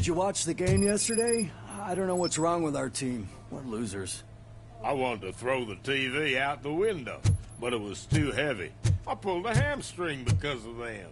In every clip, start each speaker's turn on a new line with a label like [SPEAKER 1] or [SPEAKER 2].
[SPEAKER 1] Did you watch the game yesterday? I don't know what's wrong with our team. We're losers.
[SPEAKER 2] I wanted to throw the TV out the window, but it was too heavy. I pulled a hamstring because of them.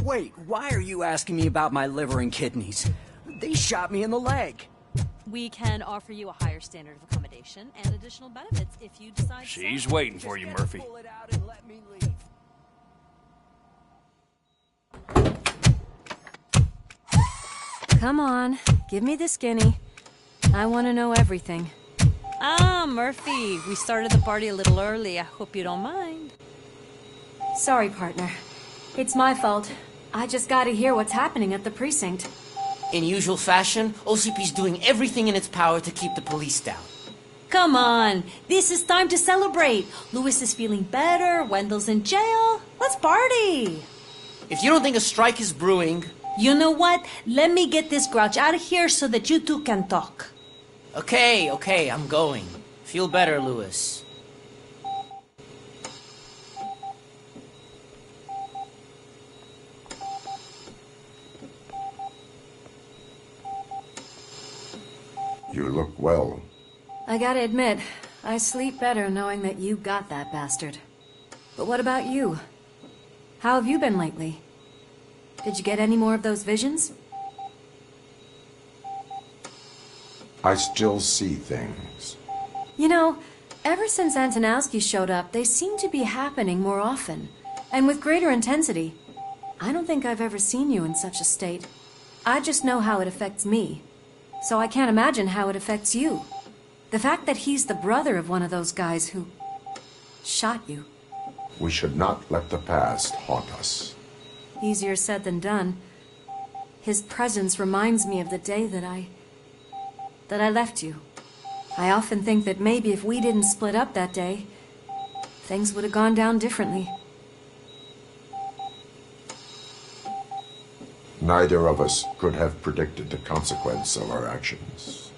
[SPEAKER 1] Wait, why are you asking me about my liver and kidneys? They shot me in the leg.
[SPEAKER 3] We can offer you a higher standard of accommodation and additional benefits if you decide.
[SPEAKER 4] She's waiting for you, Murphy.
[SPEAKER 1] Pull it out and let me leave.
[SPEAKER 5] Come on, give me the skinny. I want to know everything.
[SPEAKER 3] Ah, Murphy, we started the party a little early. I hope you don't mind.
[SPEAKER 5] Sorry, partner. It's my fault. I just gotta hear what's happening at the precinct.
[SPEAKER 6] In usual fashion, OCP's doing everything in its power to keep the police down.
[SPEAKER 3] Come on, this is time to celebrate. Louis is feeling better, Wendell's in jail. Let's party.
[SPEAKER 6] If you don't think a strike is brewing...
[SPEAKER 3] You know what? Let me get this grouch out of here so that you two can talk.
[SPEAKER 6] Okay, I'm going. Feel better, Louis.
[SPEAKER 7] You look well.
[SPEAKER 5] I gotta admit, I sleep better knowing that you got that bastard. But what about you? How have you been lately? Did you get any more of those visions?
[SPEAKER 7] I still see things.
[SPEAKER 5] You know, ever since Antonowski showed up, they seem to be happening more often, and with greater intensity. I don't think I've ever seen you in such a state. I just know how it affects me, so I can't imagine how it affects you. The fact that he's the brother of one of those guys who shot you.
[SPEAKER 7] We should not let the past haunt us.
[SPEAKER 5] Easier said than done. His presence reminds me of the day that I left you. I often think that maybe if we didn't split up that day, things would have gone down differently.
[SPEAKER 7] Neither of us could have predicted the consequence of our actions.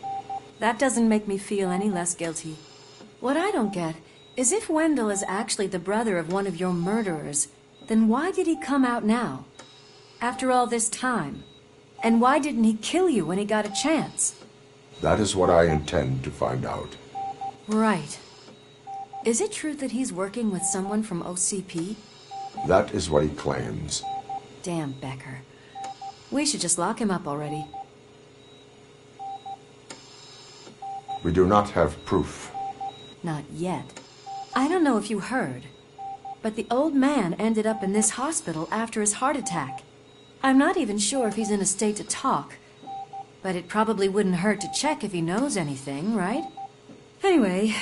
[SPEAKER 5] That doesn't make me feel any less guilty. What I don't get is if Wendell is actually the brother of one of your murderers, then why did he come out now? After all this time? And why didn't he kill you when he got a chance?
[SPEAKER 7] That is what I intend to find out.
[SPEAKER 5] Right. Is it true that he's working with someone from OCP?
[SPEAKER 7] That is what he claims.
[SPEAKER 5] Damn Becker. We should just lock him up already.
[SPEAKER 7] We do not have proof.
[SPEAKER 5] Not yet. I don't know if you heard, but the old man ended up in this hospital after his heart attack. I'm not even sure if he's in a state to talk, but it probably wouldn't hurt to check if he knows anything, right? Anyway,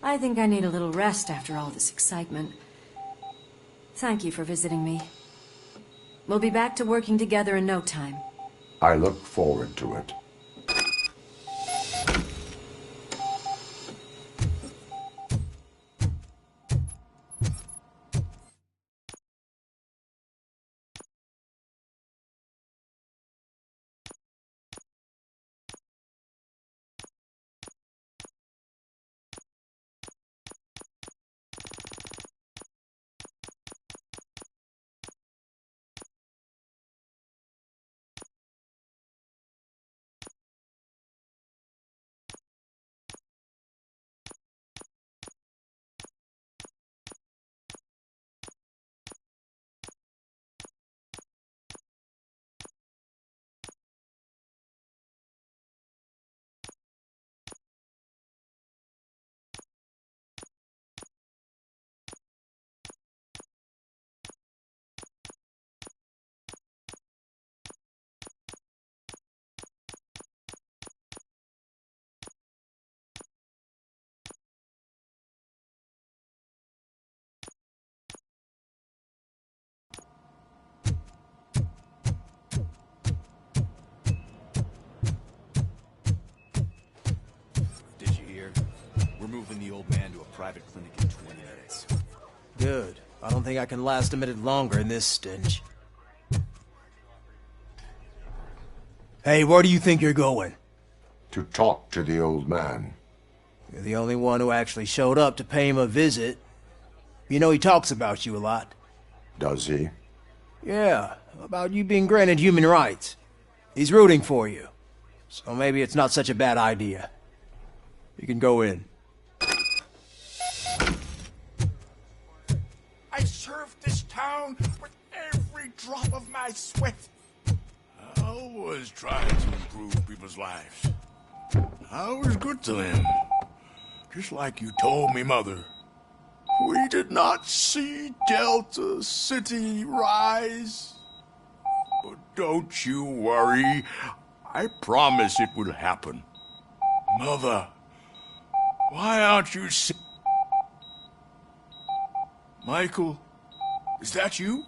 [SPEAKER 5] I think I need a little rest after all this excitement. Thank you for visiting me. We'll be back to working together in no time.
[SPEAKER 7] I look forward to it.
[SPEAKER 4] moving the old man to a private clinic in 20 minutes.
[SPEAKER 8] Good. I don't think I can last a minute longer in this stench. Hey, where do you think you're going?
[SPEAKER 7] To talk to the old man.
[SPEAKER 8] You're the only one who actually showed up to pay him a visit. You know he talks about you a lot.
[SPEAKER 7] Does he?
[SPEAKER 8] Yeah, about you being granted human rights. He's rooting for you. So maybe it's not such a bad idea. You can go in.
[SPEAKER 9] I served this town with every drop of my sweat.
[SPEAKER 2] I always try to improve people's lives. I was good to them. Just like you told me, Mother.
[SPEAKER 9] We did not see Delta City rise.
[SPEAKER 2] But don't you worry. I promise it will happen. Mother, why aren't you
[SPEAKER 9] Michael, is that you?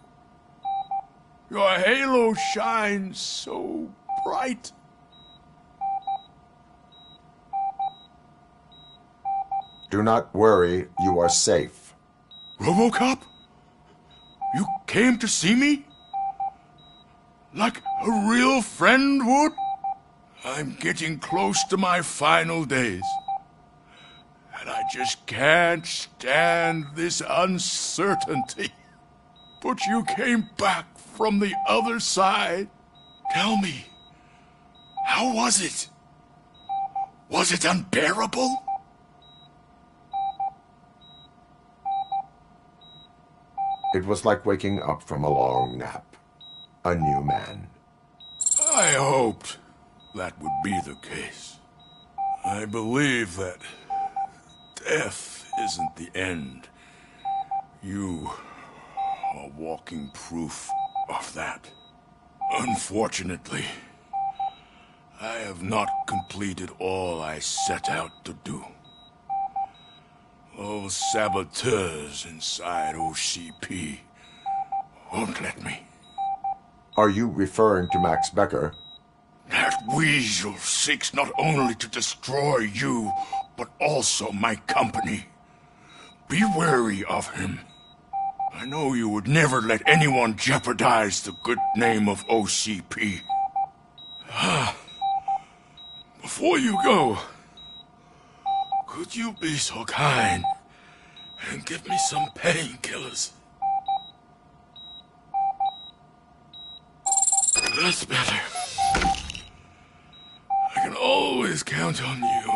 [SPEAKER 9] Your halo shines so bright.
[SPEAKER 7] Do not worry, you are safe.
[SPEAKER 9] Robocop? You came to see me? Like a real friend would? I'm getting close to my final days. And I just can't stand this uncertainty. But you came back from the other side. Tell me, how was it? Was it unbearable?
[SPEAKER 7] It was like waking up from a long nap. A new man.
[SPEAKER 9] I hoped that would be the case. I believe that death isn't the end. You are walking proof of that. Unfortunately, I have not completed all I set out to do. Those saboteurs inside OCP won't let me.
[SPEAKER 7] Are you referring to Max Becker?
[SPEAKER 9] That weasel seeks not only to destroy you, but also my company. Be wary of him. I know you would never let anyone jeopardize the good name of OCP. Before you go, could you be so kind and give me some painkillers? That's better. I can always count on you,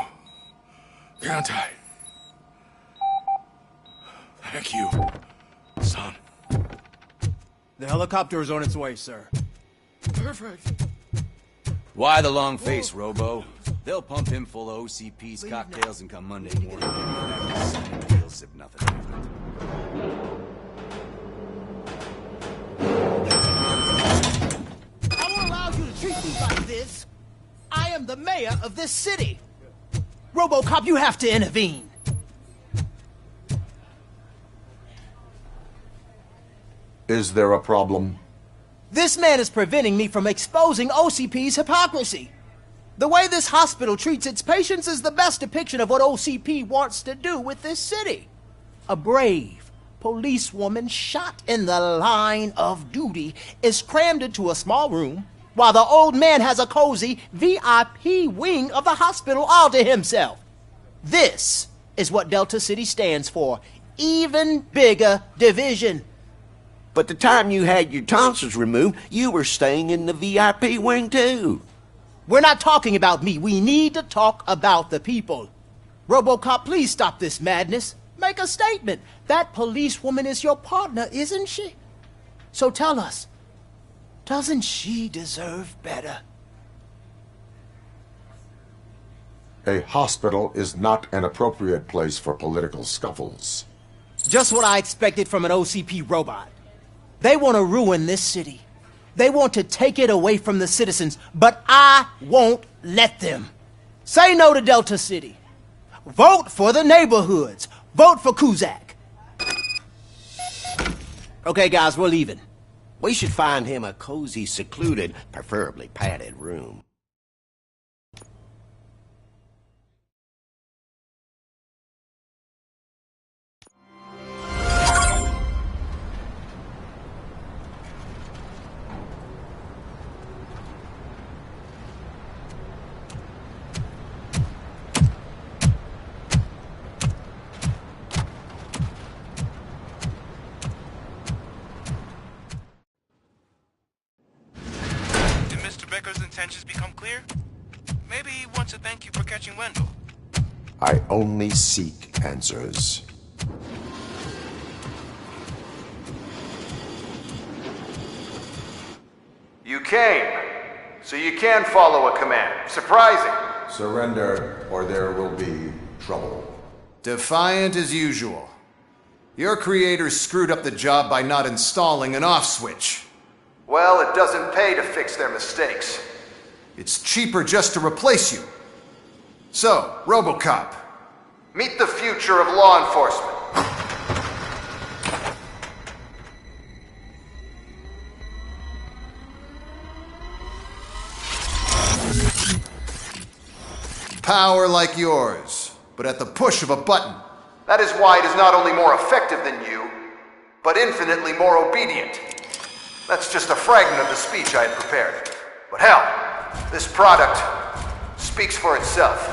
[SPEAKER 9] can't I? Thank you, son.
[SPEAKER 8] The helicopter is on its way, sir.
[SPEAKER 9] Perfect.
[SPEAKER 4] Why the long face, Robo? They'll pump him full of OCP's cocktails and come Monday morning. He'll sip nothing.
[SPEAKER 10] I won't allow you to treat me like this. I am the mayor of this city. Robocop, you have to intervene.
[SPEAKER 7] Is there a problem?
[SPEAKER 10] This man is preventing me from exposing OCP's hypocrisy. The way this hospital treats its patients is the best depiction of what OCP wants to do with this city. A brave policewoman shot in the line of duty is crammed into a small room, while the old man has a cozy VIP wing of the hospital all to himself. This is what Delta City stands for. Even bigger division.
[SPEAKER 11] But the time you had your tonsils removed, you were staying in the VIP wing too.
[SPEAKER 10] We're not talking about me. We need to talk about the people. Robocop, please stop this madness. Make a statement. That policewoman is your partner, isn't she? So tell us, doesn't she deserve better?
[SPEAKER 7] A hospital is not an appropriate place for political scuffles.
[SPEAKER 10] Just what I expected from an OCP robot. They want to ruin this city. They want to take it away from the citizens, but I won't let them. Say no to Delta City. Vote for the neighborhoods. Vote for Kuzak. Okay, guys, we're leaving.
[SPEAKER 11] We should find him a cozy, secluded, preferably padded room.
[SPEAKER 12] intentions become clear, maybe he wants to thank you for catching Wendell.
[SPEAKER 7] I only seek answers.
[SPEAKER 13] You came, so you can follow a command. Surprising.
[SPEAKER 7] Surrender, or there will be trouble.
[SPEAKER 14] Defiant as usual. Your creators screwed up the job by not installing an off switch.
[SPEAKER 13] Well, it doesn't pay to fix their mistakes.
[SPEAKER 14] It's cheaper just to replace you. So, Robocop.
[SPEAKER 13] Meet the future of law enforcement.
[SPEAKER 14] Power like yours, but at the push of a button.
[SPEAKER 13] That is why it is not only more effective than you, but infinitely more obedient. That's just a fragment of the speech I had prepared. But hell, this product speaks for itself.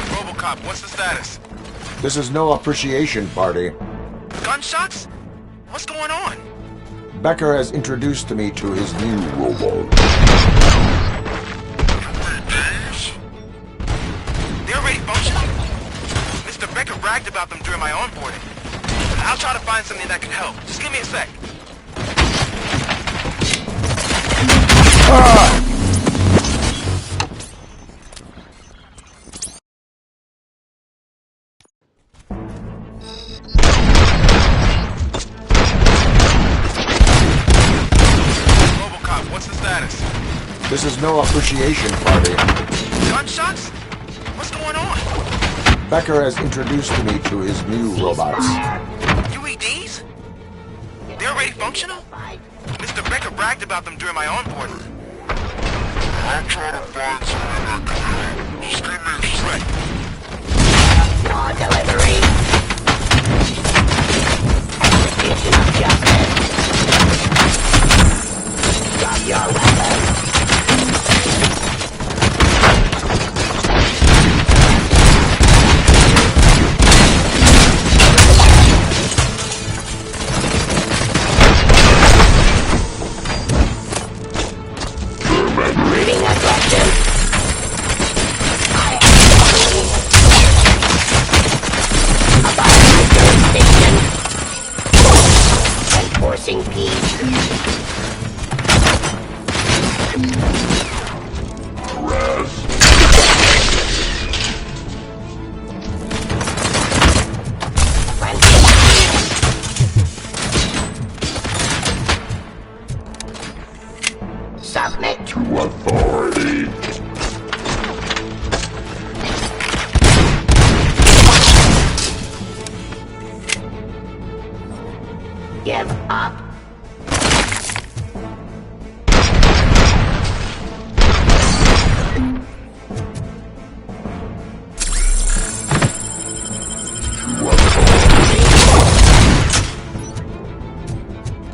[SPEAKER 12] Robocop, what's the status?
[SPEAKER 7] This is no appreciation party.
[SPEAKER 12] Gunshots? What's going on?
[SPEAKER 7] Becker has introduced me to his new robot.
[SPEAKER 12] They're already functioning? Mr. Becker bragged about them during my onboarding. I'll try to find something that can help. Just give me a sec. Robocop, what's the status?
[SPEAKER 7] This is no appreciation party.
[SPEAKER 12] Gunshots? What's going on?
[SPEAKER 7] Becker has introduced me to his new robots.
[SPEAKER 12] UEDs? They're already functional? Mr. Becker bragged about them during my onboarding.
[SPEAKER 9] I'm trying to find something that can help. Just give me a sec.
[SPEAKER 15] Law delivery. Execution of justice. Drop your weapon. Reading aggression. I am about my jurisdiction. Enforcing peace. Submit to authority. Give up.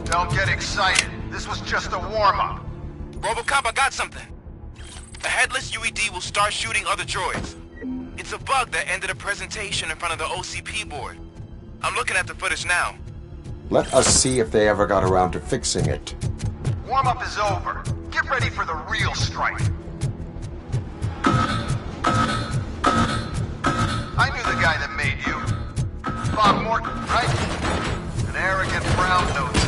[SPEAKER 13] Don't get excited. This was just a warm-up.
[SPEAKER 12] Robocop, I got something. A headless UED will start shooting other droids. It's a bug that ended a presentation in front of the OCP board. I'm looking at the footage now.
[SPEAKER 7] Let us see if they ever got around to fixing it.
[SPEAKER 13] Warm-up is over. Get ready for the real strike. I knew the guy that made you. Bob Morton, right? An arrogant brown-nosed.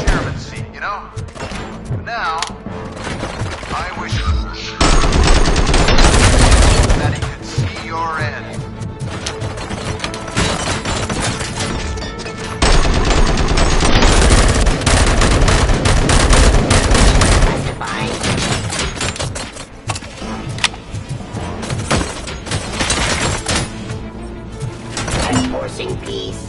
[SPEAKER 13] Chairman seat, you know? But now, I wish that he could see your end.
[SPEAKER 15] Enforcing peace.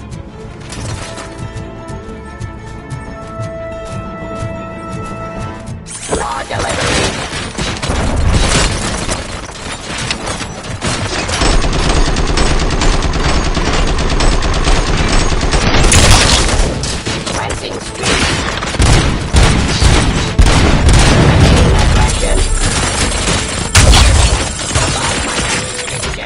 [SPEAKER 15] Law delivery. Cleansing street. Eliminating aggression. Abide my jurisdiction.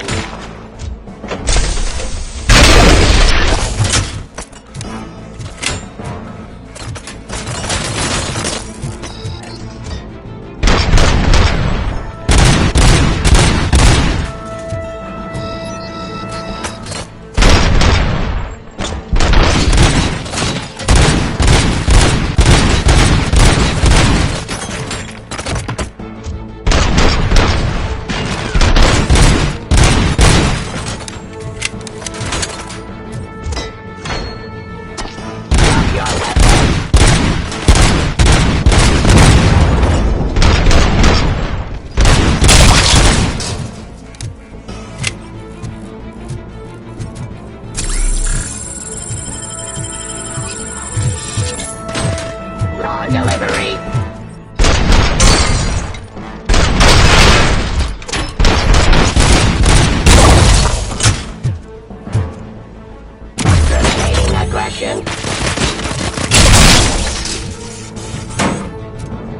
[SPEAKER 15] aggression.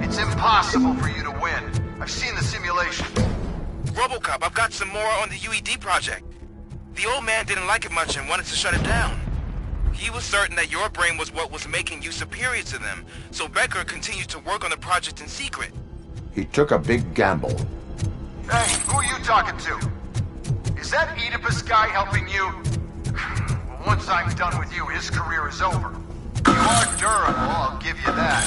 [SPEAKER 13] It's impossible for you to win. I've seen the simulation.
[SPEAKER 12] Robocop, I've got some more on the UED project. The old man didn't like it much and wanted to shut it down. He was certain that your brain was what was making you superior to them, so Becker continued to work on the project in secret.
[SPEAKER 7] He took a big gamble.
[SPEAKER 13] Hey, who are you talking to? Is that Oedipus guy helping you? Well, once I'm done with you, his career is over. You are durable, I'll give you that.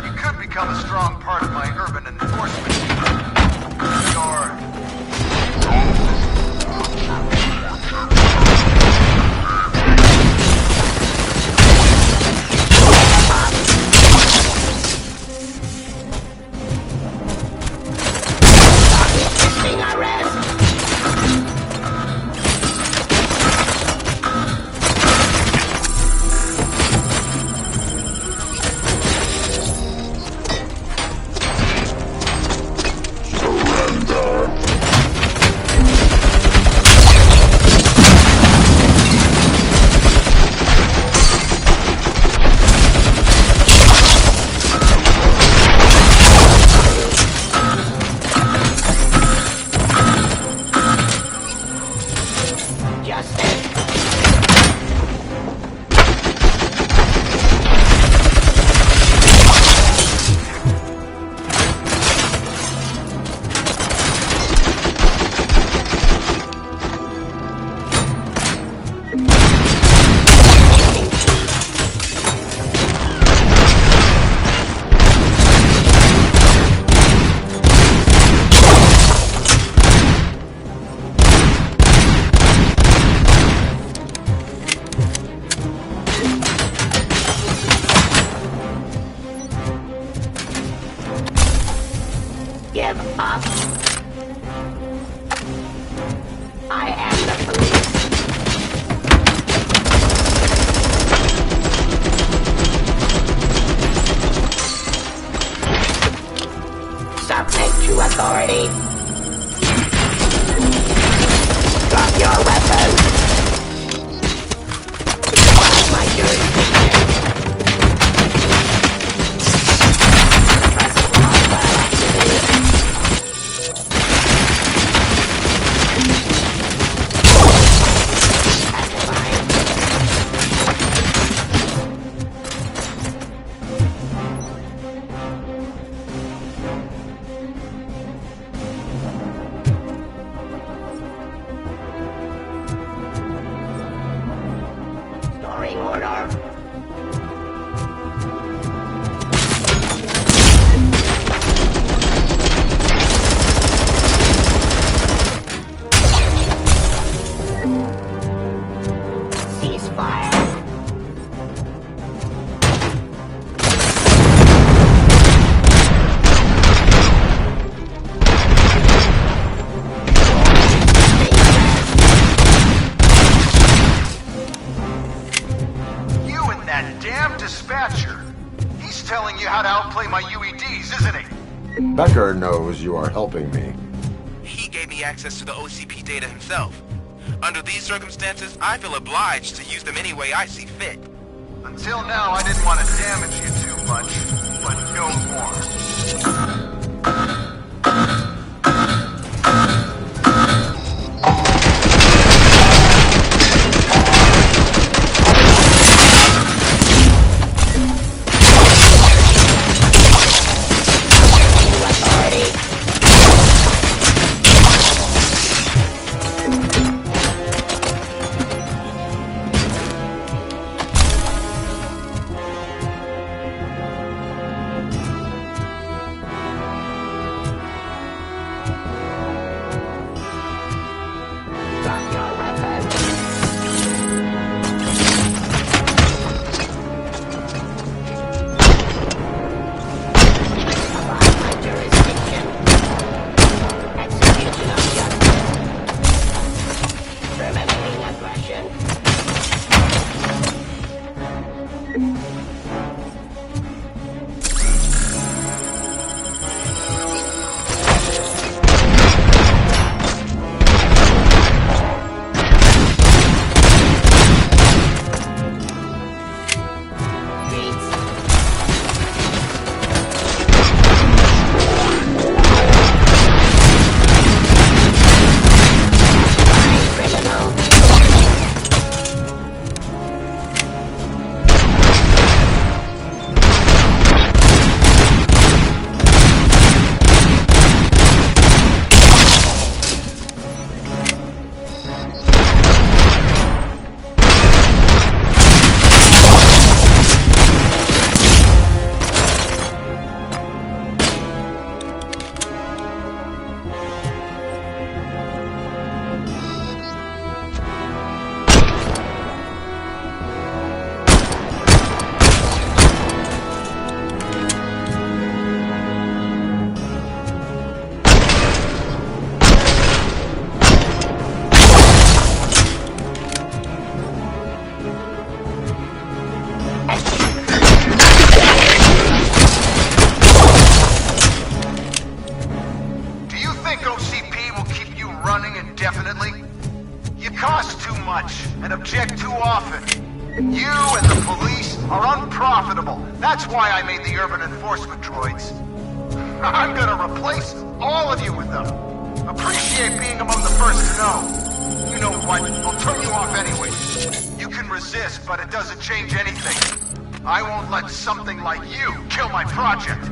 [SPEAKER 13] You could become a strong part of my urban enforcement team.
[SPEAKER 15] Give up. I am the police. Submit to authority. Drop your weapon. Defy my jurisdiction. Order. Ceasefire.
[SPEAKER 13] That damn dispatcher. He's telling you how to outplay my UEDs, isn't he?
[SPEAKER 7] Becker knows you are helping me.
[SPEAKER 12] He gave me access to the OCP data himself. Under these circumstances, I feel obliged to use them any way I see fit.
[SPEAKER 13] Until now, I didn't want to damage you too much, but no more. often. You and the police are unprofitable. That's why I made the urban enforcement droids. I'm gonna replace all of you with them. Appreciate being among the first to know. You know what? I'll turn you off anyway. You can resist, but it doesn't change anything. I won't let something like you kill my project.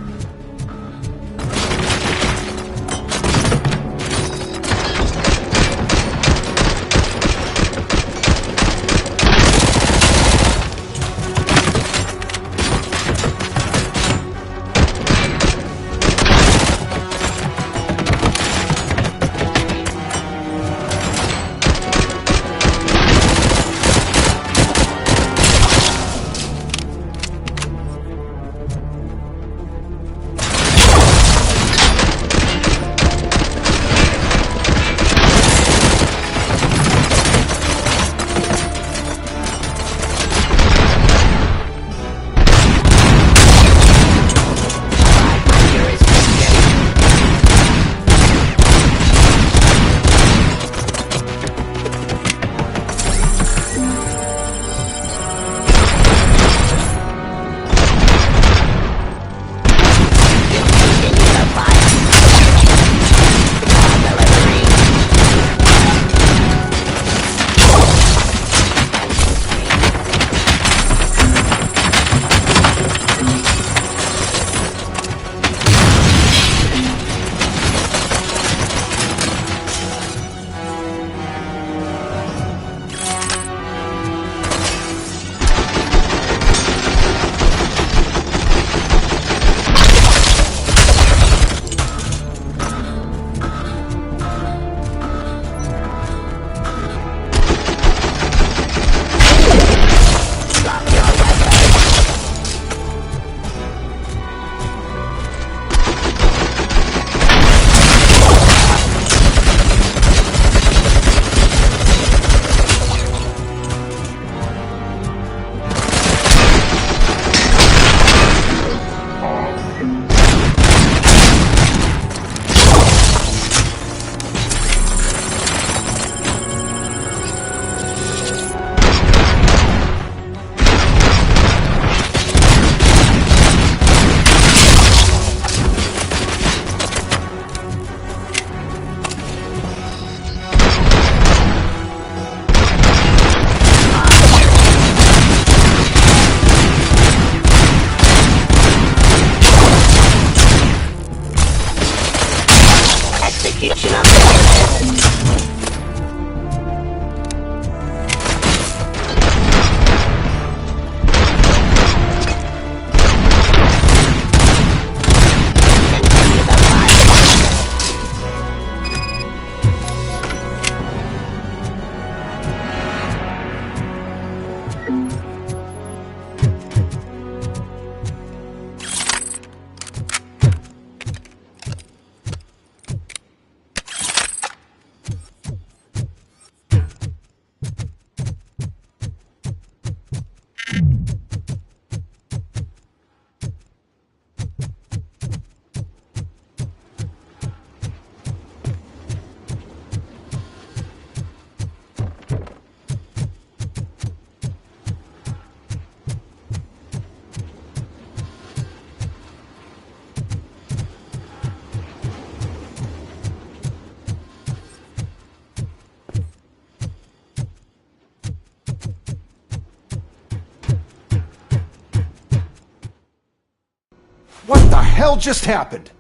[SPEAKER 14] What the hell just happened?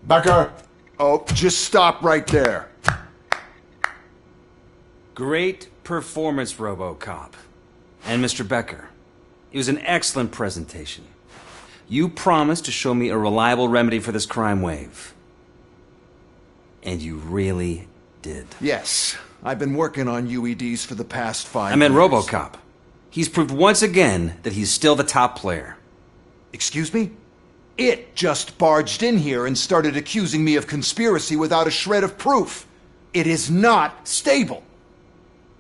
[SPEAKER 7] Becker!
[SPEAKER 14] Oh, just stop right there.
[SPEAKER 16] Great performance, Robocop. And Mr. Becker, it was an excellent presentation. You promised to show me a reliable remedy for this crime wave. And you really did.
[SPEAKER 14] Yes, I've been working on UEDs for the past 5 years.
[SPEAKER 16] I meant Robocop. He's proved once again that he's still the top player.
[SPEAKER 14] Excuse me? It just barged in here and started accusing me of conspiracy without a shred of proof. It is not stable.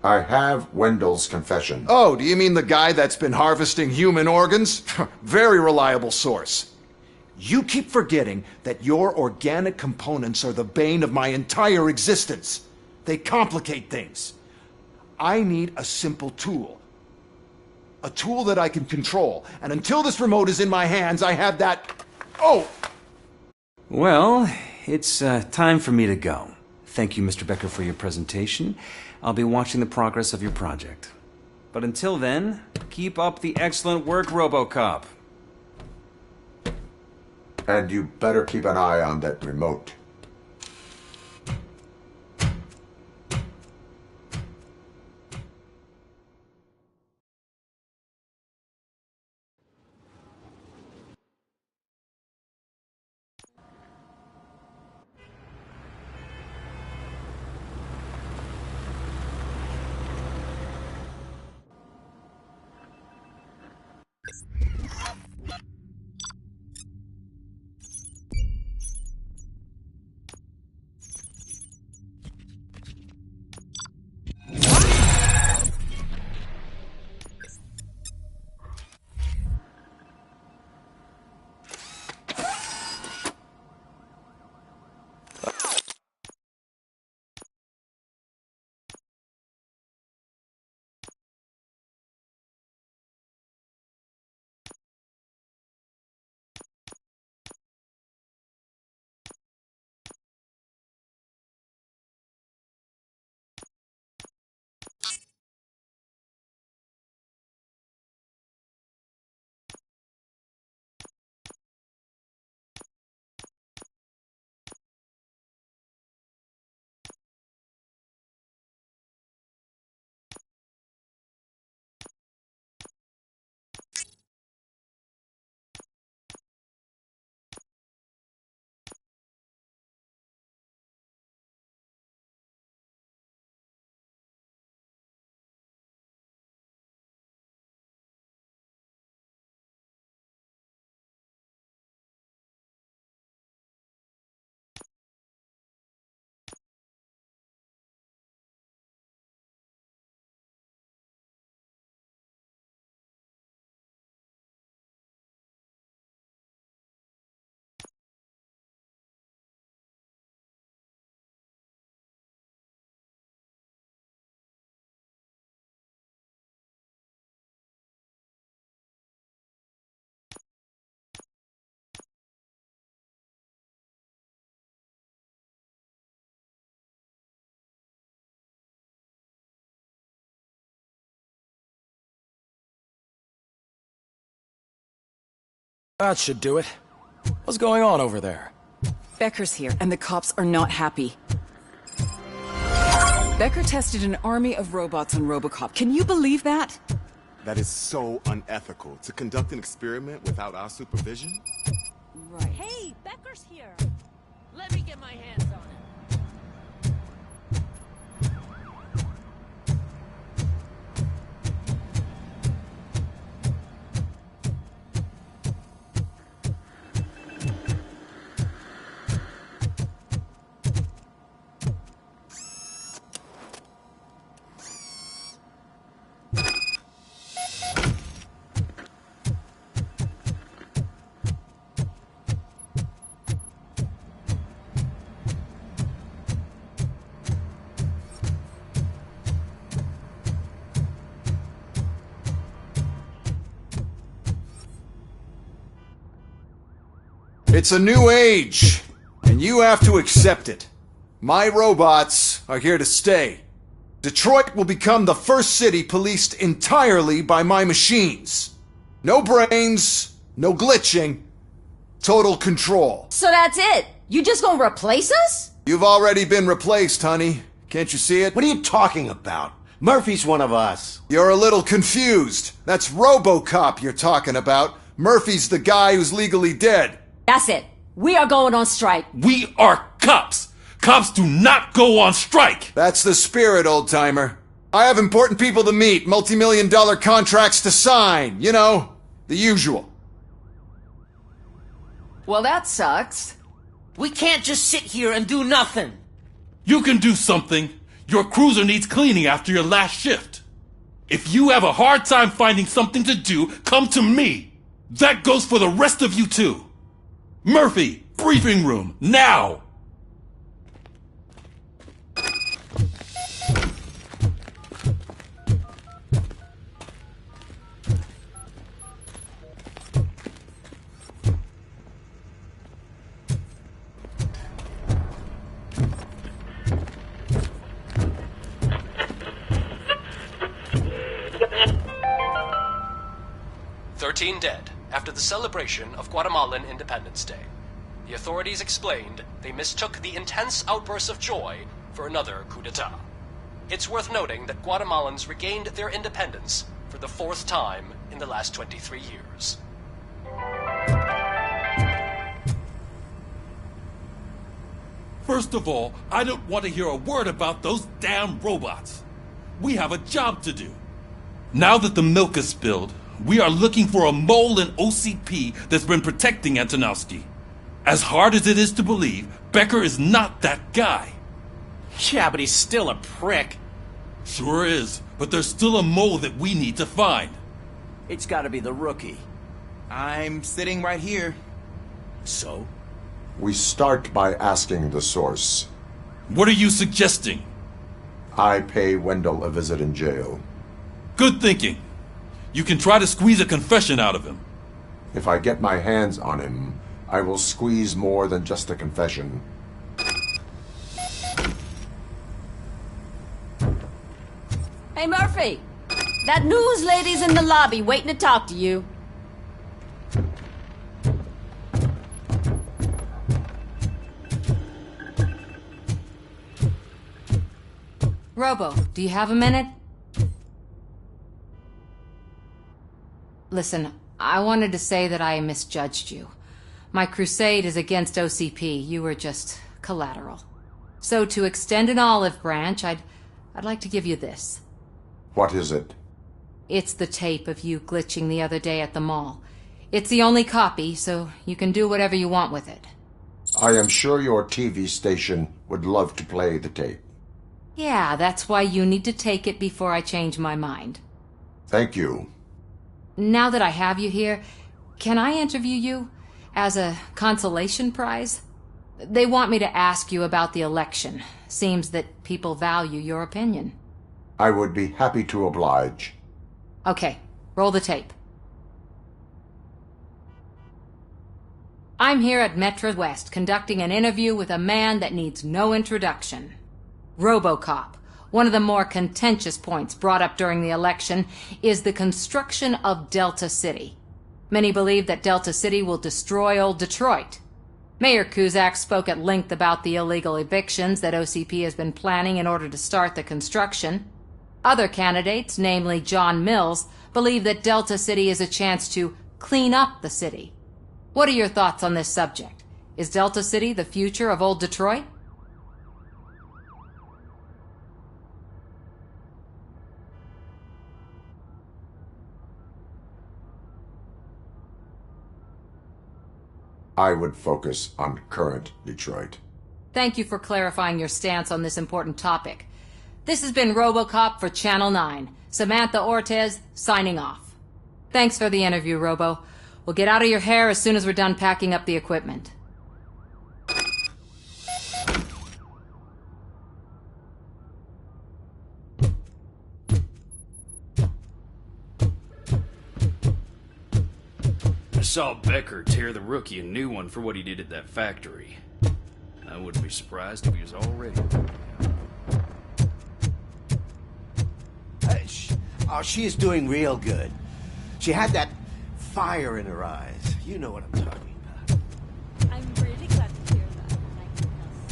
[SPEAKER 7] I have Wendell's confession.
[SPEAKER 14] Oh, do you mean the guy that's been harvesting human organs? Very reliable source. You keep forgetting that your organic components are the bane of my entire existence. They complicate things. I need a simple tool. A tool that I can control. And until this remote is in my hands, I have that... Oh!
[SPEAKER 16] Well, it's time for me to go. Thank you, Mr. Becker, for your presentation. I'll be watching the progress of your project. But until then, keep up the excellent work, Robocop.
[SPEAKER 7] And you better keep an eye on that remote.
[SPEAKER 17] That should do it. What's going on over there?
[SPEAKER 18] Becker's here, and the cops are not happy. Becker tested an army of robots on Robocop. Can you believe that?
[SPEAKER 19] That is so unethical. To conduct an experiment without our supervision?
[SPEAKER 18] Right.
[SPEAKER 3] Hey, Becker's here. Let me get my hands on it.
[SPEAKER 14] It's a new age, and you have to accept it. My robots are here to stay. Detroit will become the first city policed entirely by my machines. No brains, no glitching, total control.
[SPEAKER 20] So that's it? You just gonna replace us?
[SPEAKER 14] You've already been replaced, honey. Can't you see it?
[SPEAKER 11] What are you talking about? Murphy's one of us.
[SPEAKER 14] You're a little confused. That's Robocop you're talking about. Murphy's the guy who's legally dead.
[SPEAKER 20] That's it. We are going on strike.
[SPEAKER 21] We are cops. Cops do not go on strike.
[SPEAKER 14] That's the spirit, old-timer. I have important people to meet, multi-million-dollar contracts to sign. You know, the usual.
[SPEAKER 6] Well, that sucks. We can't just sit here and do nothing.
[SPEAKER 21] You can do something. Your cruiser needs cleaning after your last shift. If you have a hard time finding something to do, come to me. That goes for the rest of you too. Murphy, briefing room, now!
[SPEAKER 1] Dead after the celebration of Guatemalan Independence Day. The authorities explained they mistook the intense outbursts of joy for another coup d'etat. It's worth noting that Guatemalans regained their independence for the 4th time in the last 23 years.
[SPEAKER 21] First of all, I don't want to hear a word about those damn robots. We have a job to do. Now that the milk is spilled, we are looking for a mole in OCP that's been protecting Antonowski. As hard as it is to believe, Becker is not that guy.
[SPEAKER 6] Yeah, but he's still a prick.
[SPEAKER 21] Sure is, but there's still a mole that we need to find.
[SPEAKER 22] It's gotta be the rookie.
[SPEAKER 23] I'm sitting right here.
[SPEAKER 22] So?
[SPEAKER 7] We start by asking the source.
[SPEAKER 21] What are you suggesting?
[SPEAKER 7] I pay Wendell a visit in jail.
[SPEAKER 21] Good thinking. You can try to squeeze a confession out of him.
[SPEAKER 7] If I get my hands on him, I will squeeze more than just a confession.
[SPEAKER 20] Hey, Murphy! That news lady's in the lobby waiting to talk to you.
[SPEAKER 5] Robo, do you have a minute? Listen, I wanted to say that I misjudged you. My crusade is against OCP. You were just collateral. So to extend an olive branch, I'd like to give you this.
[SPEAKER 7] What is it?
[SPEAKER 5] It's the tape of you glitching the other day at the mall. It's the only copy, so you can do whatever you want with it.
[SPEAKER 7] I am sure your TV station would love to play the tape.
[SPEAKER 5] Yeah, that's why you need to take it before I change my mind.
[SPEAKER 7] Thank you.
[SPEAKER 5] Now that I have you here, can I interview you as a consolation prize? They want me to ask you about the election. Seems that people value your opinion.
[SPEAKER 7] I would be happy to oblige.
[SPEAKER 5] Okay, roll the tape. I'm here at Metro West conducting an interview with a man that needs no introduction. Robocop. One of the more contentious points brought up during the election is the construction of Delta City. Many believe that Delta City will destroy old Detroit. Mayor Cusack spoke at length about the illegal evictions that OCP has been planning in order to start the construction. Other candidates, namely John Mills, believe that Delta City is a chance to clean up the city. What are your thoughts on this subject? Is Delta City the future of old Detroit?
[SPEAKER 7] I would focus on current Detroit.
[SPEAKER 5] Thank you for clarifying your stance on this important topic. This has been Robocop for Channel 9. Samantha Ortez, signing off. Thanks for the interview, Robo. We'll get out of your hair as soon as we're done packing up the equipment.
[SPEAKER 24] I saw Becker tear the rookie a new one for what he did at that factory. I wouldn't be surprised if he was already.
[SPEAKER 11] She is doing real good. She had that fire in her eyes. You know what I'm talking about.
[SPEAKER 3] I'm really glad to hear that. I can feel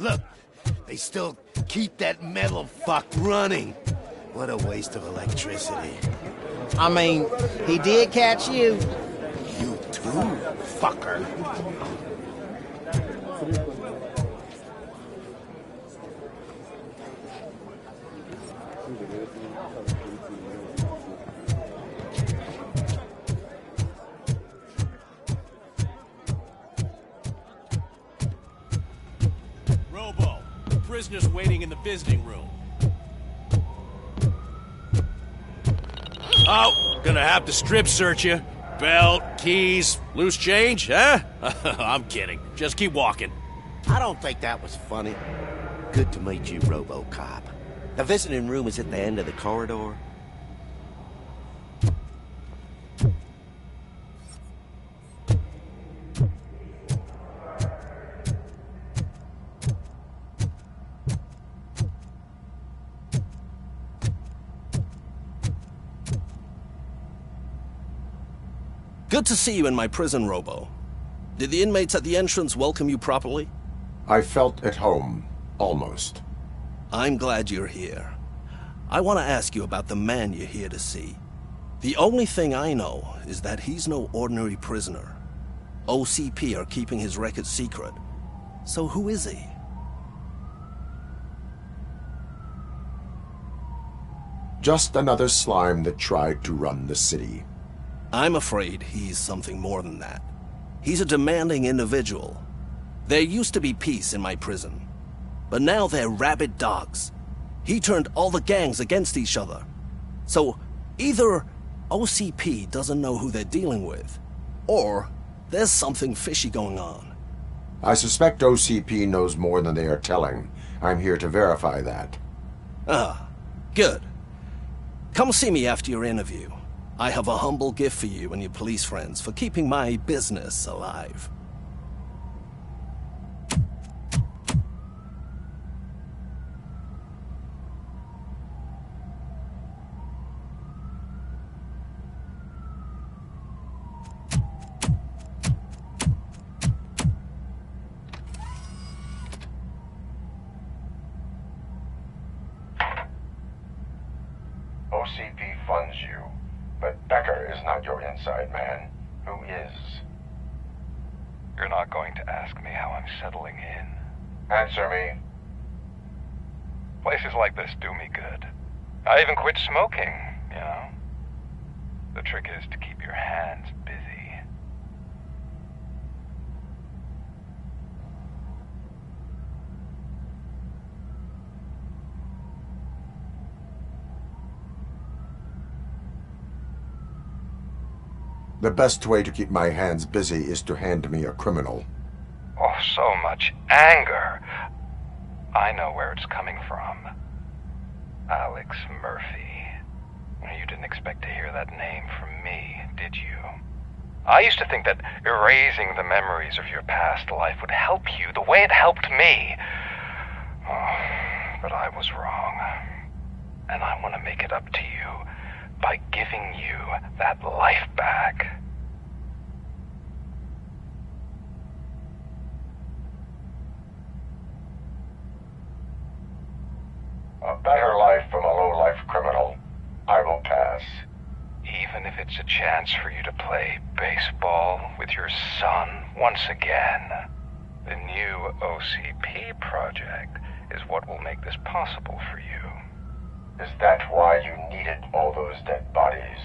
[SPEAKER 11] Look, they still keep that metal fuck running. What a waste of electricity.
[SPEAKER 2] I mean, he did catch you.
[SPEAKER 11] You too, fucker.
[SPEAKER 4] Robo, the prisoner's waiting in the visiting room. Oh, gonna have to strip search you. Belt, keys, loose change, huh? I'm kidding. Just keep walking.
[SPEAKER 11] I don't think that was funny. Good to meet you, Robocop. The visiting room is at the end of the corridor.
[SPEAKER 4] Good to see you in my prison, Robo. Did the inmates at the entrance welcome you properly?
[SPEAKER 7] I felt at home, almost.
[SPEAKER 4] I'm glad you're here. I want to ask you about the man you're here to see. The only thing I know is that he's no ordinary prisoner. OCP are keeping his record secret. So who is he?
[SPEAKER 7] Just another slime that tried to run the city.
[SPEAKER 4] I'm afraid he's something more than that. He's a demanding individual. There used to be peace in my prison, but now they're rabid dogs. He turned all the gangs against each other. So either OCP doesn't know who they're dealing with, or there's something fishy going on.
[SPEAKER 7] I suspect OCP knows more than they are telling. I'm here to verify that.
[SPEAKER 4] Ah, good. Come see me after your interview. I have a humble gift for you and your police friends for keeping my business alive.
[SPEAKER 7] OCP funds you. But Becker is not your inside man. Who is?
[SPEAKER 8] You're not going to ask me how I'm settling in.
[SPEAKER 7] Answer me.
[SPEAKER 8] Places like this do me good. I even quit smoking, you know. The trick is to keep your hands busy.
[SPEAKER 7] The best way to keep my hands busy is to hand me a criminal.
[SPEAKER 8] Oh, so much anger. I know where it's coming from. Alex Murphy. You didn't expect to hear that name from me, did you? I used to think that erasing the memories of your past life would help you the way it helped me. Oh, but I was wrong. And I want to make it up to you by giving you that life back.
[SPEAKER 7] A better life from a low-life criminal. I will pass.
[SPEAKER 8] Even if it's a chance for you to play baseball with your son once again. The new OCP project is what will make this possible for you.
[SPEAKER 7] Is that why you needed all those dead bodies?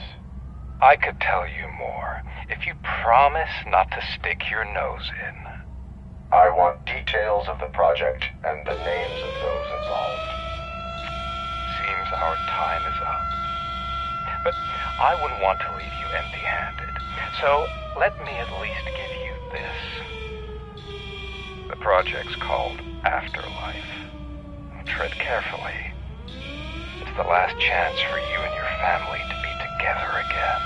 [SPEAKER 8] I could tell you more if you promise not to stick your nose in.
[SPEAKER 7] I want details of the project and the names of those involved.
[SPEAKER 8] Seems our time is up. But I wouldn't want to leave you empty-handed. So let me at least give you this. The project's called Afterlife. Tread carefully. It's the last chance for you and your family to be together again.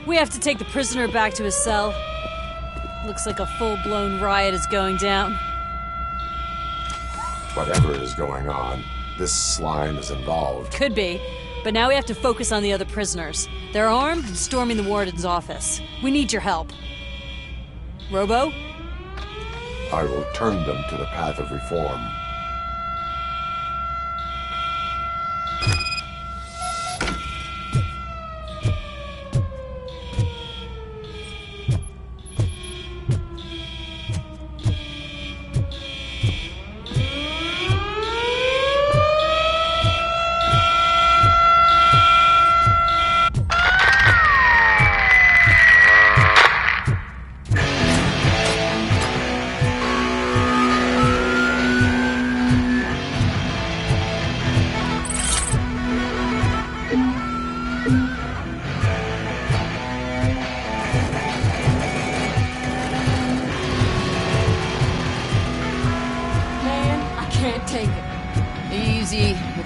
[SPEAKER 3] We have to take the prisoner back to his cell. Looks like a full-blown riot is going down.
[SPEAKER 7] Whatever is going on, this slime is involved.
[SPEAKER 3] Could be. But now we have to focus on the other prisoners. They're armed and storming the warden's office. We need your help. Robo?
[SPEAKER 7] I will turn them to the path of reform.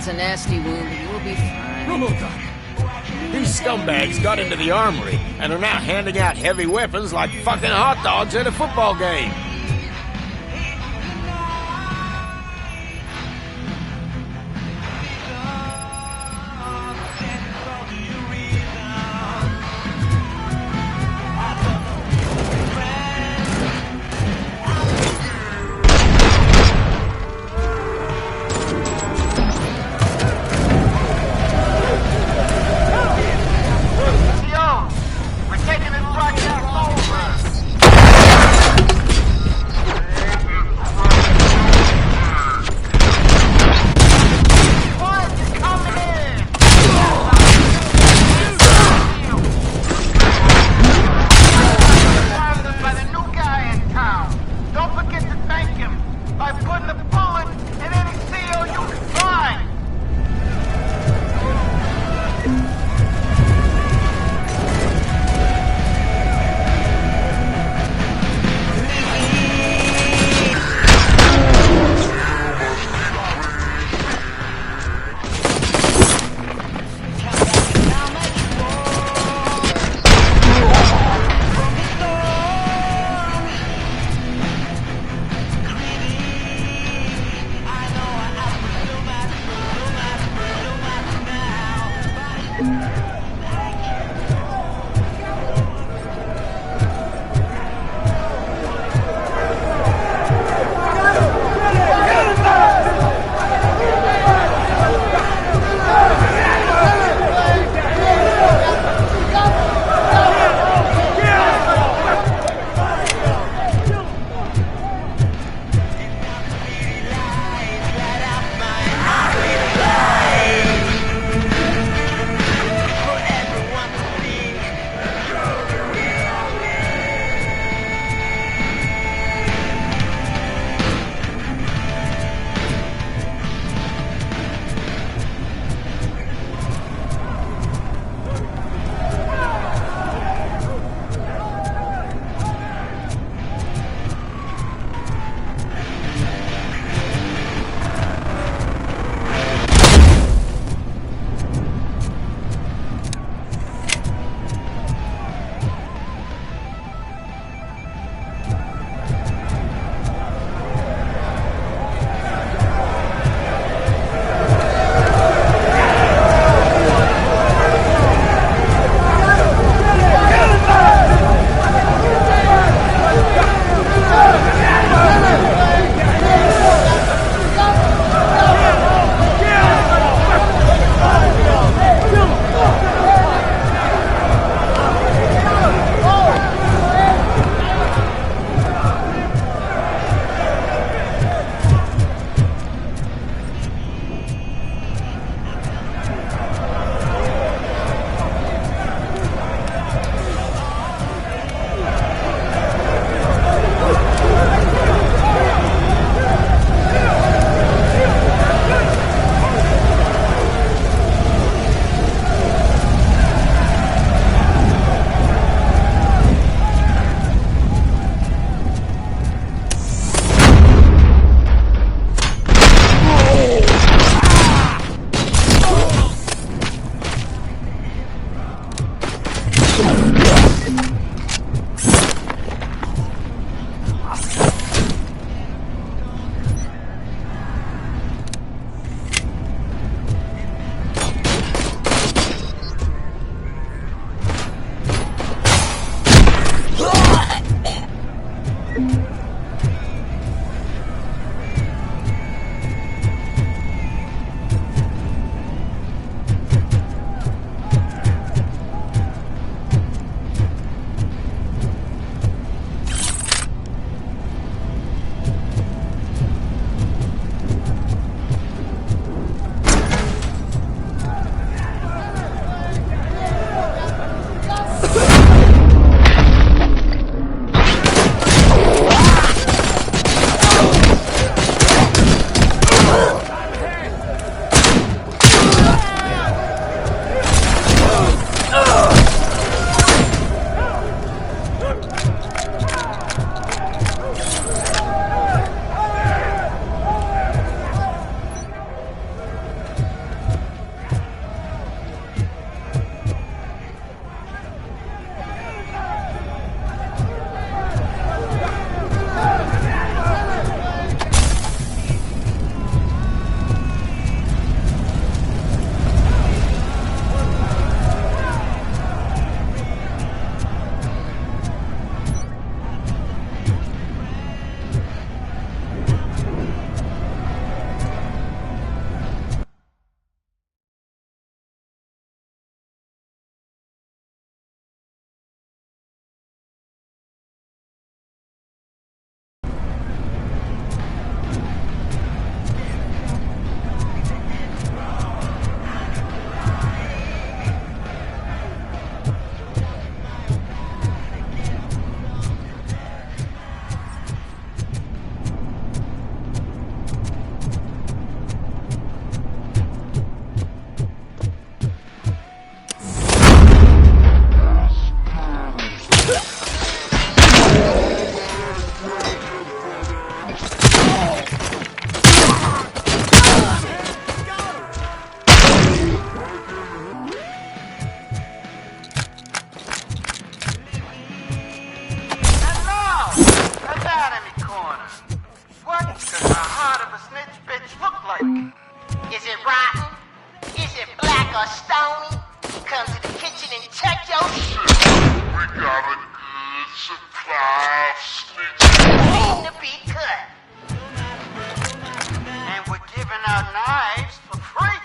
[SPEAKER 9] It's a nasty wound, but you'll be fine.
[SPEAKER 10] Robocop! These scumbags got into the armory and are now handing out heavy weapons like fucking hot dogs at a football game.
[SPEAKER 2] Is it rotten? Is it black or stony? Come to the kitchen and check your shit.
[SPEAKER 12] We got a good supply of snitches.
[SPEAKER 2] Waiting to be cut. And we're giving out knives for free.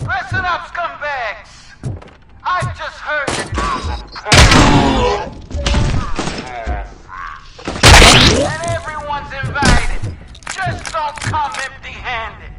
[SPEAKER 2] Listen up, scumbags! I've just heard that everyone's invited. Just don't come empty-handed.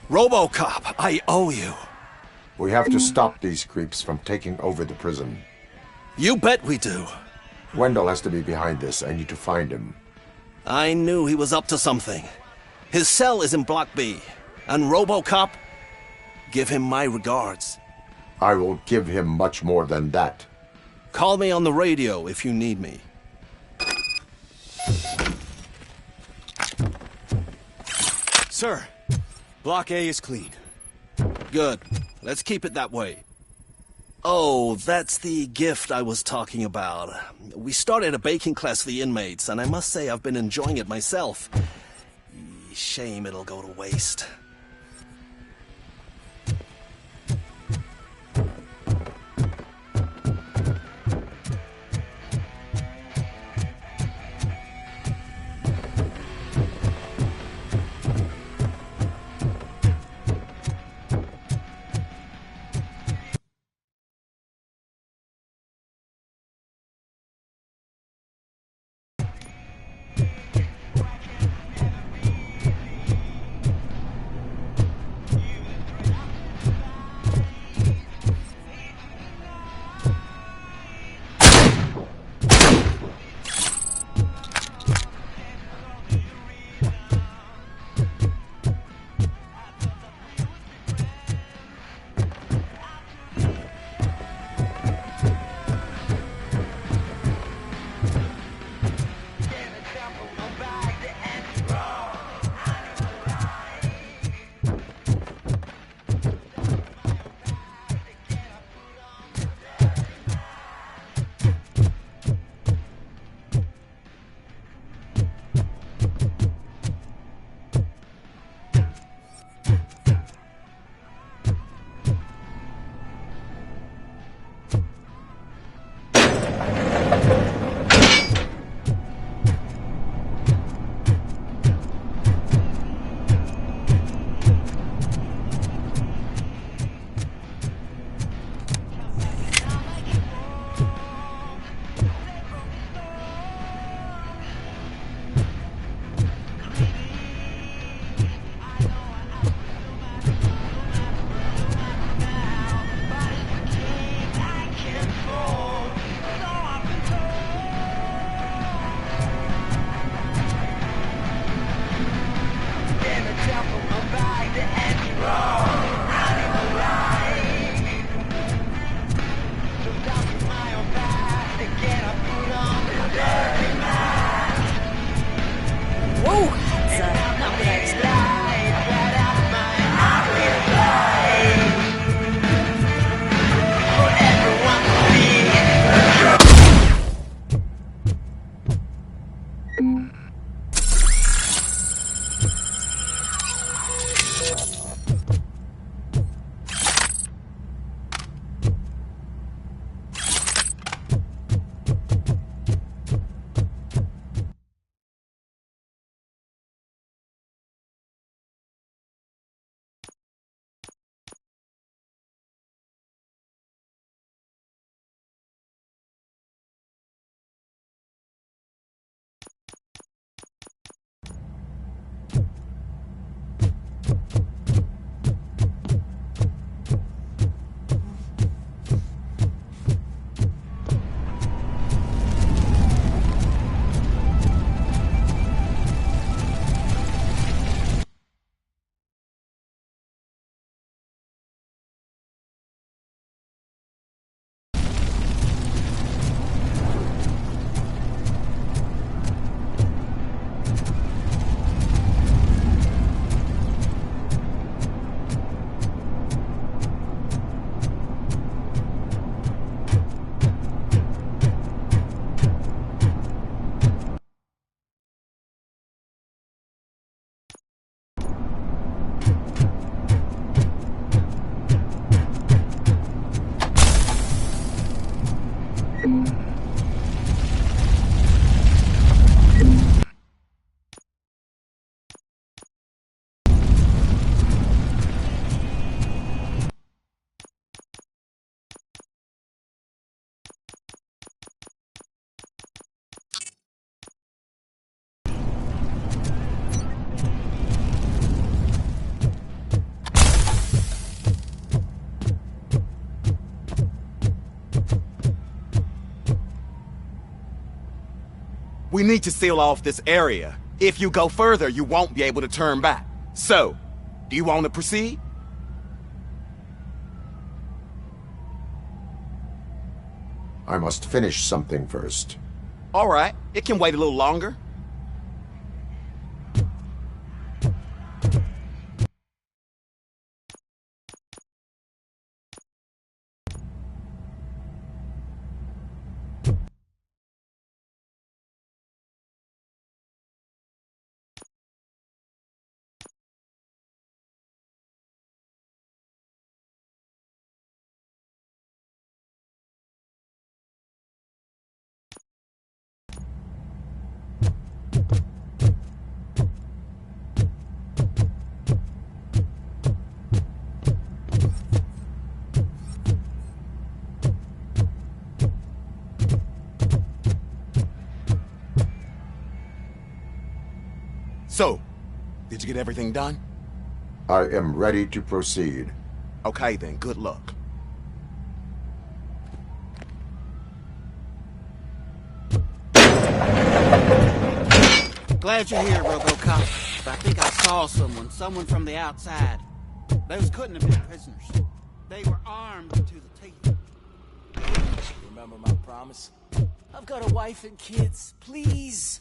[SPEAKER 4] Robocop, I owe you.
[SPEAKER 7] We have to stop these creeps from taking over the prison.
[SPEAKER 4] You bet we do.
[SPEAKER 7] Wendell has to be behind this. I need to find him.
[SPEAKER 4] I knew he was up to something. His cell is in Block B. And Robocop, give him my regards.
[SPEAKER 7] I will give him much more than that.
[SPEAKER 4] Call me on the radio if you need me.
[SPEAKER 17] Sir, Block A is clean.
[SPEAKER 4] Good. Let's keep it that way. Oh, that's the gift I was talking about. We started a baking class for the inmates, and I must say I've been enjoying it myself. Shame it'll go to waste.
[SPEAKER 13] We need to seal off this area. If you go further, you won't be able to turn back. So, do you want to proceed?
[SPEAKER 7] I must finish something first.
[SPEAKER 13] All right, it can wait a little longer. So, did you get everything done?
[SPEAKER 7] I am ready to proceed.
[SPEAKER 13] Okay then, good luck.
[SPEAKER 15] Glad you're here, Robocop. I think I saw someone from the outside. Those couldn't have been prisoners. They were armed to the teeth.
[SPEAKER 17] Remember my promise? I've got a wife and kids, please.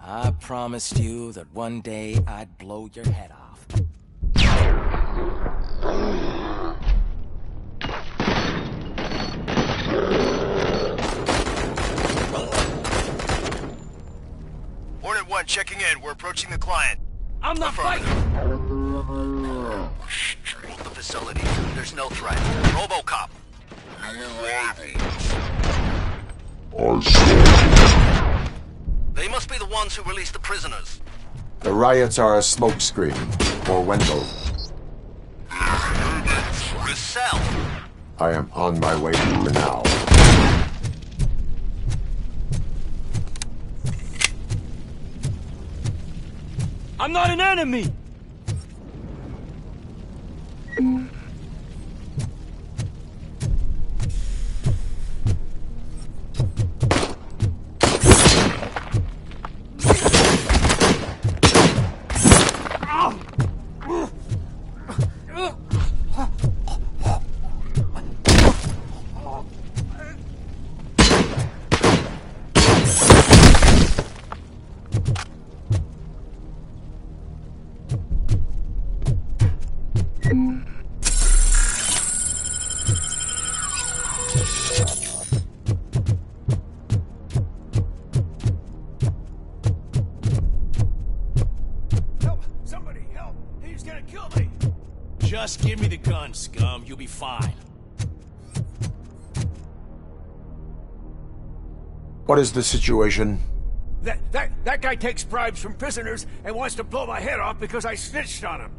[SPEAKER 17] I promised you that one day I'd blow your head off.
[SPEAKER 16] Hornet 1 checking in. We're approaching the client.
[SPEAKER 17] I'm not fighting!
[SPEAKER 16] Hold the facility. There's no threat. Robocop. They must be the ones who released the prisoners.
[SPEAKER 7] The riots are a smokescreen for Wendell.
[SPEAKER 16] Yourself.
[SPEAKER 7] I am on my way to her now.
[SPEAKER 17] I'm not an enemy! Just give me the gun, scum. You'll be fine.
[SPEAKER 7] What is the situation?
[SPEAKER 10] That guy takes bribes from prisoners and wants to blow my head off because I snitched on him.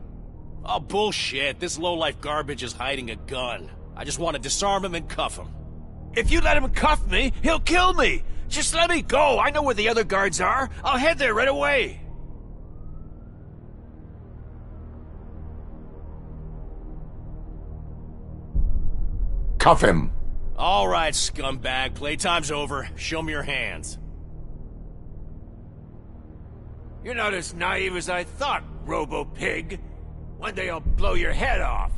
[SPEAKER 17] Oh, bullshit. This lowlife garbage is hiding a gun. I just want to disarm him and cuff him.
[SPEAKER 10] If you let him cuff me, he'll kill me. Just let me go. I know where the other guards are. I'll head there right away.
[SPEAKER 7] Cuff him!
[SPEAKER 17] All right, scumbag. Playtime's over. Show me your hands.
[SPEAKER 10] You're not as naive as I thought, Robo-Pig. One day I'll blow your head off.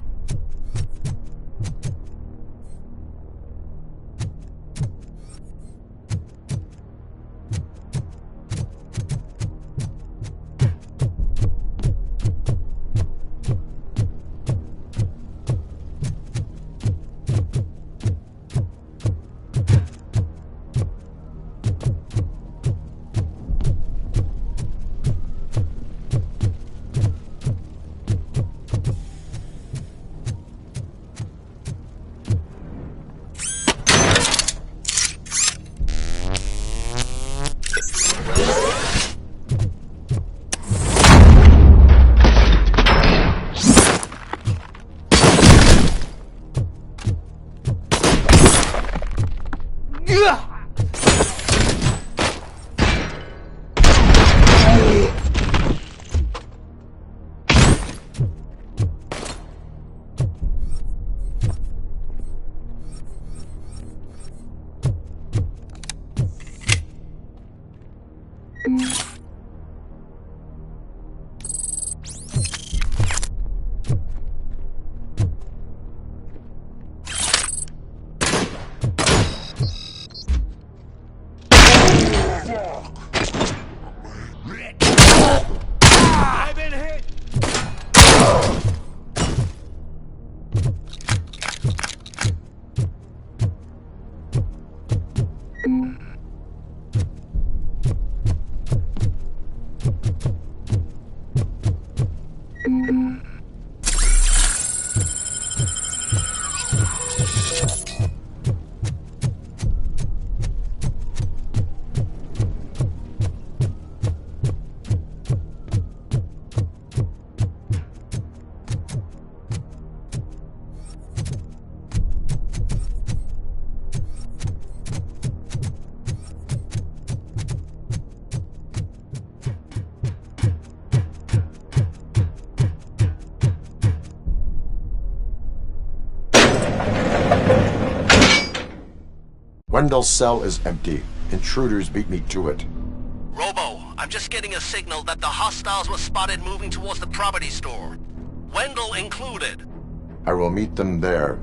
[SPEAKER 7] Wendell's cell is empty. Intruders beat me to it.
[SPEAKER 16] Robo, I'm just getting a signal that the hostiles were spotted moving towards the property store. Wendell included.
[SPEAKER 7] I will meet them there.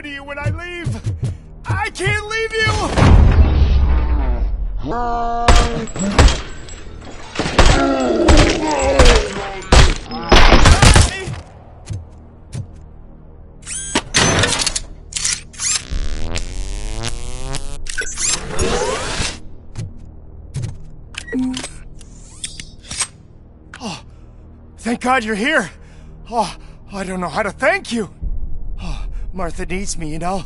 [SPEAKER 1] to you when I leave. I can't leave you! Oh, thank God you're here. Oh, I don't know how to thank you. Oh, Martha needs me, you know.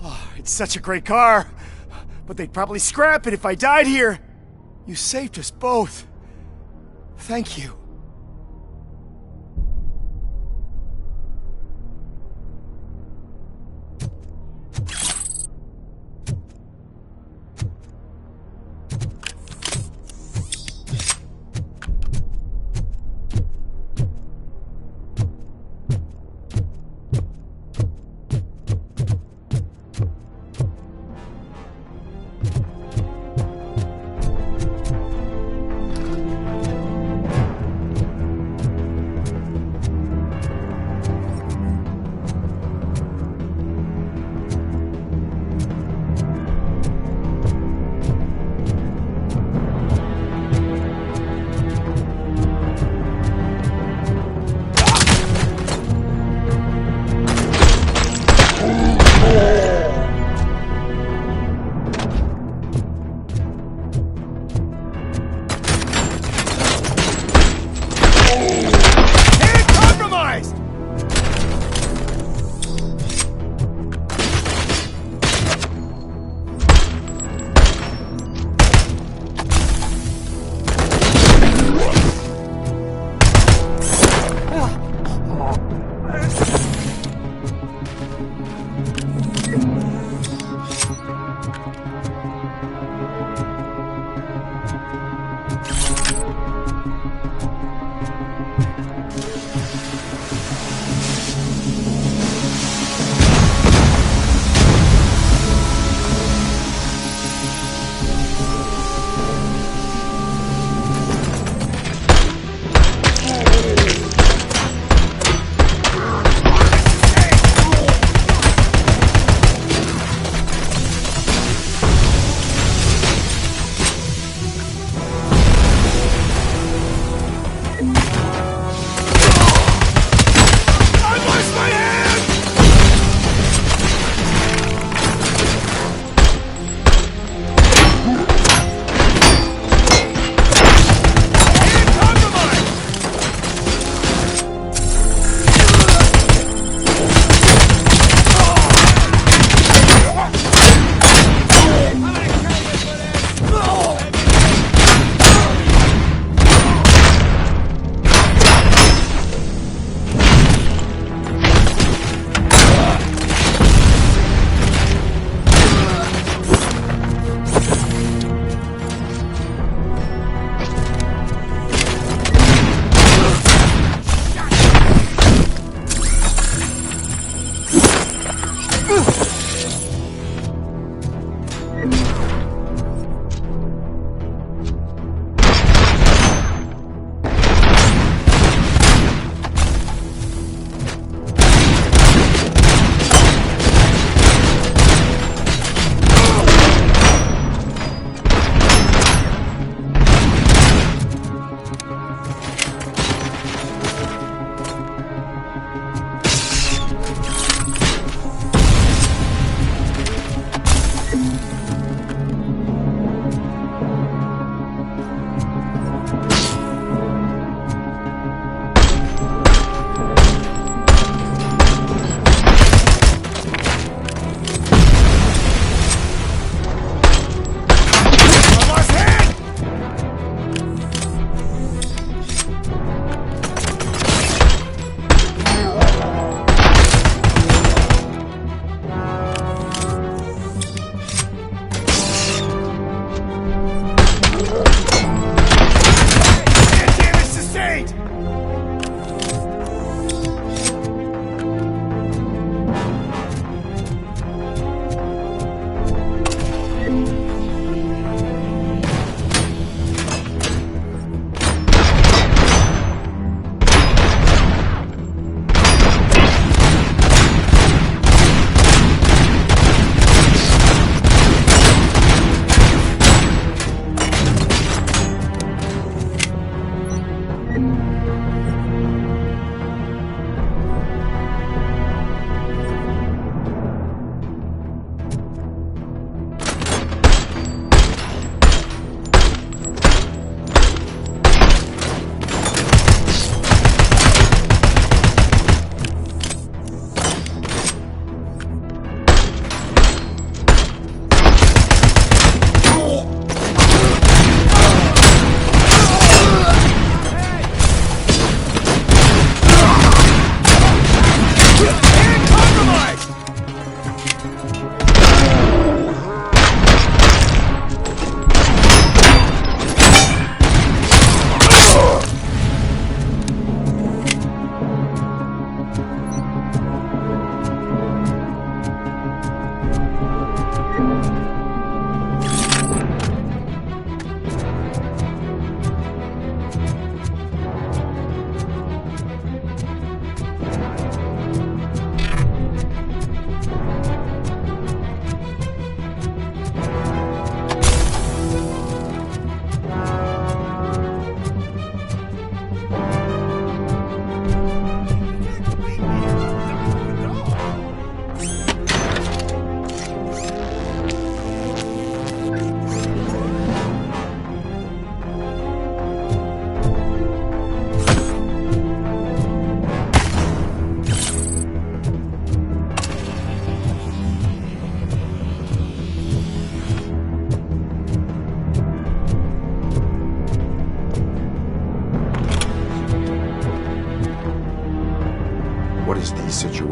[SPEAKER 1] Oh, it's such a great car. But they'd probably scrap it if I died here. You saved us both. Thank you.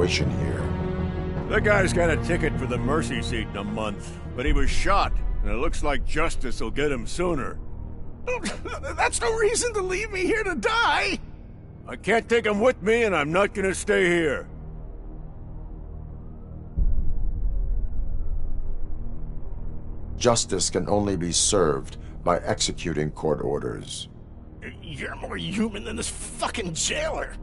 [SPEAKER 7] situation here.
[SPEAKER 6] That guy's got a ticket for the mercy seat in a month, but he was shot, and it looks like justice will get him sooner.
[SPEAKER 10] That's no reason to leave me here to die!
[SPEAKER 6] I can't take him with me, and I'm not gonna stay here.
[SPEAKER 7] Justice can only be served by executing court orders.
[SPEAKER 10] You're more human than this fucking jailer!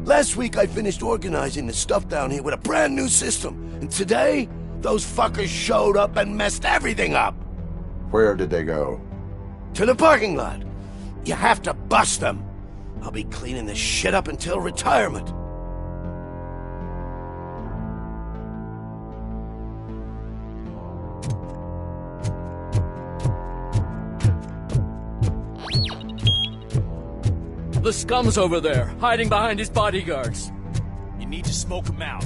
[SPEAKER 14] Last week I finished organizing the stuff down here with a brand new system. And today, those fuckers showed up and messed everything up.
[SPEAKER 7] Where did they go?
[SPEAKER 14] To the parking lot. You have to bust them. I'll be cleaning this shit up until retirement.
[SPEAKER 18] The scum's over there, hiding behind his bodyguards. You need to smoke him out.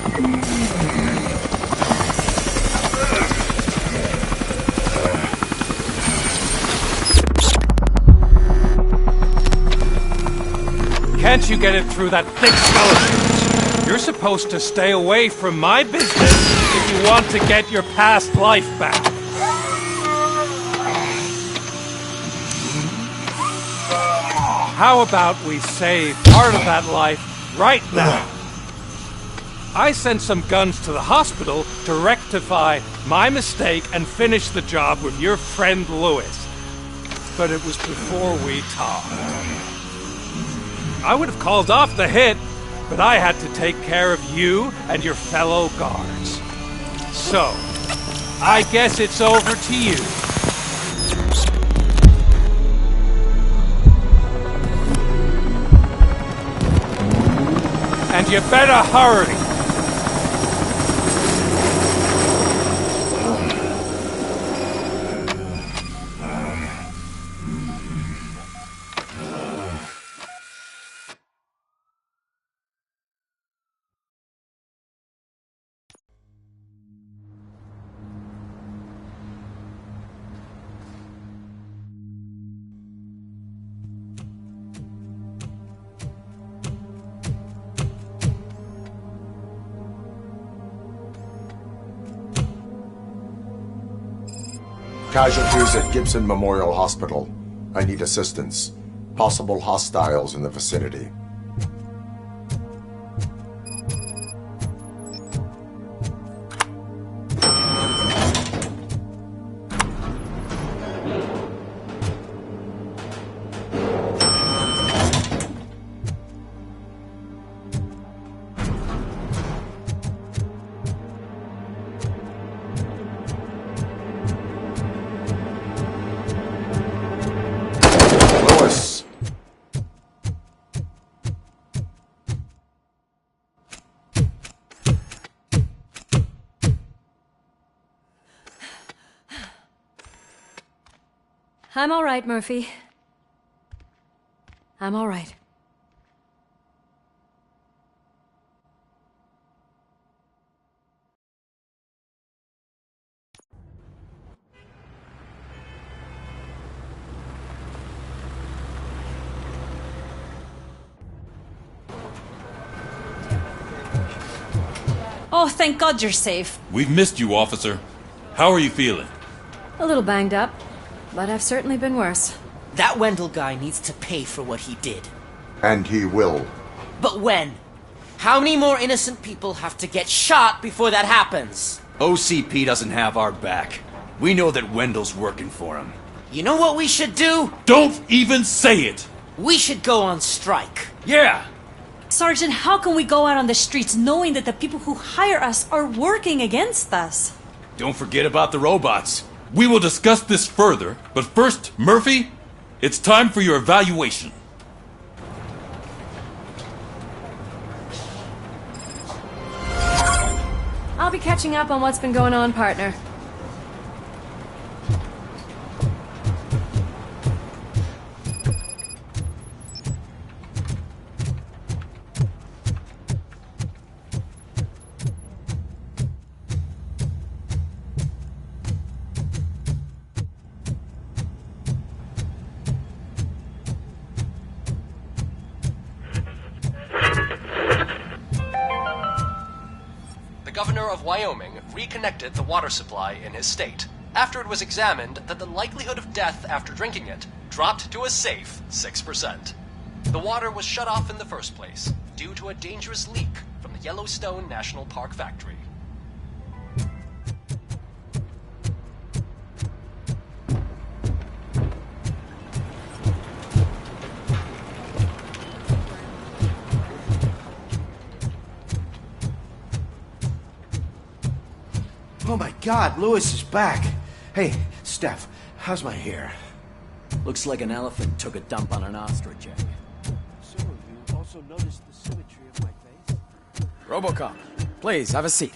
[SPEAKER 19] Can't you get it through that thick skeleton? You're supposed to stay away from my business if you want to get your past life back. How about we save part of that life right now? I sent some guns to the hospital to rectify my mistake and finish the job with your friend Lewis. But it was before we talked. I would have called off the hit, but I had to take care of you and your fellow guards. So, I guess it's over to you. And you better hurry.
[SPEAKER 7] Casualties at Gibson Memorial Hospital. I need assistance. Possible hostiles in the vicinity.
[SPEAKER 5] I'm all right, Murphy. I'm all right.
[SPEAKER 3] Oh, thank God you're safe.
[SPEAKER 21] We've missed you, officer. How are you feeling?
[SPEAKER 5] A little banged up, but I've certainly been worse.
[SPEAKER 22] That Wendell guy needs to pay for what he did.
[SPEAKER 7] And he will.
[SPEAKER 22] But when? How many more innocent people have to get shot before that happens?
[SPEAKER 23] OCP doesn't have our back. We know that Wendell's working for him.
[SPEAKER 22] You know what we should do?
[SPEAKER 21] Don't even say it!
[SPEAKER 22] We should go on strike.
[SPEAKER 21] Yeah!
[SPEAKER 3] Sergeant, how can we go out on the streets knowing that the people who hire us are working against us?
[SPEAKER 23] Don't forget about the robots.
[SPEAKER 21] We will discuss this further, but first, Murphy, it's time for your evaluation.
[SPEAKER 5] I'll be catching up on what's been going on, partner.
[SPEAKER 25] The governor of Wyoming reconnected the water supply in his state after it was examined that the likelihood of death after drinking it dropped to a safe 6%. The water was shut off in the first place due to a dangerous leak from the Yellowstone National Park factory.
[SPEAKER 11] Oh my God, Lewis is back. Hey, Steph, how's my hair?
[SPEAKER 17] Looks like an elephant took a dump on an ostrich egg.
[SPEAKER 15] So, you also noticed the symmetry of my face?
[SPEAKER 17] Robocop, please, have a seat.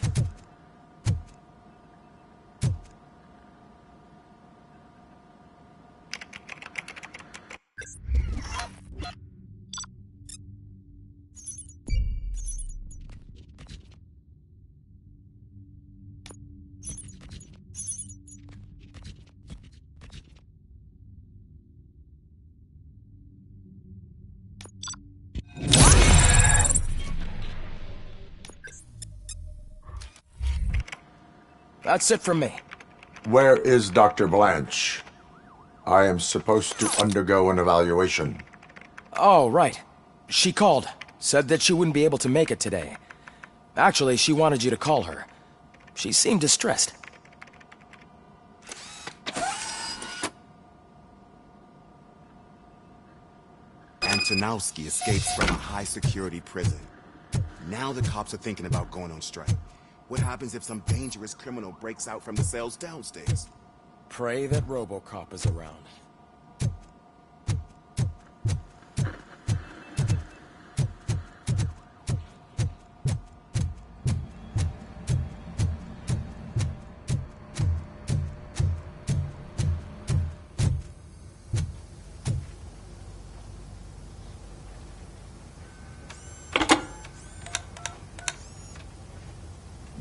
[SPEAKER 17] That's it from me.
[SPEAKER 7] Where is Dr. Blanche? I am supposed to undergo an evaluation.
[SPEAKER 17] Oh, right. She called. Said that she wouldn't be able to make it today. Actually, she wanted you to call her. She seemed distressed.
[SPEAKER 13] Antonowski escapes from a high-security prison. Now the cops are thinking about going on strike. What happens if some dangerous criminal breaks out from the cells downstairs?
[SPEAKER 17] Pray that Robocop is around.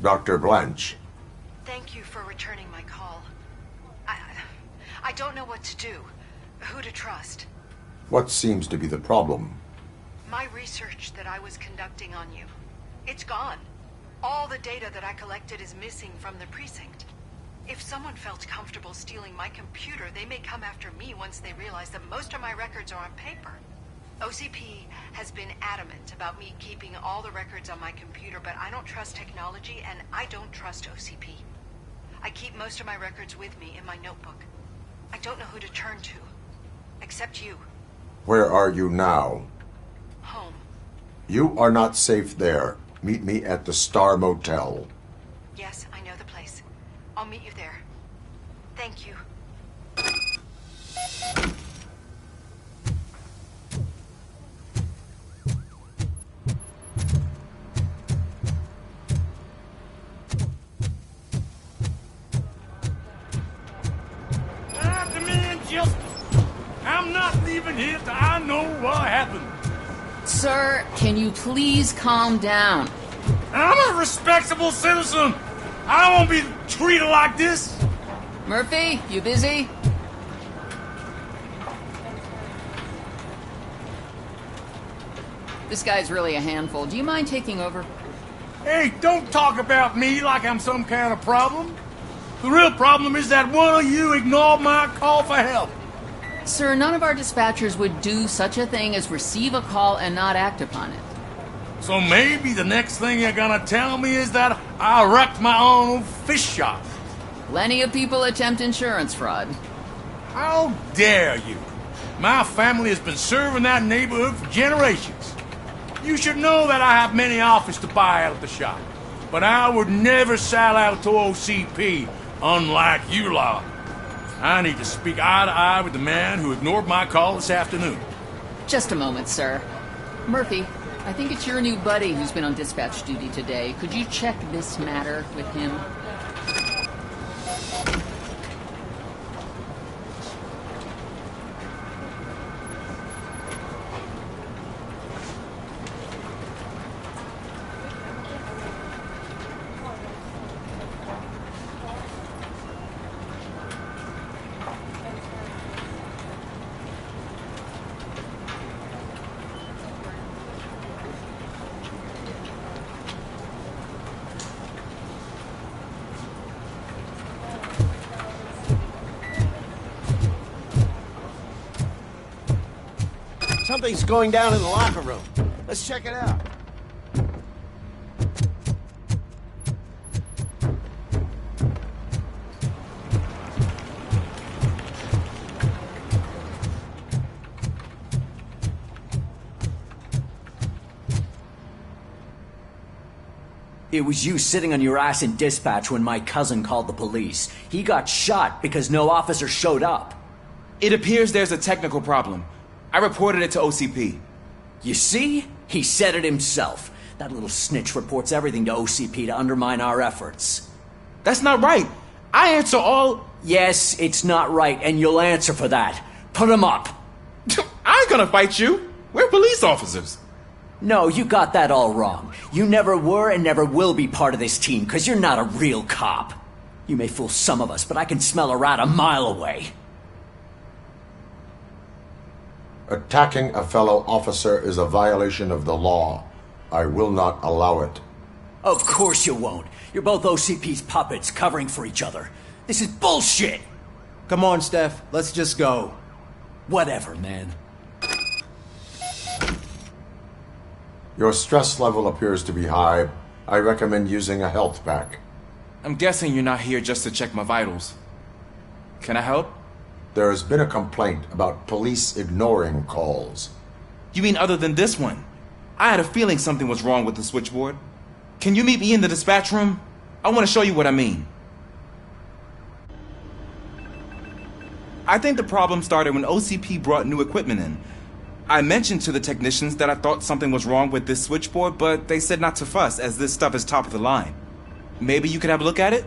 [SPEAKER 7] Dr. Blanche.
[SPEAKER 8] Thank you for returning my call. I don't know what to do. Who to trust.
[SPEAKER 7] What seems to be the problem?
[SPEAKER 8] My research that I was conducting on you. It's gone. All the data that I collected is missing from the precinct. If someone felt comfortable stealing my computer, they may come after me once they realize that most of my records are on paper. OCP has been adamant about me keeping all the records on my computer, but I don't trust technology and I don't trust OCP. I keep most of my records with me in my notebook. I don't know who to turn to, except you.
[SPEAKER 7] Where are you now?
[SPEAKER 8] Home.
[SPEAKER 7] You are not safe there. Meet me at the Star Motel.
[SPEAKER 8] Yes, I know the place. I'll meet you there. Thank you.
[SPEAKER 10] I'm not leaving here till I know what happened.
[SPEAKER 9] Sir, can you please calm down?
[SPEAKER 10] I'm a respectable citizen. I don't want to be treated like this.
[SPEAKER 9] Murphy, you busy? This guy's really a handful. Do you mind taking over?
[SPEAKER 10] Hey, don't talk about me like I'm some kind of problem. The real problem is that one of you ignored my call for help.
[SPEAKER 9] Sir, none of our dispatchers would do such a thing as receive a call and not act upon it.
[SPEAKER 10] So maybe the next thing you're gonna tell me is that I wrecked my own fish shop.
[SPEAKER 9] Plenty of people attempt insurance fraud.
[SPEAKER 10] How dare you? My family has been serving that neighborhood for generations. You should know that I have many offers to buy out of the shop. But I would never sell out to OCP, unlike you lot. I need to speak eye to eye with the man who ignored my call this afternoon.
[SPEAKER 9] Just a moment, sir. Murphy, I think it's your new buddy who's been on dispatch duty today. Could you check this matter with him?
[SPEAKER 11] Something's going down in the locker room. Let's check it out.
[SPEAKER 12] It was you sitting on your ass in dispatch when my cousin called the police. He got shot because no officer showed up.
[SPEAKER 13] It appears there's a technical problem. I reported it to OCP.
[SPEAKER 12] You see? He said it himself. That little snitch reports everything to OCP to undermine our efforts.
[SPEAKER 13] That's not right. I answer all...
[SPEAKER 12] Yes, it's not right, and you'll answer for that. Put him up.
[SPEAKER 13] I ain't gonna fight you. We're police officers.
[SPEAKER 12] No, you got that all wrong. You never were and never will be part of this team, because you're not a real cop. You may fool some of us, but I can smell a rat a mile away.
[SPEAKER 7] Attacking a fellow officer is a violation of the law. I will not allow it.
[SPEAKER 12] Of course you won't. You're both OCP's puppets covering for each other. This is bullshit!
[SPEAKER 2] Come on, Steph. Let's just go.
[SPEAKER 12] Whatever, man.
[SPEAKER 7] Your stress level appears to be high. I recommend using a health pack.
[SPEAKER 4] I'm guessing you're not here just to check my vitals. Can I help?
[SPEAKER 7] There has been a complaint about police ignoring calls.
[SPEAKER 4] You mean other than this one? I had a feeling something was wrong with the switchboard. Can you meet me in the dispatch room? I want to show you what I mean. I think the problem started when OCP brought new equipment in. I mentioned to the technicians that I thought something was wrong with this switchboard, but they said not to fuss, as this stuff is top of the line. Maybe you could have a look at it?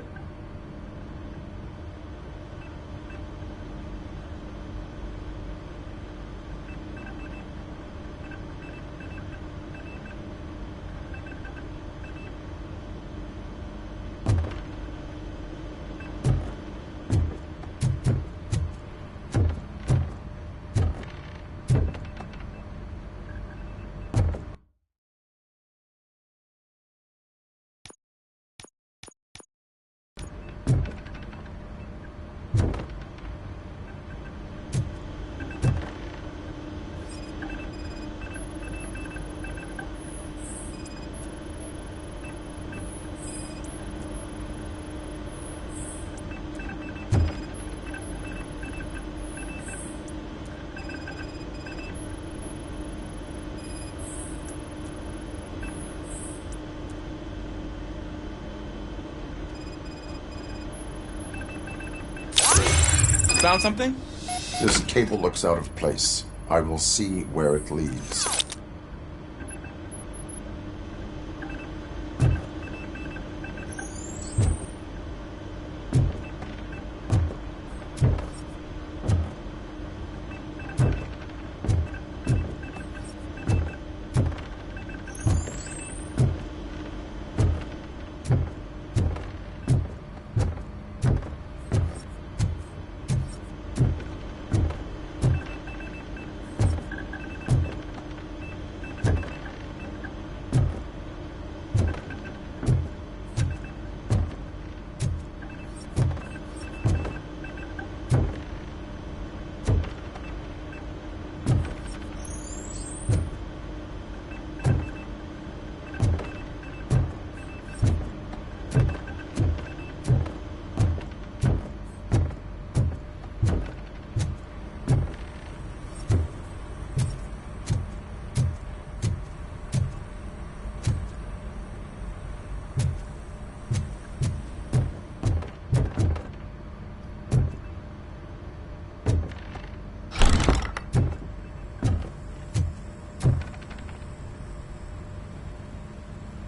[SPEAKER 4] Found something?
[SPEAKER 7] This cable looks out of place. I will see where it leads.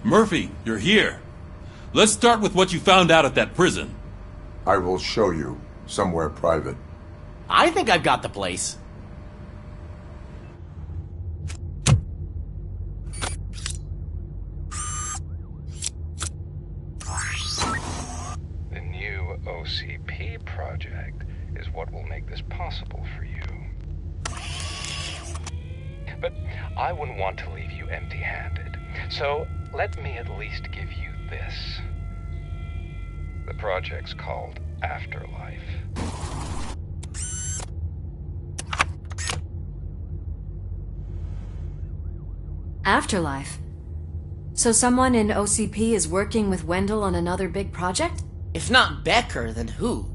[SPEAKER 21] Murphy, you're here. Let's start with what you found out at that prison.
[SPEAKER 7] I will show you, somewhere private.
[SPEAKER 22] I think I've got the place.
[SPEAKER 16] The new OCP project is what will make this possible for you. But I wouldn't want to leave you empty-handed. So let me at least give you this. The project's called Afterlife.
[SPEAKER 5] Afterlife? So someone in OCP is working with Wendell on another big project?
[SPEAKER 22] If not Becker, then who?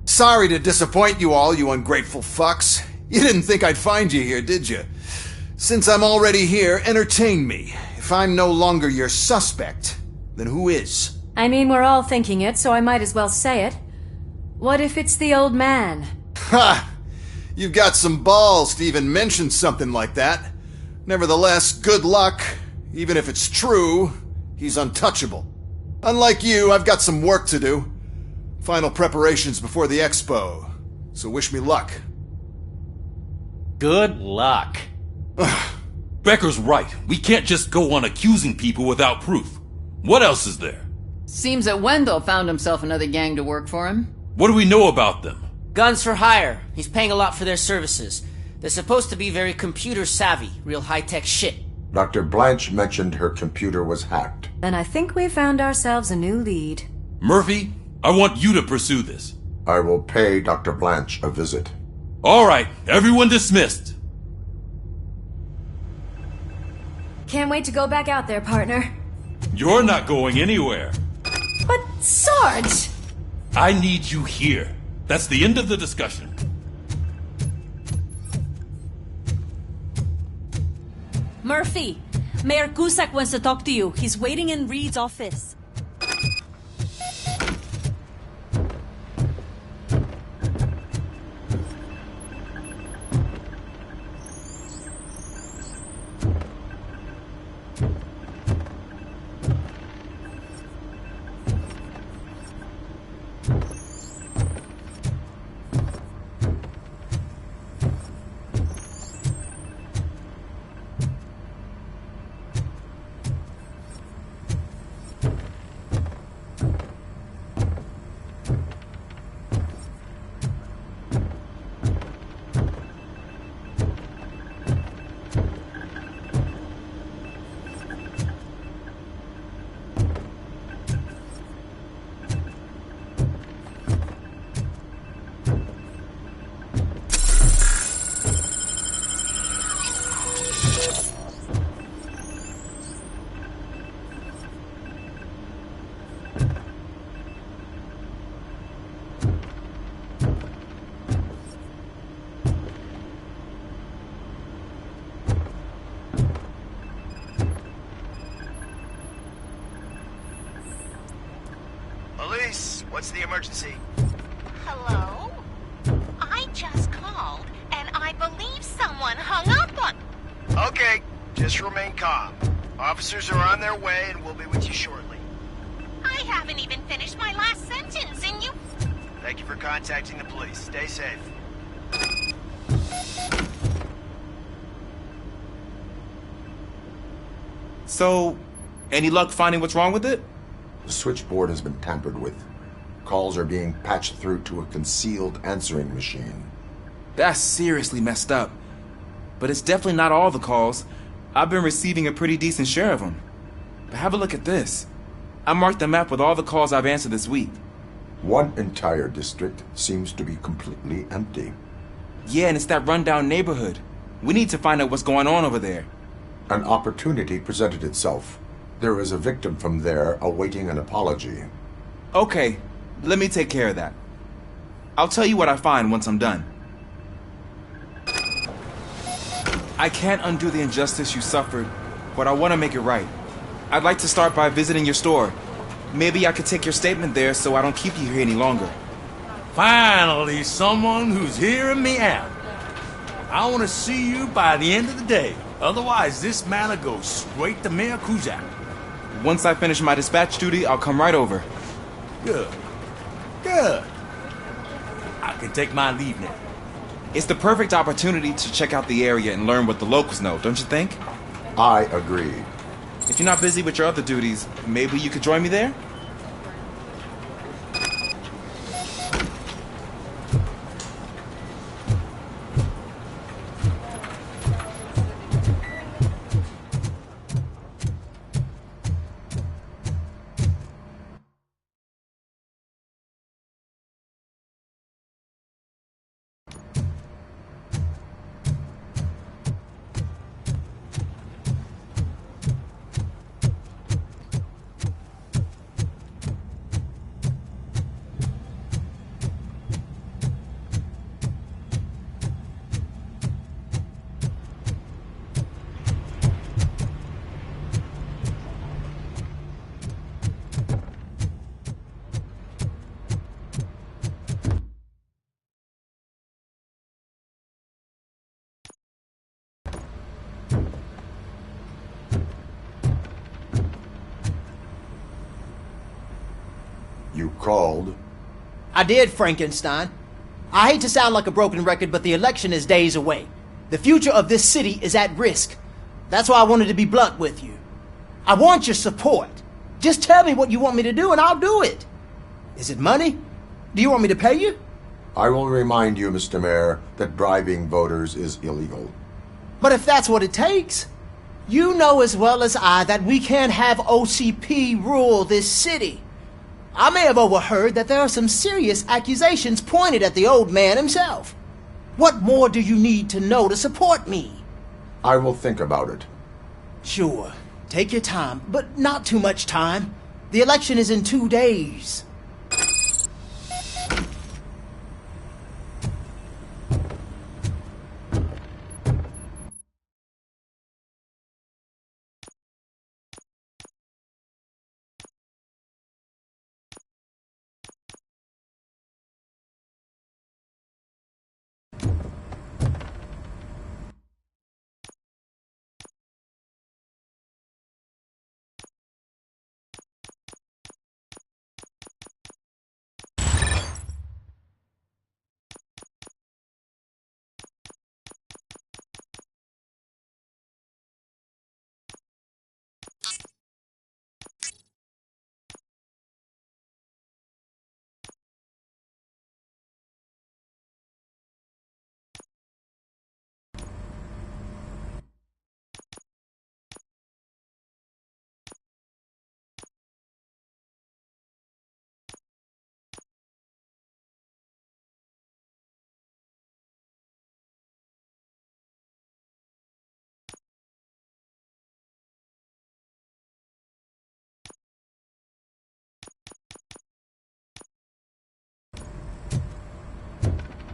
[SPEAKER 20] Sorry to disappoint you all, you ungrateful fucks. You didn't think I'd find you here, did you? Since I'm already here, entertain me. If I'm no longer your suspect, then who is?
[SPEAKER 5] I mean, we're all thinking it, so I might as well say it. What if it's the old man?
[SPEAKER 20] Ha! You've got some balls to even mention something like that. Nevertheless, good luck. Even if it's true, he's untouchable. Unlike you, I've got some work to do. Final preparations before the expo. So wish me luck.
[SPEAKER 22] Good luck.
[SPEAKER 21] Becker's right. We can't just go on accusing people without proof. What else is there?
[SPEAKER 9] Seems that Wendell found himself another gang to work for him.
[SPEAKER 21] What do we know about them?
[SPEAKER 22] Guns for hire. He's paying a lot for their services. They're supposed to be very computer savvy, real high-tech shit.
[SPEAKER 7] Dr. Blanche mentioned her computer was hacked.
[SPEAKER 5] Then I think we found ourselves a new lead.
[SPEAKER 21] Murphy, I want you to pursue this.
[SPEAKER 7] I will pay Dr. Blanche a visit.
[SPEAKER 21] All right, everyone dismissed.
[SPEAKER 5] Can't wait to go back out there, partner.
[SPEAKER 21] You're not going anywhere.
[SPEAKER 5] But, Sarge!
[SPEAKER 21] I need you here. That's the end of the discussion.
[SPEAKER 3] Murphy, Mayor Cusack wants to talk to you. He's waiting in Reed's office.
[SPEAKER 1] What's the emergency?
[SPEAKER 6] Hello? I just called, and I believe someone hung up on...
[SPEAKER 1] Okay, just remain calm. Officers are on their way, and we'll be with you shortly.
[SPEAKER 6] I haven't even finished my last sentence, and you...
[SPEAKER 1] Thank you for contacting the police. Stay safe.
[SPEAKER 4] So, any luck finding what's wrong with it?
[SPEAKER 7] The switchboard has been tampered with. Calls are being patched through to a concealed answering machine.
[SPEAKER 4] That's seriously messed up. But it's definitely not all the calls. I've been receiving a pretty decent share of them. But have a look at this. I marked the map with all the calls I've answered this week.
[SPEAKER 7] One entire district seems to be completely empty.
[SPEAKER 4] Yeah, and it's that rundown neighborhood. We need to find out what's going on over there.
[SPEAKER 7] An opportunity presented itself. There is a victim from there awaiting an apology.
[SPEAKER 4] Okay, let me take care of that. I'll tell you what I find once I'm done. I can't undo the injustice you suffered, but I want to make it right. I'd like to start by visiting your store. Maybe I could take your statement there so I don't keep you here any longer.
[SPEAKER 10] Finally, someone who's hearing me out. I want to see you by the end of the day. Otherwise, this matter goes straight to Mayor Cusack.
[SPEAKER 4] Once I finish my dispatch duty, I'll come right over.
[SPEAKER 10] Good. Good. I can take my leave now.
[SPEAKER 4] It's the perfect opportunity to check out the area and learn what the locals know, don't you think?
[SPEAKER 7] I agree.
[SPEAKER 4] If you're not busy with your other duties, maybe you could join me there?
[SPEAKER 7] You called?
[SPEAKER 14] I did, Frankenstein. I hate to sound like a broken record, but the election is days away. The future of this city is at risk. That's why I wanted to be blunt with you. I want your support. Just tell me what you want me to do and I'll do it. Is it money? Do you want me to pay you?
[SPEAKER 7] I will remind you, Mr. Mayor, that bribing voters is illegal.
[SPEAKER 14] But if that's what it takes, You know as well as I that we can't have OCP rule this city. I may have overheard that there are some serious accusations pointed at the old man himself. What more do you need to know to support me?
[SPEAKER 7] I will think about it.
[SPEAKER 14] Sure. Take your time, but not too much time. The election is in 2 days.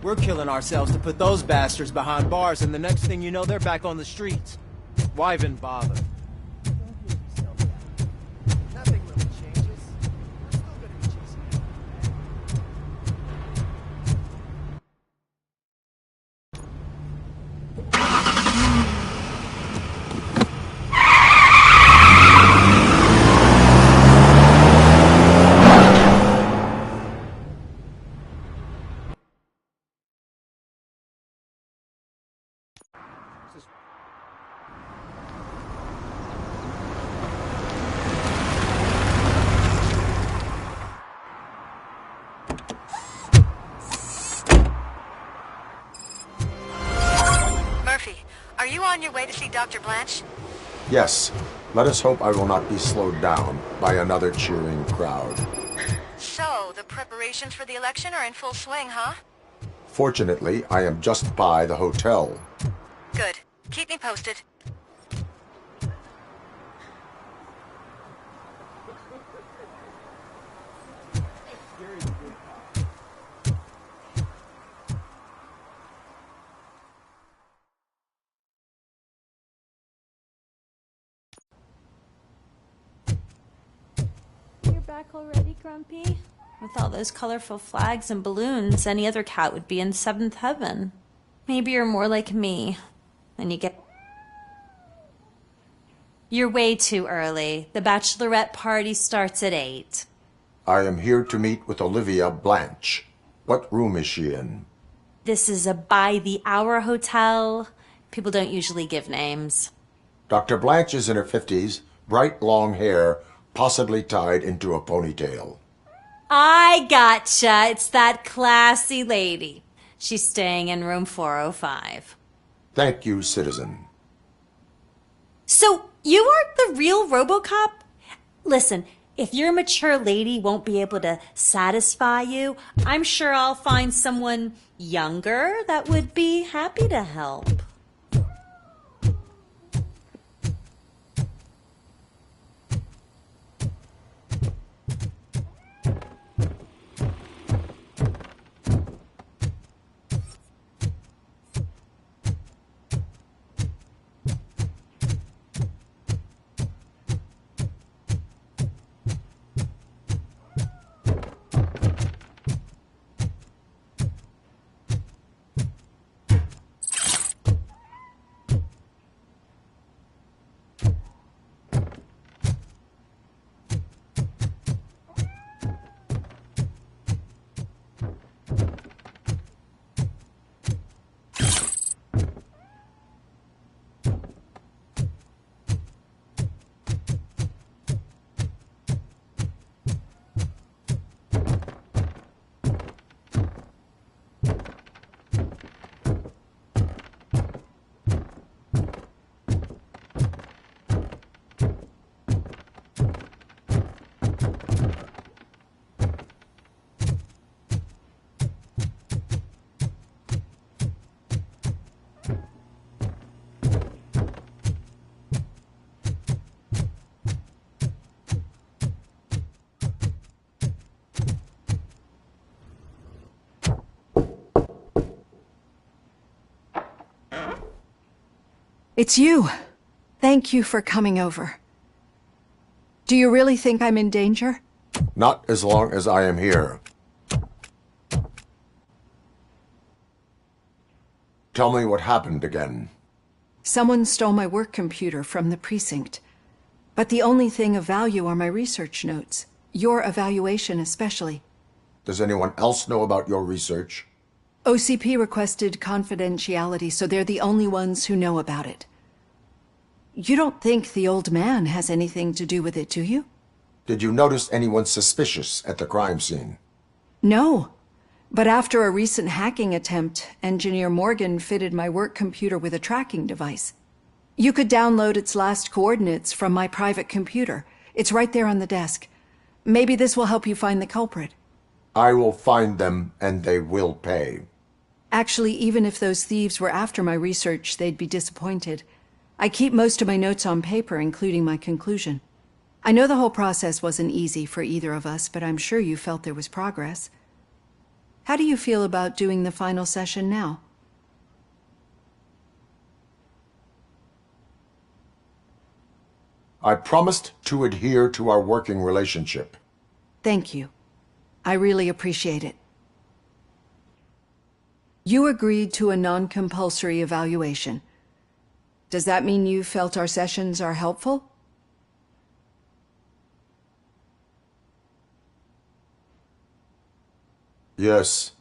[SPEAKER 14] We're killing ourselves to put those bastards behind bars, and the next thing you know, they're back on the streets. Why even bother? Nothing really changes. We're still gonna be chasing
[SPEAKER 8] Murphy, are you on your way to see Dr. Blanche?
[SPEAKER 7] Yes. Let us hope I will not be slowed down by another cheering crowd.
[SPEAKER 8] So, the preparations for the election are in full swing, huh?
[SPEAKER 7] Fortunately, I am just by the hotel.
[SPEAKER 8] Good. Keep me posted.
[SPEAKER 3] You're back already, Grumpy? With all those colorful flags and balloons, any other cat would be in seventh heaven. Maybe you're more like me. And you get... You're way too early. The bachelorette party starts at 8.
[SPEAKER 7] I am here to meet with Olivia Blanche. What room is she in?
[SPEAKER 3] This is a by-the-hour hotel. People don't usually give names.
[SPEAKER 7] Dr. Blanche is in her 50s, bright long hair, possibly tied into a ponytail.
[SPEAKER 3] I gotcha. It's that classy lady. She's staying in room 405.
[SPEAKER 7] Thank you, citizen.
[SPEAKER 3] So, you aren't the real Robocop? Listen, if your mature lady won't be able to satisfy you, I'm sure I'll find someone younger that would be happy to help.
[SPEAKER 18] It's you. Thank you for coming over. Do you really think I'm in danger?
[SPEAKER 7] Not as long as I am here. Tell me what happened again.
[SPEAKER 18] Someone stole my work computer from the precinct. But the only thing of value are my research notes. Your evaluation especially.
[SPEAKER 7] Does anyone else know about your research?
[SPEAKER 18] OCP requested confidentiality, so they're the only ones who know about it. You don't think the old man has anything to do with it, do you?
[SPEAKER 7] Did you notice anyone suspicious at the crime scene?
[SPEAKER 18] No. But after a recent hacking attempt, Engineer Morgan fitted my work computer with a tracking device. You could download its last coordinates from my private computer. It's right there on the desk. Maybe this will help you find the culprit.
[SPEAKER 7] I will find them, and they will pay.
[SPEAKER 18] Actually, even if those thieves were after my research, they'd be disappointed. I keep most of my notes on paper, including my conclusion. I know the whole process wasn't easy for either of us, but I'm sure you felt there was progress. How do you feel about doing the final session now?
[SPEAKER 7] I promised to adhere to our working relationship.
[SPEAKER 18] Thank you. I really appreciate it. You agreed to a non-compulsory evaluation. Does that mean you felt our sessions are helpful?
[SPEAKER 7] Yes.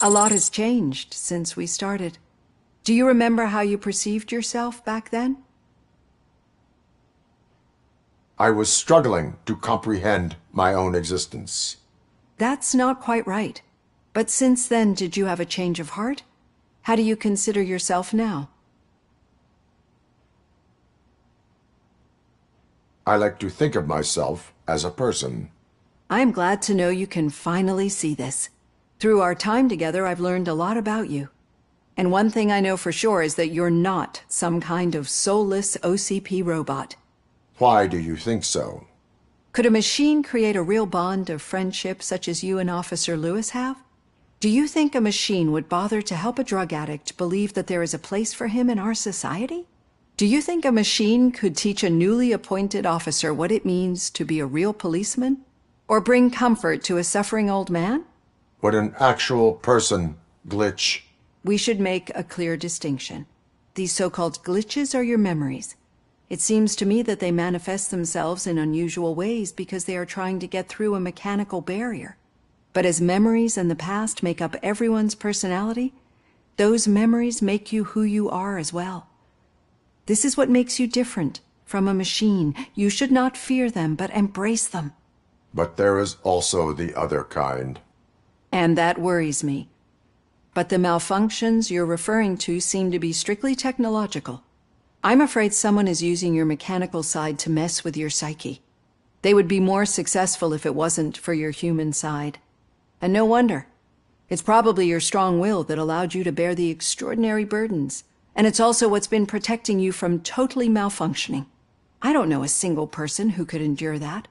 [SPEAKER 18] A lot has changed since we started. Do you remember how you perceived yourself back then?
[SPEAKER 7] I was struggling to comprehend my own existence.
[SPEAKER 18] That's not quite right. But since then, did you have a change of heart? How do you consider yourself now?
[SPEAKER 7] I like to think of myself as a person.
[SPEAKER 18] I'm glad to know you can finally see this. Through our time together, I've learned a lot about you. And one thing I know for sure is that you're not some kind of soulless OCP robot.
[SPEAKER 7] Why do you think so?
[SPEAKER 18] Could a machine create a real bond of friendship such as you and Officer Lewis have? Do you think a machine would bother to help a drug addict believe that there is a place for him in our society? Do you think a machine could teach a newly appointed officer what it means to be a real policeman? Or bring comfort to a suffering old man?
[SPEAKER 7] Would an actual person glitch?
[SPEAKER 18] We should make a clear distinction. These so-called glitches are your memories. It seems to me that they manifest themselves in unusual ways because they are trying to get through a mechanical barrier. But as memories in the past make up everyone's personality, those memories make you who you are as well. This is what makes you different from a machine. You should not fear them, but embrace them.
[SPEAKER 7] But there is also the other kind.
[SPEAKER 18] And that worries me. But the malfunctions you're referring to seem to be strictly technological. I'm afraid someone is using your mechanical side to mess with your psyche. They would be more successful if it wasn't for your human side. And no wonder. It's probably your strong will that allowed you to bear the extraordinary burdens. And it's also what's been protecting you from totally malfunctioning. I don't know a single person who could endure that.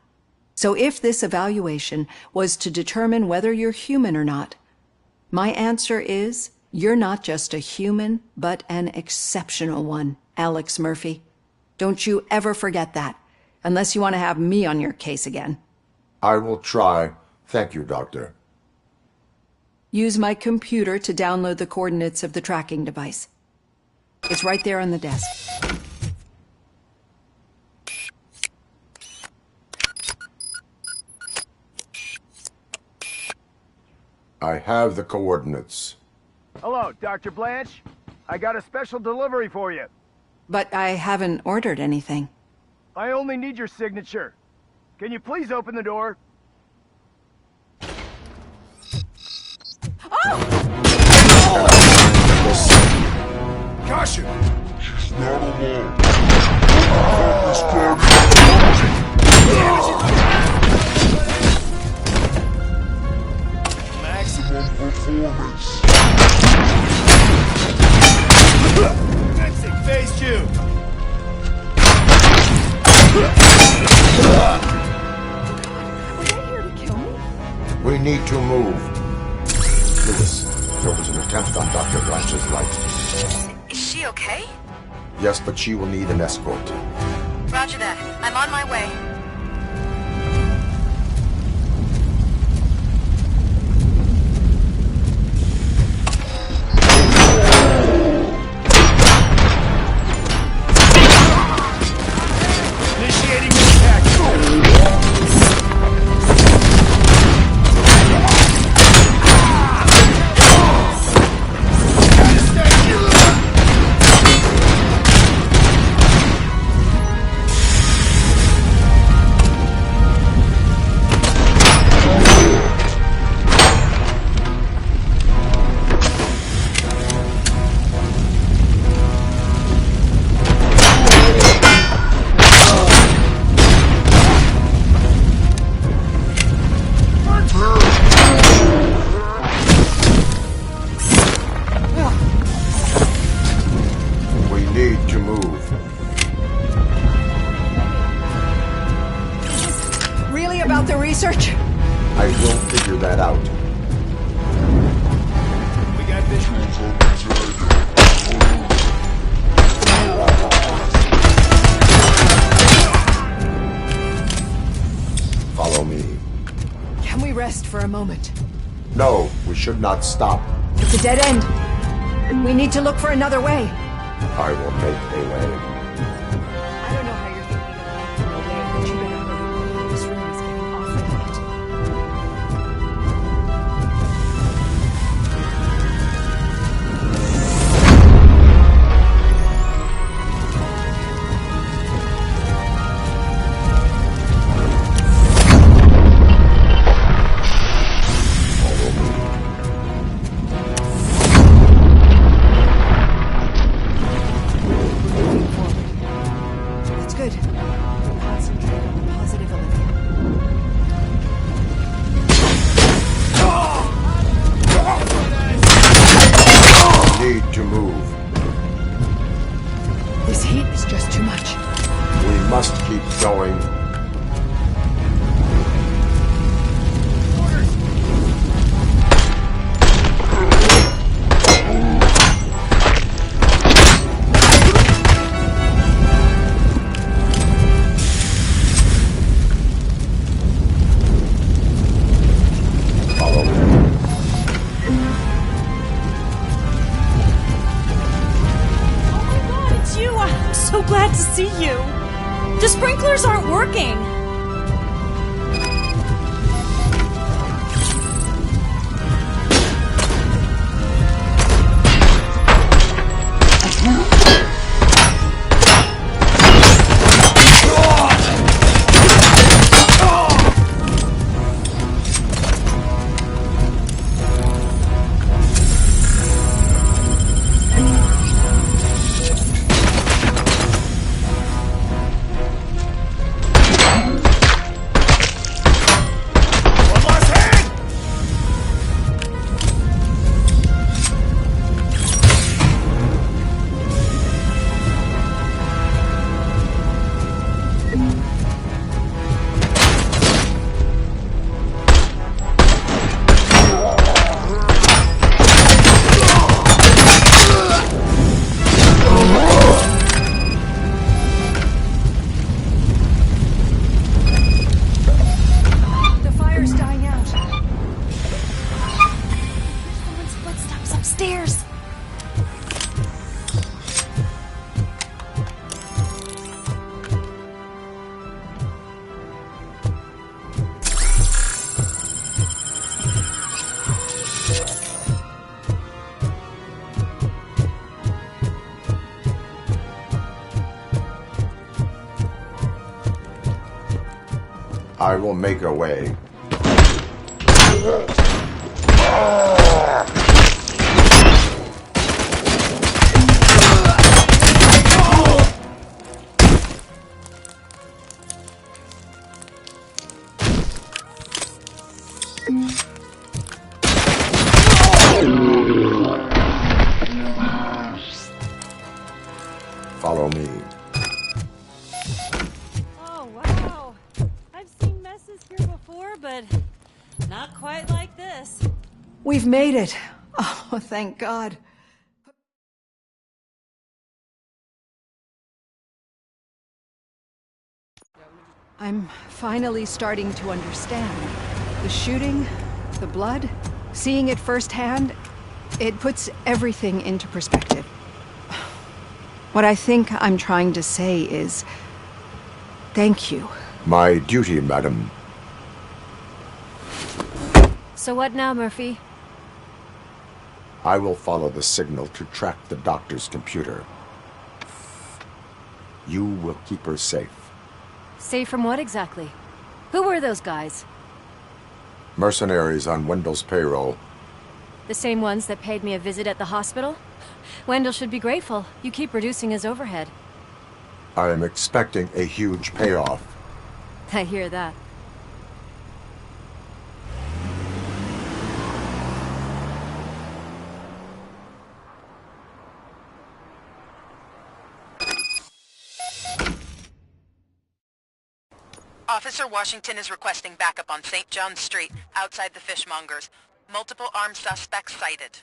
[SPEAKER 18] So if this evaluation was to determine whether you're human or not, my answer is you're not just a human, but an exceptional one, Alex Murphy. Don't you ever forget that, unless you want to have me on your case again.
[SPEAKER 7] I will try. Thank you, Doctor.
[SPEAKER 18] Use my computer to download the coordinates of the tracking device. It's right there on the desk.
[SPEAKER 7] I have the coordinates.
[SPEAKER 1] Hello, Dr. Blanche. I got a special delivery for you.
[SPEAKER 18] But I haven't ordered anything.
[SPEAKER 1] I only need your signature. Can you please open the door?
[SPEAKER 10] Caution!
[SPEAKER 19] She's not alone. Maximum performance.
[SPEAKER 10] Fencing, phase 2!
[SPEAKER 7] We need to move. Lewis, there was an attempt on Dr. Blanche's life.
[SPEAKER 8] Is she okay?
[SPEAKER 7] Yes, but she will need an escort.
[SPEAKER 8] Roger that. I'm on my way.
[SPEAKER 10] Initiating impact.
[SPEAKER 7] We need to move.
[SPEAKER 18] Really about the research?
[SPEAKER 7] I will figure that out.
[SPEAKER 10] We got visuals.
[SPEAKER 7] Follow me.
[SPEAKER 18] Can we rest for a moment?
[SPEAKER 7] No, we should not stop.
[SPEAKER 18] It's a dead end. We need to look for another way.
[SPEAKER 7] I will make a way.
[SPEAKER 18] I don't know how you're thinking of making a way, but you better hurry. This room is getting awfully hot. That's good. Concentrate on the positive, Olivia.
[SPEAKER 7] We need to move.
[SPEAKER 18] This heat is just too much.
[SPEAKER 7] We must keep going. Follow me.
[SPEAKER 3] Oh my god, it's you! I'm so glad to see you! The sprinklers aren't working!
[SPEAKER 18] The fire's dying out.
[SPEAKER 3] Someone's footsteps upstairs!
[SPEAKER 7] I will make a way. Follow me.
[SPEAKER 3] Oh, wow. I've seen messes here before, but not quite like this.
[SPEAKER 18] We've made it. Oh, thank God. I'm finally starting to understand. The shooting, the blood, seeing it firsthand, it puts everything into perspective. What I think I'm trying to say is, thank you.
[SPEAKER 7] My duty, madam.
[SPEAKER 5] So what now, Murphy?
[SPEAKER 7] I will follow the signal to track the doctor's computer. You will keep her safe.
[SPEAKER 5] Safe from what exactly? Who were those guys?
[SPEAKER 7] Mercenaries on Wendell's payroll.
[SPEAKER 5] The same ones that paid me a visit at the hospital? Wendell should be grateful. You keep reducing his overhead.
[SPEAKER 7] I am expecting a huge payoff.
[SPEAKER 5] I hear that.
[SPEAKER 8] Officer Washington is requesting backup on St. John's Street, outside the fishmongers. Multiple armed suspects sighted.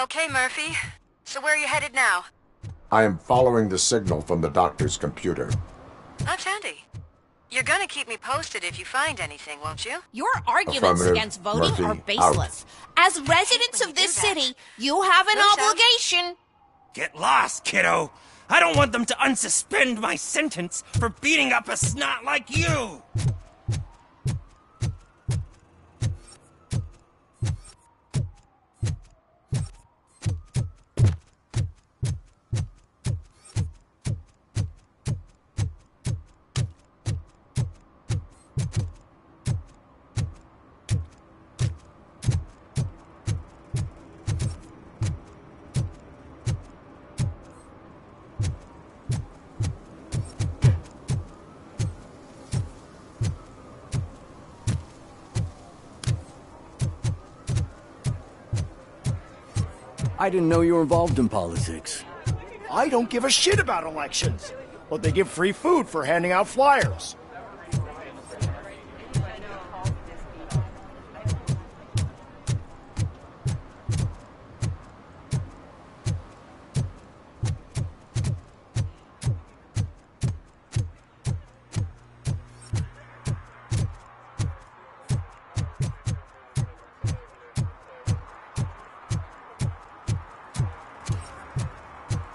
[SPEAKER 8] Okay, Murphy. So where are you headed now?
[SPEAKER 7] I am following the signal from the doctor's computer.
[SPEAKER 8] That's handy. You're gonna keep me posted if you find anything, won't you?
[SPEAKER 6] Your arguments
[SPEAKER 7] Affirmative.
[SPEAKER 6] against voting
[SPEAKER 7] Murphy,
[SPEAKER 6] are baseless. As residents of this city, you have an obligation.
[SPEAKER 15] Get lost, kiddo. I don't want them to unsuspend my sentence for beating up a snot like you.
[SPEAKER 12] I didn't know you were involved in politics.
[SPEAKER 17] I don't give a shit about elections, but they give free food for handing out flyers.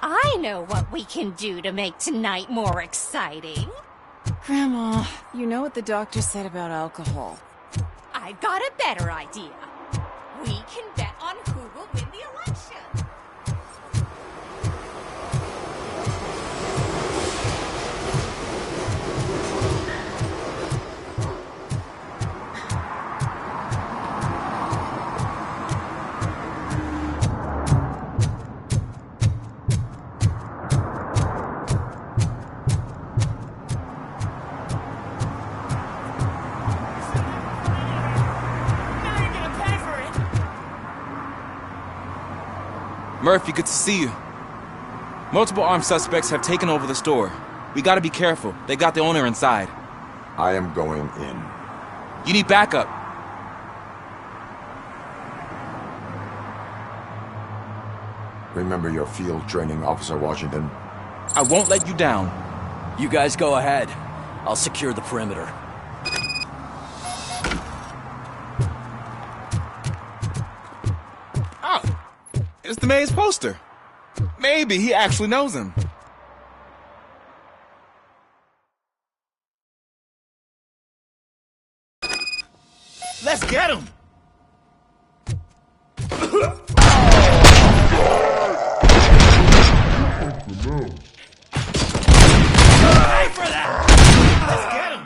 [SPEAKER 6] I know what we can do to make tonight more exciting.
[SPEAKER 23] Grandma, you know what the doctor said about alcohol.
[SPEAKER 6] I've got a better idea. We can bet on who will win the election.
[SPEAKER 4] Murphy, good to see you. Multiple armed suspects have taken over the store. We gotta be careful. They got the owner inside.
[SPEAKER 7] I am going in.
[SPEAKER 4] You need backup.
[SPEAKER 7] Remember your field training, Officer Washington.
[SPEAKER 4] I won't let you down.
[SPEAKER 12] You guys go ahead. I'll secure the perimeter.
[SPEAKER 4] Oh, it's the mayor's poster. Maybe he actually knows him.
[SPEAKER 17] Let's get him!
[SPEAKER 15] Pay for that!
[SPEAKER 10] Let's get him!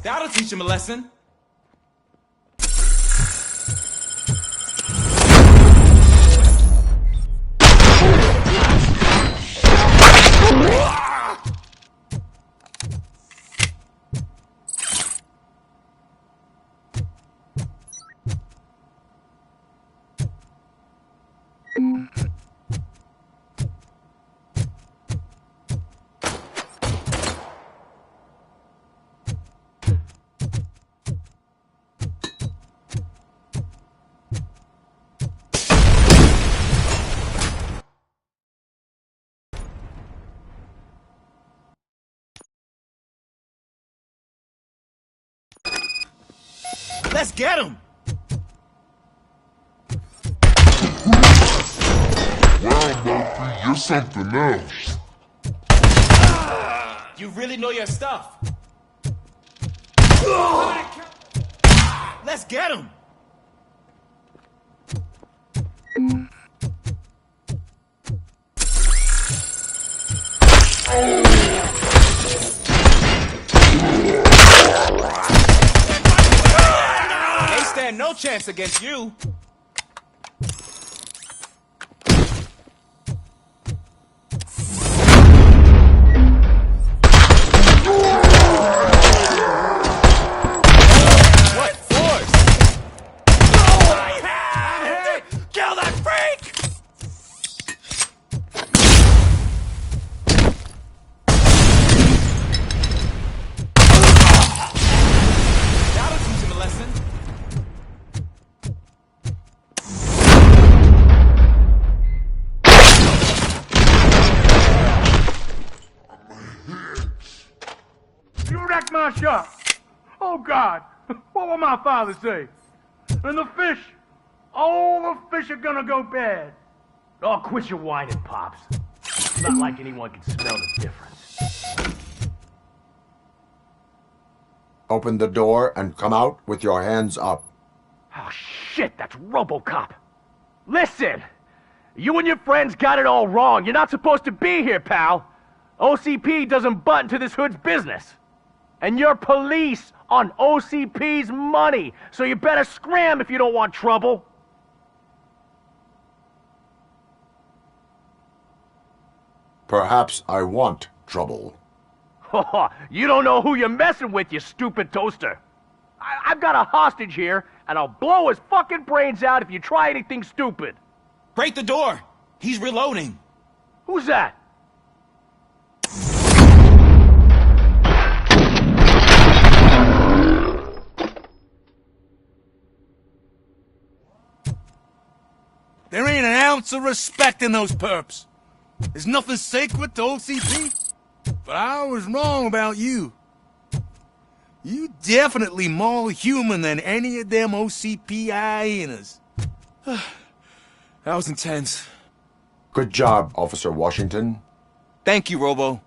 [SPEAKER 4] That'll teach him a lesson.
[SPEAKER 10] Let's get him!
[SPEAKER 19] Wow, Murphy, you're something else.
[SPEAKER 4] You really know your stuff.
[SPEAKER 10] Let's get him!
[SPEAKER 4] They stand no chance against you. What force?
[SPEAKER 10] Kill that freak!
[SPEAKER 4] That'll teach him a lesson.
[SPEAKER 10] You wrecked my shop. Oh, God. What will my father say? And the fish. All the fish are gonna go bad.
[SPEAKER 17] Oh, quit your whining, Pops. It's not like anyone can smell the difference.
[SPEAKER 7] Open the door and come out with your hands up.
[SPEAKER 17] Oh, shit, that's Robocop. Listen! You and your friends got it all wrong. You're not supposed to be here, pal. OCP doesn't butt into this hood's business. And you're police on OCP's money, so you better scram if you don't want trouble.
[SPEAKER 7] Perhaps I want trouble.
[SPEAKER 17] You don't know who you're messing with, you stupid toaster. I've got a hostage here, and I'll blow his fucking brains out if you try anything stupid.
[SPEAKER 4] Break the door. He's reloading.
[SPEAKER 17] Who's that?
[SPEAKER 10] There ain't an ounce of respect in those perps. There's nothing sacred to OCP. But I was wrong about you. You definitely more human than any of them OCP hyenas.
[SPEAKER 4] That was intense.
[SPEAKER 7] Good job, Officer Washington.
[SPEAKER 4] Thank you, Robo.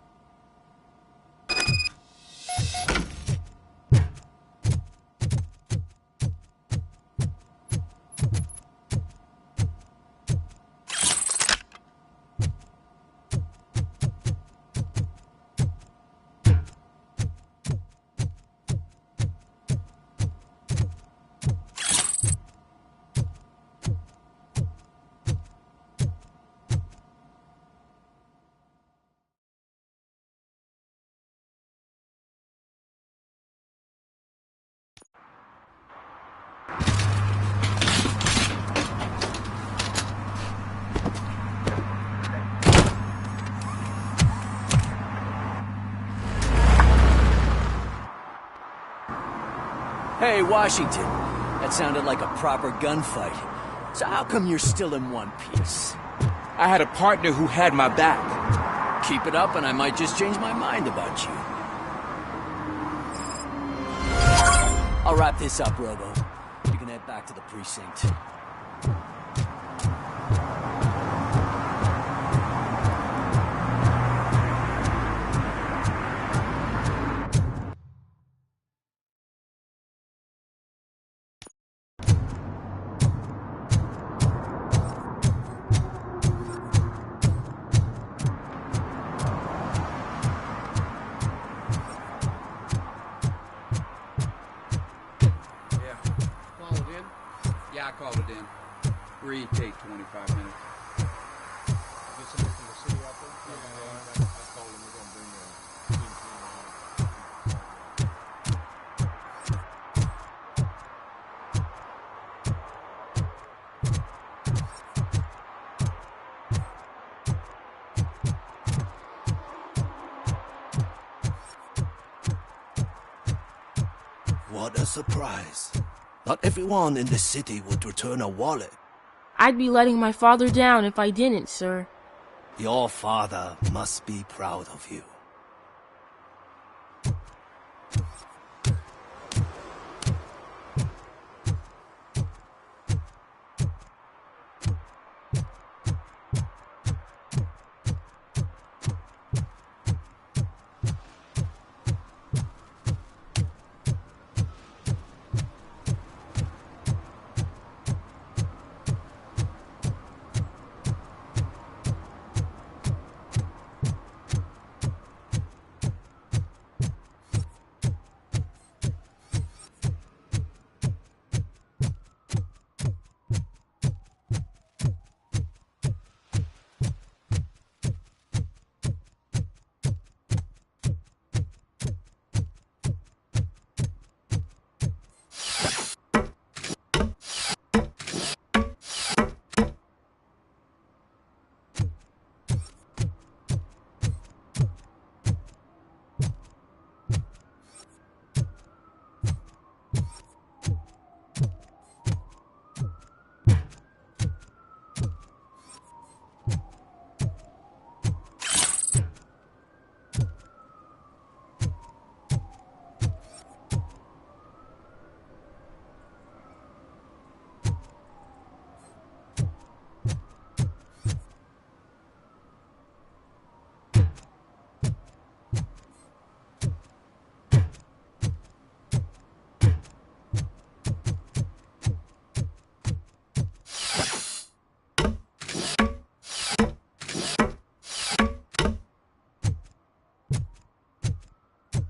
[SPEAKER 12] Hey, Washington. That sounded like a proper gunfight. So how come you're still in one piece?
[SPEAKER 4] I had a partner who had my back.
[SPEAKER 12] Keep it up and I might just change my mind about you. I'll wrap this up, Robo. You can head back to the precinct.
[SPEAKER 2] Yeah, I called it in. Reed, take 25 minutes. Get somebody from the city out there? Yeah, I called him. We're gonna bring
[SPEAKER 11] What a surprise. Not everyone in the city would return a wallet.
[SPEAKER 13] I'd be letting my father down if I didn't, sir.
[SPEAKER 11] Your father must be proud of you.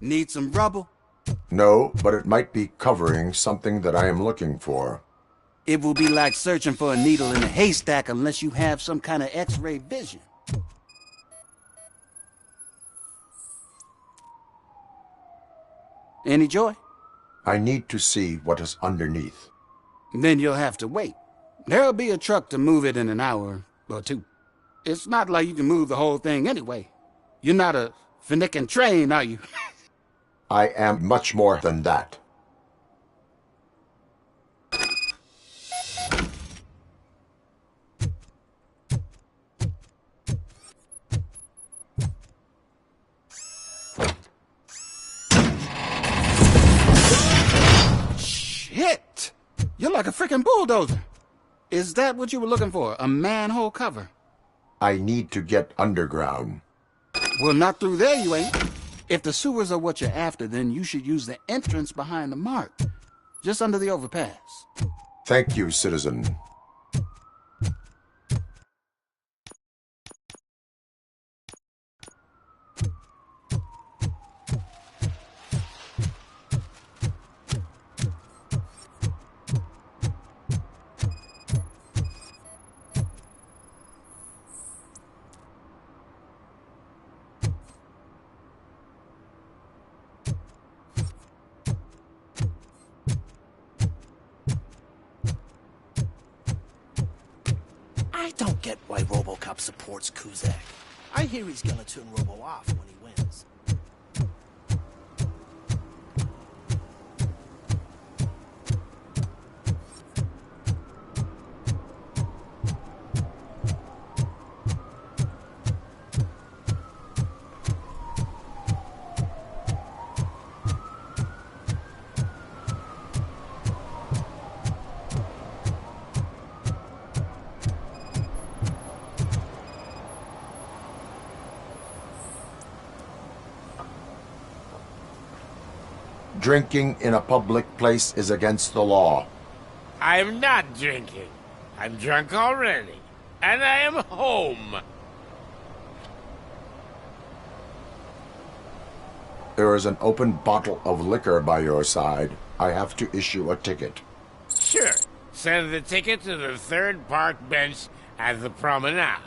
[SPEAKER 24] Need some rubble?
[SPEAKER 7] No, but it might be covering something that I am looking for.
[SPEAKER 24] It will be like searching for a needle in a haystack unless you have some kind of X-ray vision. Any joy?
[SPEAKER 7] I need to see what is underneath.
[SPEAKER 24] Then you'll have to wait. There'll be a truck to move it in an hour or two. It's not like you can move the whole thing anyway. You're not a finicking train, are you?
[SPEAKER 7] I am much more than that.
[SPEAKER 24] Shit! You're like a freaking bulldozer. Is that what you were looking for? A manhole cover?
[SPEAKER 7] I need to get underground.
[SPEAKER 24] Well, not through there, you ain't. If the sewers are what you're after, then you should use the entrance behind the mark. Just under the overpass.
[SPEAKER 7] Thank you, citizen.
[SPEAKER 11] I don't get why Robocop supports Kuzak. I hear he's gonna turn Robo off when he wins.
[SPEAKER 7] Drinking in a public place is against the law.
[SPEAKER 9] I'm not drinking. I'm drunk already. And I am home.
[SPEAKER 7] There is an open bottle of liquor by your side. I have to issue a ticket.
[SPEAKER 9] Sure. Send the ticket to the third park bench at the promenade.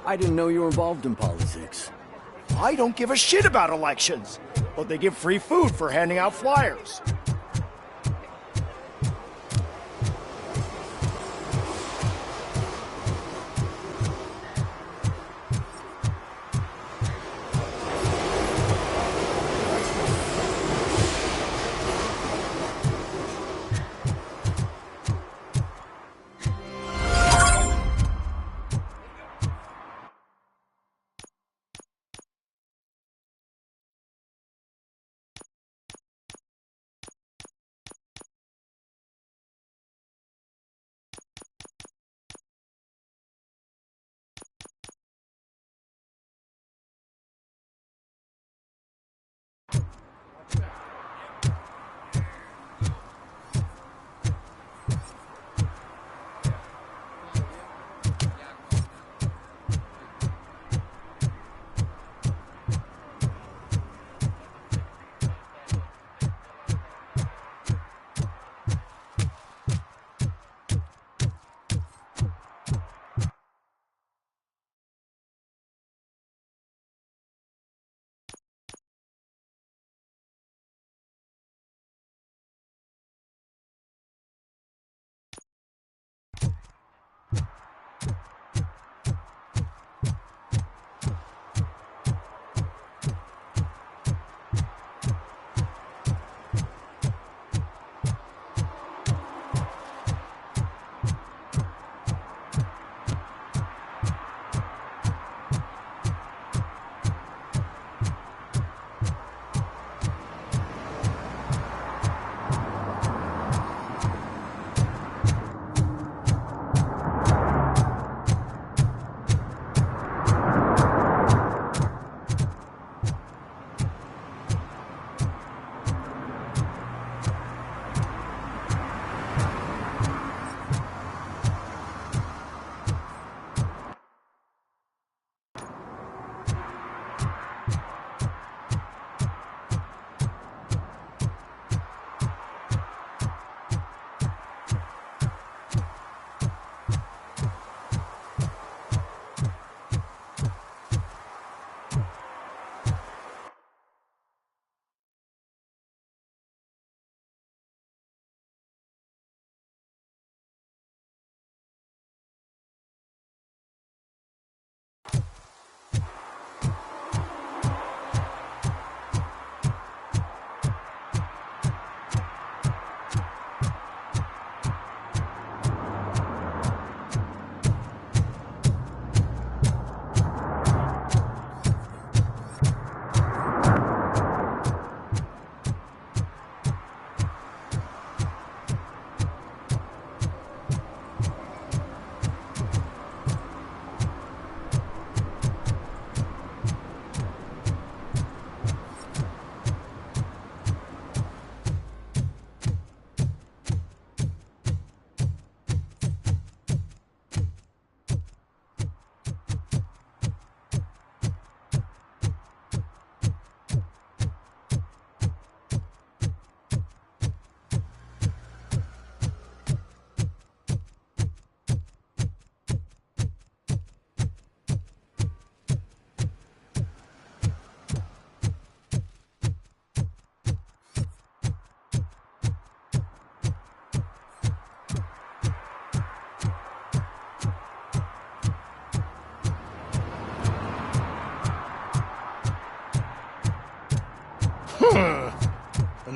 [SPEAKER 12] I didn't know you were involved in politics.
[SPEAKER 11] I don't give a shit about elections, but they give free food for handing out flyers.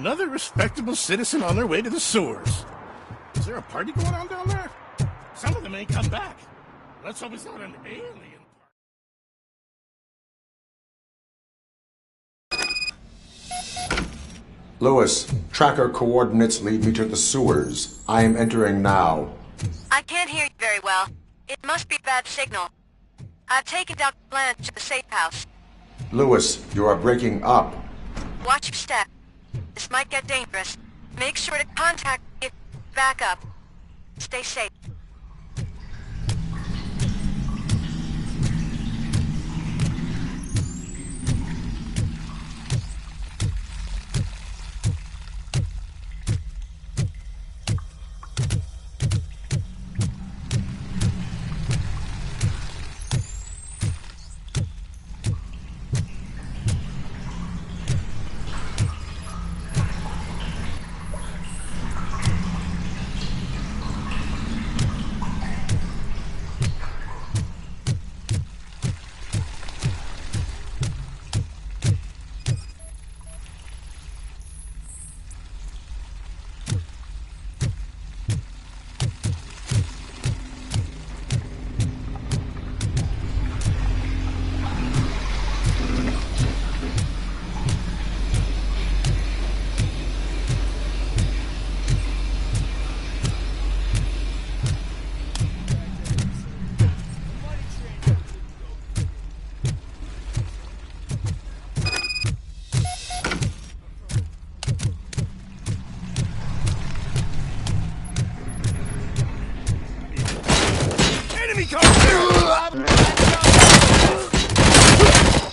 [SPEAKER 10] Another respectable citizen on their way to the sewers. Is there a party going on down there? Some of them ain't come back. Let's hope it's not an alien.
[SPEAKER 7] Lewis, tracker coordinates lead me to the sewers. I am entering now.
[SPEAKER 8] I can't hear you very well. It must be a bad signal. I've taken Dr. Blanche to the safe house.
[SPEAKER 7] Lewis, you are breaking up.
[SPEAKER 8] Watch your step. This might get dangerous. Make sure to contact me if you back up. Stay safe.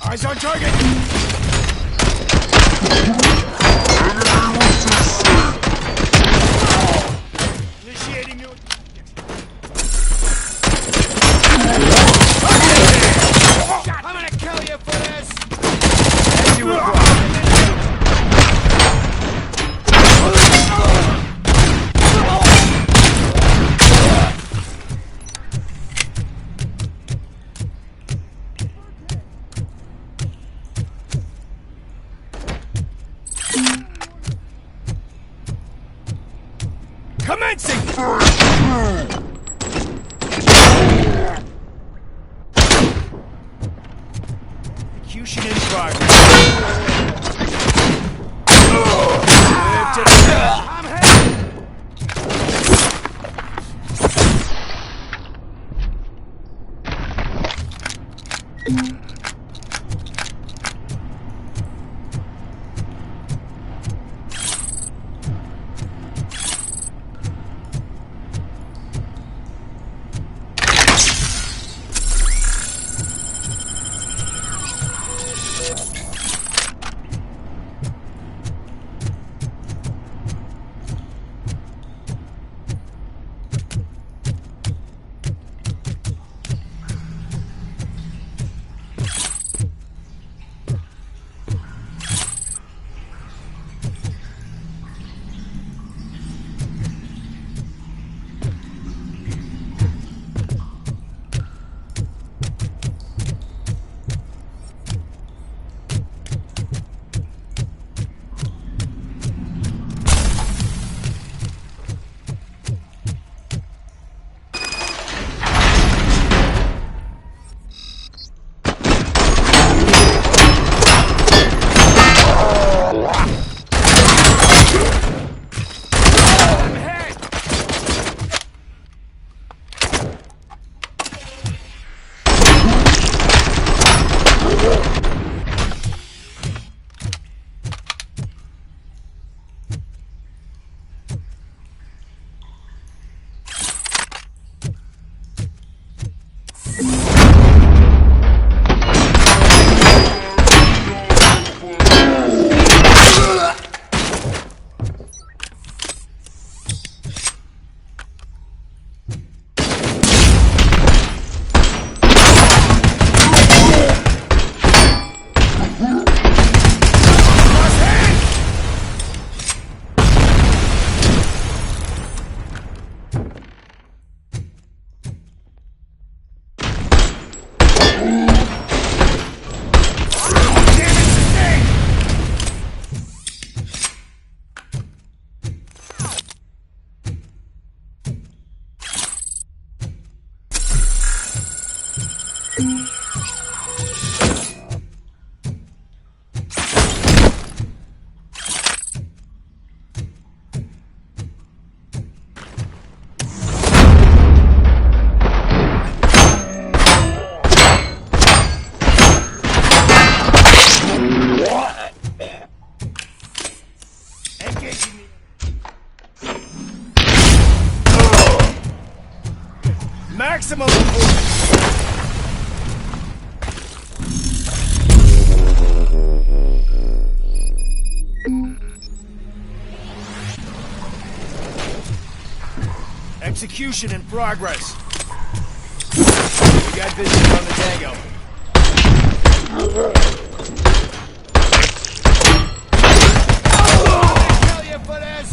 [SPEAKER 10] Eyes on target! Initiating new... I'm gonna kill you for this! As you were commencing! Execution in progress. I'm headed!
[SPEAKER 1] Maximum performance. Execution in progress. We got business on the Tango. Kill you for this!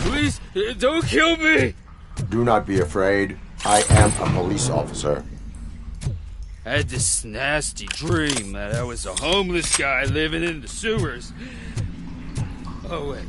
[SPEAKER 16] Please, don't kill me!
[SPEAKER 7] Do not be afraid. I am a police officer.
[SPEAKER 16] I had this nasty dream that I was a homeless guy living in the sewers. Oh, wait.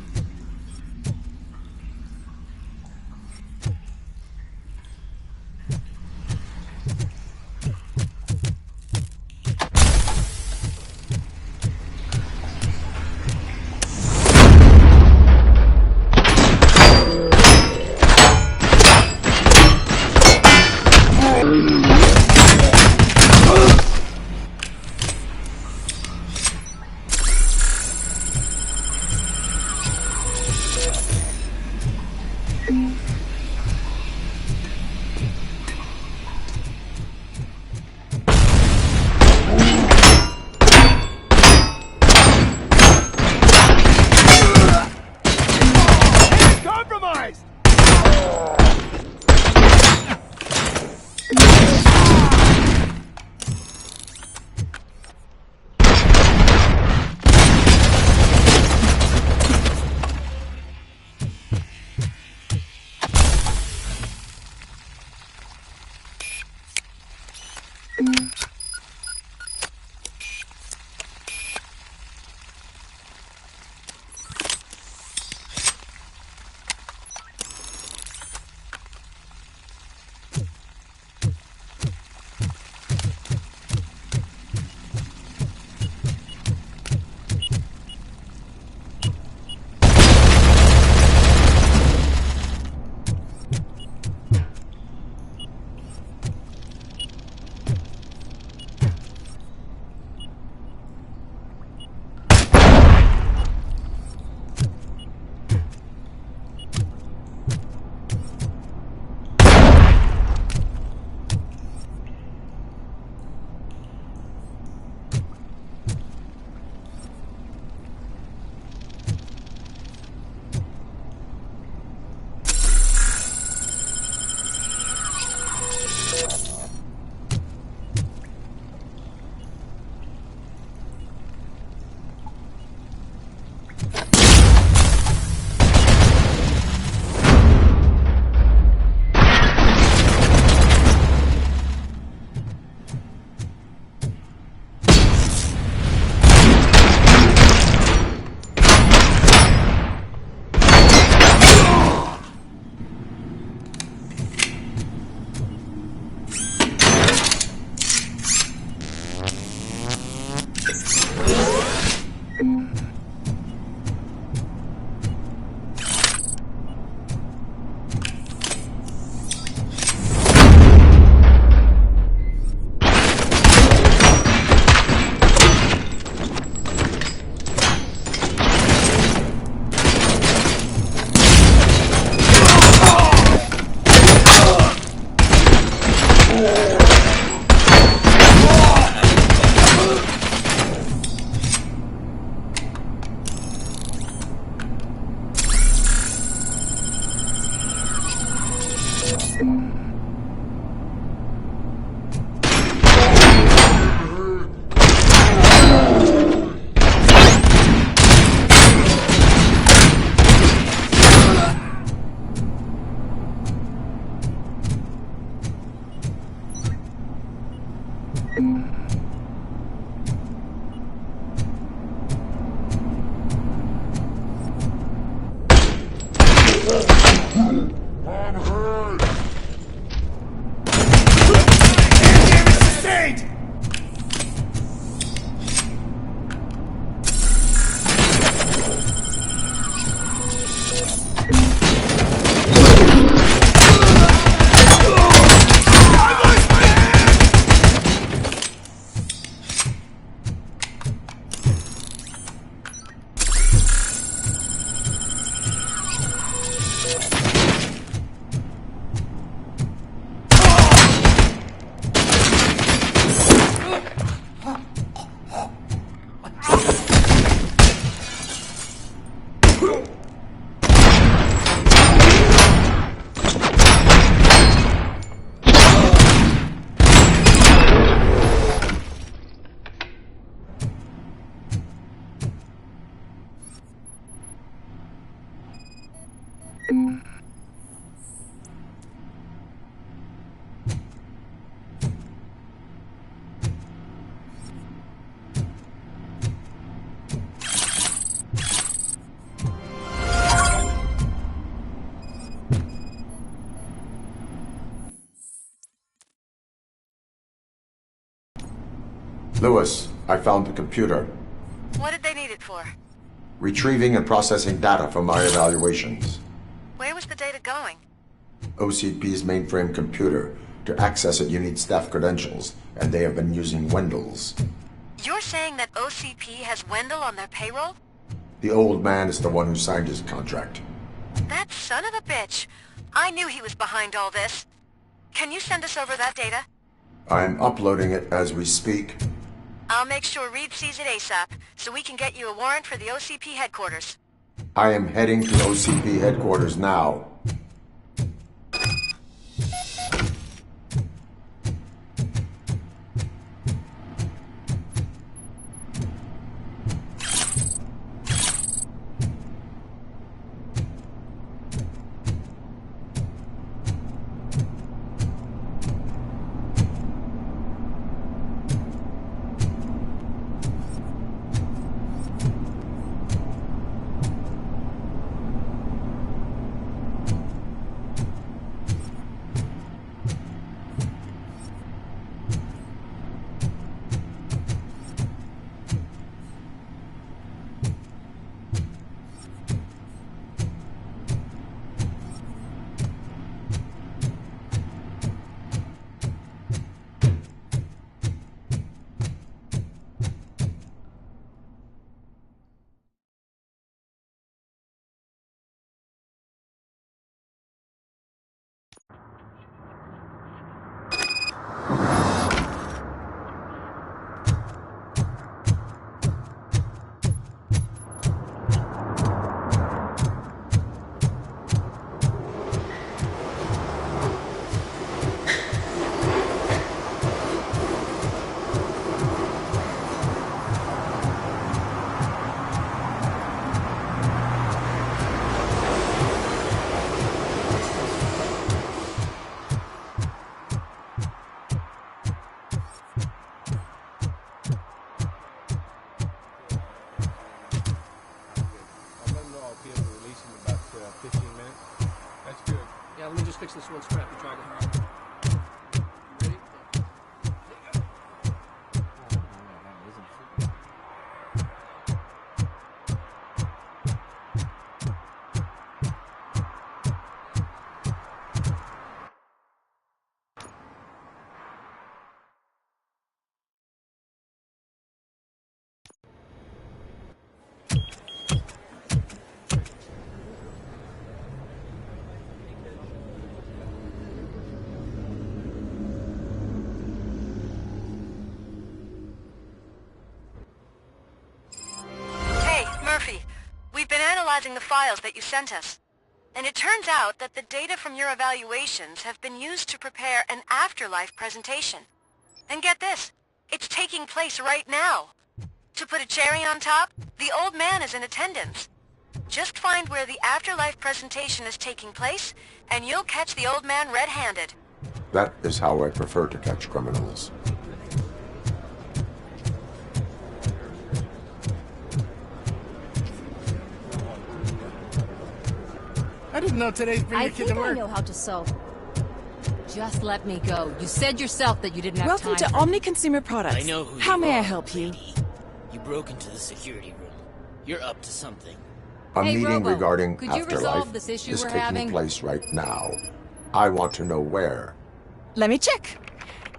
[SPEAKER 7] Lewis, I found the computer.
[SPEAKER 8] What did they need it for?
[SPEAKER 7] Retrieving and processing data from our evaluations.
[SPEAKER 8] Where was the data going?
[SPEAKER 7] OCP's mainframe computer. To access it, you need staff credentials, and they have been using Wendell's.
[SPEAKER 8] You're saying that OCP has Wendell on their payroll?
[SPEAKER 7] The old man is the one who signed his contract.
[SPEAKER 8] That son of a bitch. I knew he was behind all this. Can you send us over that data?
[SPEAKER 7] I'm uploading it as we speak.
[SPEAKER 8] I'll make sure Reed sees it ASAP, so we can get you a warrant for the OCP headquarters.
[SPEAKER 7] I am heading to OCP headquarters now.
[SPEAKER 11] Let me just fix this one scrap you tried to hide. Ready?
[SPEAKER 8] We've been analyzing the files that you sent us, and it turns out that the data from your evaluations have been used to prepare an afterlife presentation. And get this, it's taking place right now. To put a cherry on top, the old man is in attendance. Just find where the afterlife presentation is taking place, and you'll catch the old man red-handed.
[SPEAKER 7] That is how I prefer to catch criminals.
[SPEAKER 11] know today's bring your kid to work.
[SPEAKER 14] I know how to sew. Just let me go. You said yourself that you didn't have
[SPEAKER 23] Welcome
[SPEAKER 14] time
[SPEAKER 23] to Omni Consumer Products.
[SPEAKER 20] I know who
[SPEAKER 23] How
[SPEAKER 20] you
[SPEAKER 23] may I
[SPEAKER 20] are,
[SPEAKER 23] help you?
[SPEAKER 20] lady. You broke into the security room. You're up to something.
[SPEAKER 7] A
[SPEAKER 14] Hey,
[SPEAKER 7] meeting
[SPEAKER 14] Robo,
[SPEAKER 7] regarding
[SPEAKER 14] could you
[SPEAKER 7] afterlife
[SPEAKER 14] resolve this issue
[SPEAKER 7] is
[SPEAKER 14] we're
[SPEAKER 7] taking
[SPEAKER 14] having?
[SPEAKER 7] place right now. I want to know where.
[SPEAKER 23] Let me check.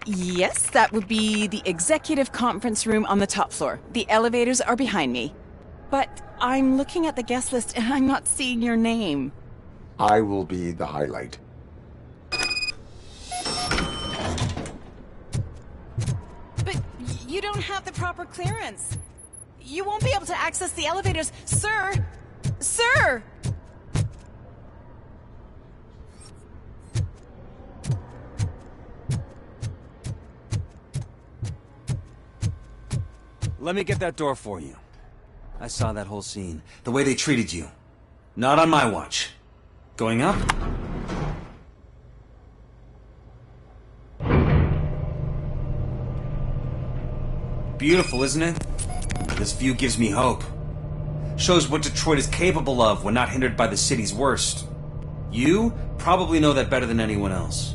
[SPEAKER 23] Yes, that would be the executive conference room on the top floor. The elevators are behind me. But I'm looking at the guest list and I'm not seeing your name.
[SPEAKER 7] I will be the highlight.
[SPEAKER 23] But you don't have the proper clearance. You won't be able to access the elevators, sir! Sir!
[SPEAKER 21] Let me get that door for you. I saw that whole scene. The way they treated you. Not on my watch. Going up? Beautiful, isn't it? This view gives me hope. Shows what Detroit is capable of when not hindered by the city's worst. You probably know that better than anyone else.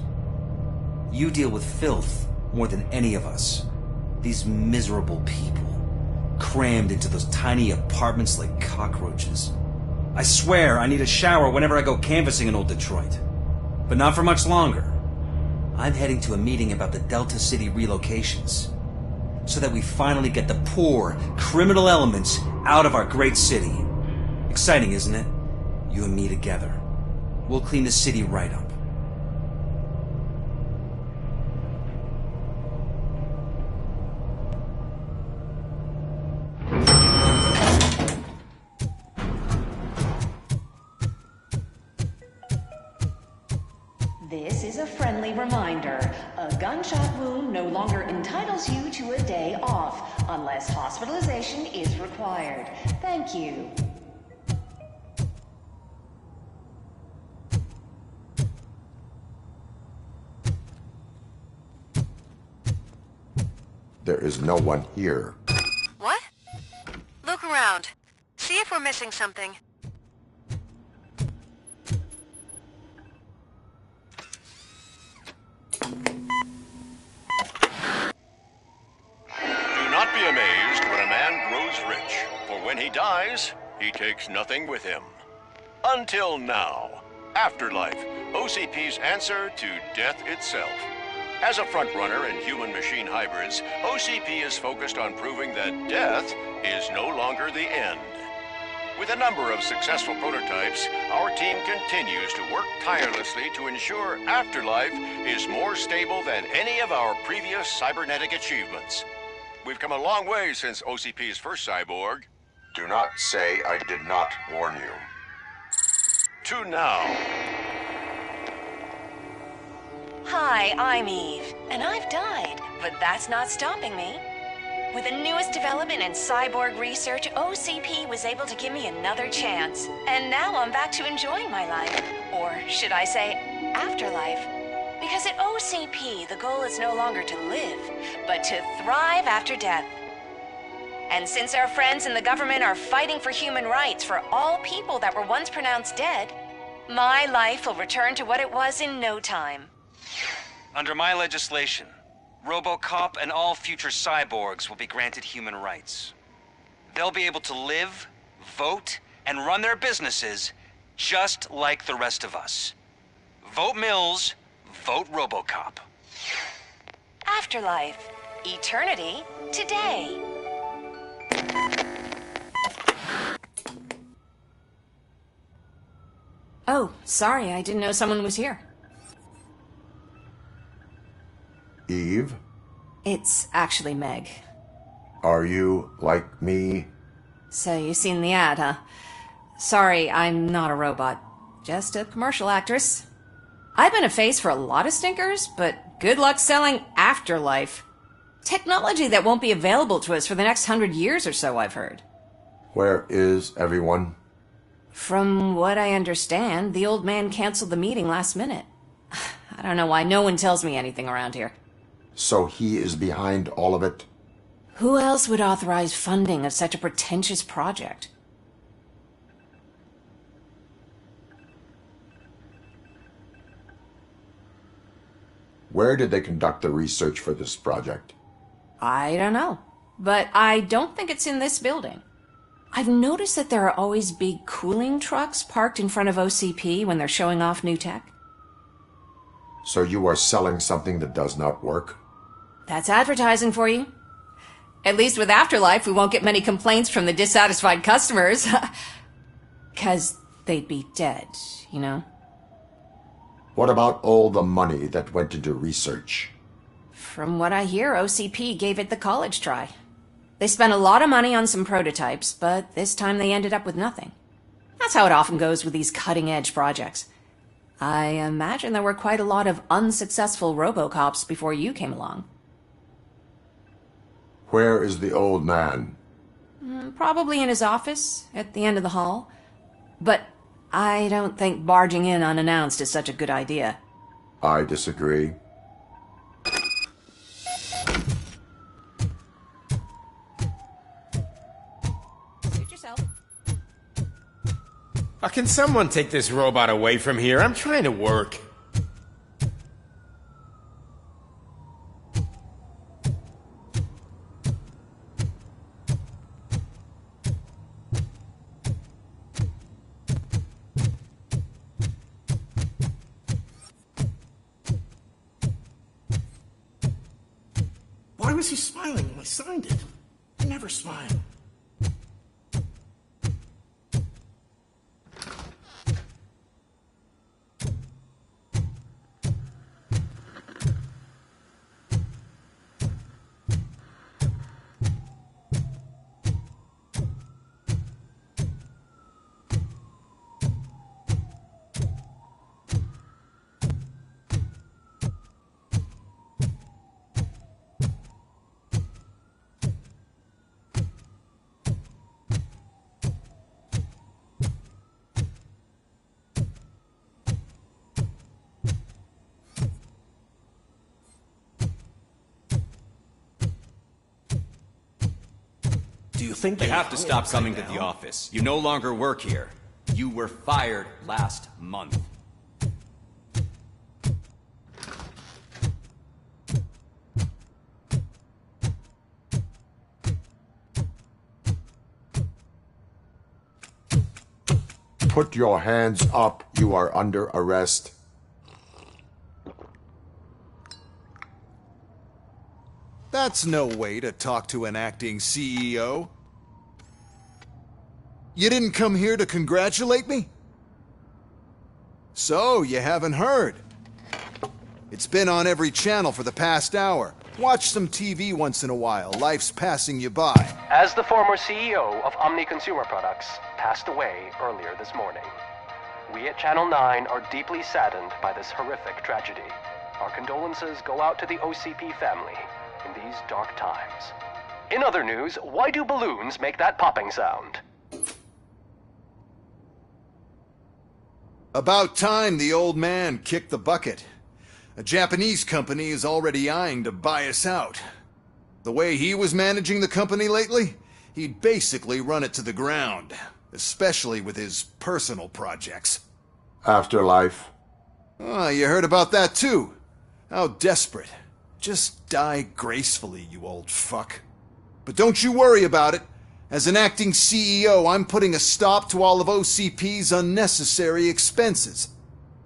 [SPEAKER 21] You deal with filth more than any of us. These miserable people, crammed into those tiny apartments like cockroaches. I swear I need a shower whenever I go canvassing in old Detroit. But not for much longer. I'm heading to a meeting about the Delta City relocations, so that we finally get the poor, criminal elements out of our great city. Exciting, isn't it? You and me together. We'll clean the city right up.
[SPEAKER 22] This is a friendly reminder. A gunshot wound no longer entitles you to a day off, unless hospitalization is required. Thank you.
[SPEAKER 7] There is no one here.
[SPEAKER 8] What? Look around. See if we're missing something.
[SPEAKER 25] Do not be amazed when a man grows rich, for when he dies, he takes nothing with him. Until now. Afterlife, OCP's answer to death itself. As a frontrunner in human-machine hybrids, OCP is focused on proving that death is no longer the end. With a number of successful prototypes, our team continues to work tirelessly to ensure Afterlife is more stable than any of our previous cybernetic achievements. We've come a long way since OCP's first cyborg.
[SPEAKER 7] Do not say I did not warn you.
[SPEAKER 25] To now.
[SPEAKER 22] Hi, I'm Eve, and I've died, but that's not stopping me. With the newest development in cyborg research, OCP was able to give me another chance. And now I'm back to enjoying my life. Or should I say, afterlife. Because at OCP, the goal is no longer to live, but to thrive after death. And since our friends in the government are fighting for human rights for all people that were once pronounced dead, my life will return to what it was in no time.
[SPEAKER 21] Under my legislation, Robocop and all future cyborgs will be granted human rights. They'll be able to live, vote, and run their businesses just like the rest of us. Vote Mills, vote Robocop.
[SPEAKER 22] Afterlife. Eternity. Today.
[SPEAKER 5] Oh, sorry, I didn't know someone was here.
[SPEAKER 7] Eve,
[SPEAKER 5] It's actually Meg.
[SPEAKER 7] are you like me?
[SPEAKER 5] So you've seen the ad, huh? Sorry, I'm not a robot. Just a commercial actress. I've been a face for a lot of stinkers, but good luck selling Afterlife. Technology that won't be available to us for the next 100 years or so, I've heard.
[SPEAKER 7] Where is everyone?
[SPEAKER 5] From what I understand, the old man canceled the meeting last minute. I don't know why no one tells me anything around here.
[SPEAKER 7] So he is behind all of it?
[SPEAKER 5] Who else would authorize funding of such a pretentious project?
[SPEAKER 7] Where did they conduct the research for this project?
[SPEAKER 22] I don't know, but I don't think it's in this building. I've noticed that there are always big cooling trucks parked in front of OCP when they're showing off new tech.
[SPEAKER 7] So you are selling something that does not work?
[SPEAKER 22] That's advertising for you. At least with Afterlife, we won't get many complaints from the dissatisfied customers. 'Cause they'd be dead, you know?
[SPEAKER 7] What about all the money that went into research?
[SPEAKER 22] From what I hear, OCP gave it the college try. They spent a lot of money on some prototypes, but this time they ended up with nothing. That's how it often goes with these cutting-edge projects. I imagine there were quite a lot of unsuccessful Robocops before you came along.
[SPEAKER 7] Where is the old man?
[SPEAKER 22] Probably in his office, at the end of the hall. But I don't think barging in unannounced is such a good idea.
[SPEAKER 7] I disagree.
[SPEAKER 22] Suit yourself.
[SPEAKER 9] Can someone take this robot away from here? I'm trying to work.
[SPEAKER 11] Why was he smiling when I signed it? I never smile. Do you think
[SPEAKER 21] You have to stop coming to the office. You no longer work here. You were fired last month.
[SPEAKER 7] Put your hands up. You are under arrest.
[SPEAKER 3] That's no way to talk to an acting CEO. You didn't come here to congratulate me? So, you haven't heard. It's been on every channel for the past hour. Watch some TV once in a while. Life's passing you by.
[SPEAKER 17] As the former CEO of Omni Consumer Products passed away earlier this morning, we at Channel 9 are deeply saddened by this horrific tragedy. Our condolences go out to the OCP family in these dark times. In other news, why do balloons make that popping sound?
[SPEAKER 3] About time the old man kicked the bucket. A Japanese company is already eyeing to buy us out. The way he was managing the company lately, he'd basically run it to the ground, especially with his personal projects.
[SPEAKER 7] Afterlife.
[SPEAKER 3] Oh, you heard about that too. How desperate. Just die gracefully, you old fuck. But don't you worry about it. As an acting CEO, I'm putting a stop to all of OCP's unnecessary expenses.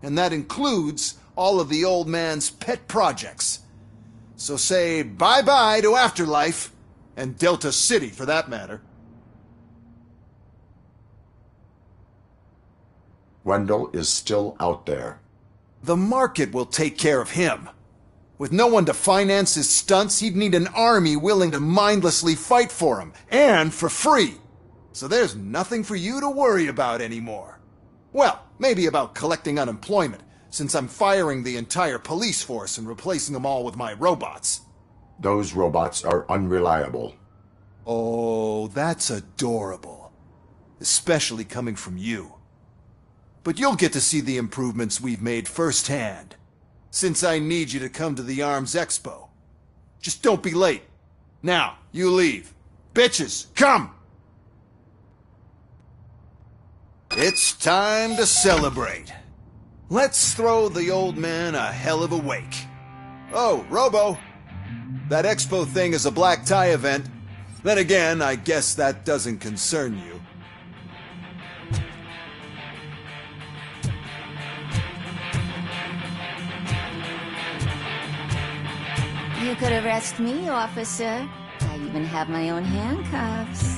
[SPEAKER 3] And that includes all of the old man's pet projects. So say bye-bye to Afterlife, and Delta City for that matter.
[SPEAKER 7] Wendell is still out there.
[SPEAKER 3] The market will take care of him. With no one to finance his stunts, he'd need an army willing to mindlessly fight for him, and for free. So there's nothing for you to worry about anymore. Well, maybe about collecting unemployment, since I'm firing the entire police force and replacing them all with my robots.
[SPEAKER 7] Those robots are unreliable.
[SPEAKER 3] Oh, that's adorable. Especially coming from you. But you'll get to see the improvements we've made firsthand. Since I need you to come to the Arms Expo. Just don't be late. Now, you leave. Bitches, come! It's time to celebrate. Let's throw the old man a hell of a wake. Oh, Robo! That expo thing is a black tie event. Then again, I guess that doesn't concern you.
[SPEAKER 4] You could arrest me, officer. I even have my own handcuffs.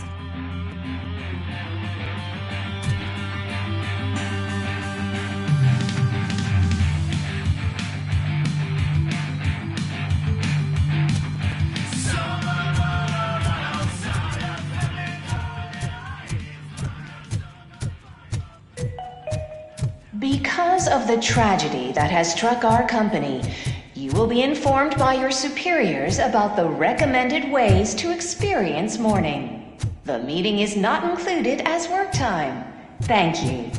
[SPEAKER 6] Because of the tragedy that has struck our company, you will be informed by your superiors about the recommended ways to experience mourning. The meeting is not included as work time. Thank you.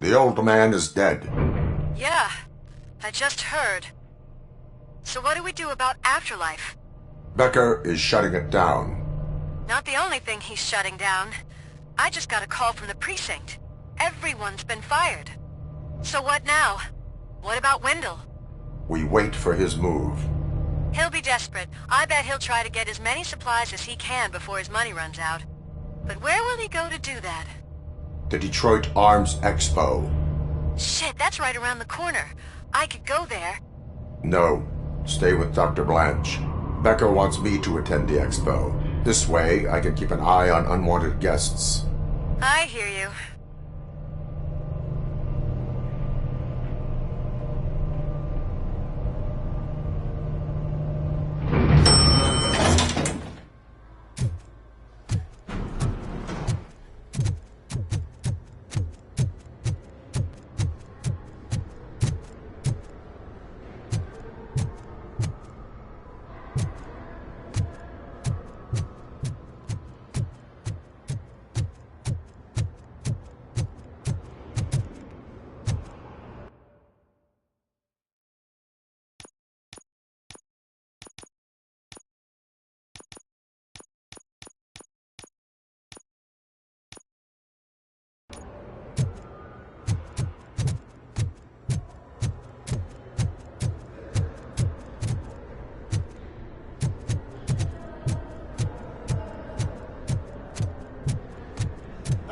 [SPEAKER 7] The old man is dead.
[SPEAKER 8] Yeah, I just heard. So what do we do about Afterlife?
[SPEAKER 7] Becker is shutting it down.
[SPEAKER 8] Not the only thing he's shutting down. I just got a call from the precinct. Everyone's been fired. So what now? What about Wendell?
[SPEAKER 7] We wait for his move.
[SPEAKER 8] He'll be desperate. I bet he'll try to get as many supplies as he can before his money runs out. But where will he go to do that?
[SPEAKER 7] The Detroit Arms Expo.
[SPEAKER 8] Shit, that's right around the corner. I could go there.
[SPEAKER 7] No. Stay with Dr. Blanche. Becker wants me to attend the expo. This way, I can keep an eye on unwanted guests.
[SPEAKER 8] I hear you.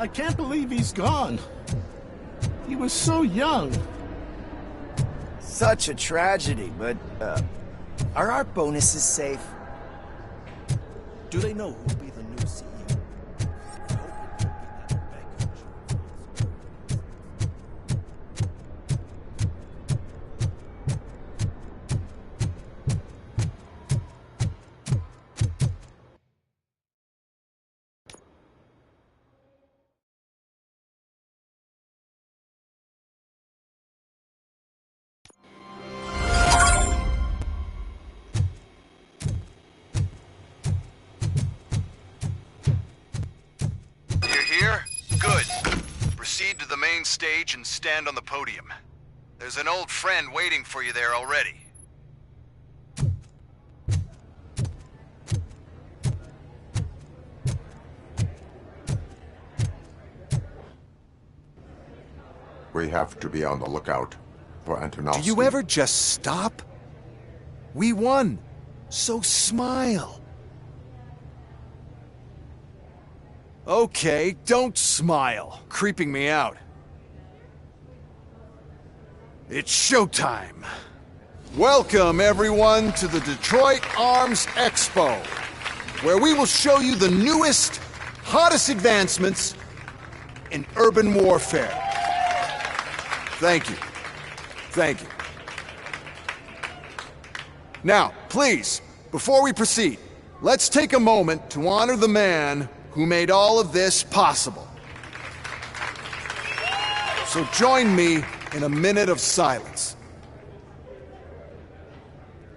[SPEAKER 11] I can't believe he's gone. He was so young.
[SPEAKER 2] Such a tragedy, but, are our bonuses safe?
[SPEAKER 11] Do they know who'll be the new CEO?
[SPEAKER 3] Proceed to the main stage and stand on the podium. There's an old friend waiting for you there already.
[SPEAKER 7] We have to be on the lookout for Antonovsky.
[SPEAKER 3] Do you ever just stop? We won, so smile. Okay, don't smile. Creeping me out. It's showtime. Welcome, everyone, to the Detroit Arms Expo, where we will show you the newest, hottest advancements in urban warfare. Thank you. Thank you. Now, please, before we proceed, let's take a moment to honor the man who made all of this possible. So join me in a minute of silence.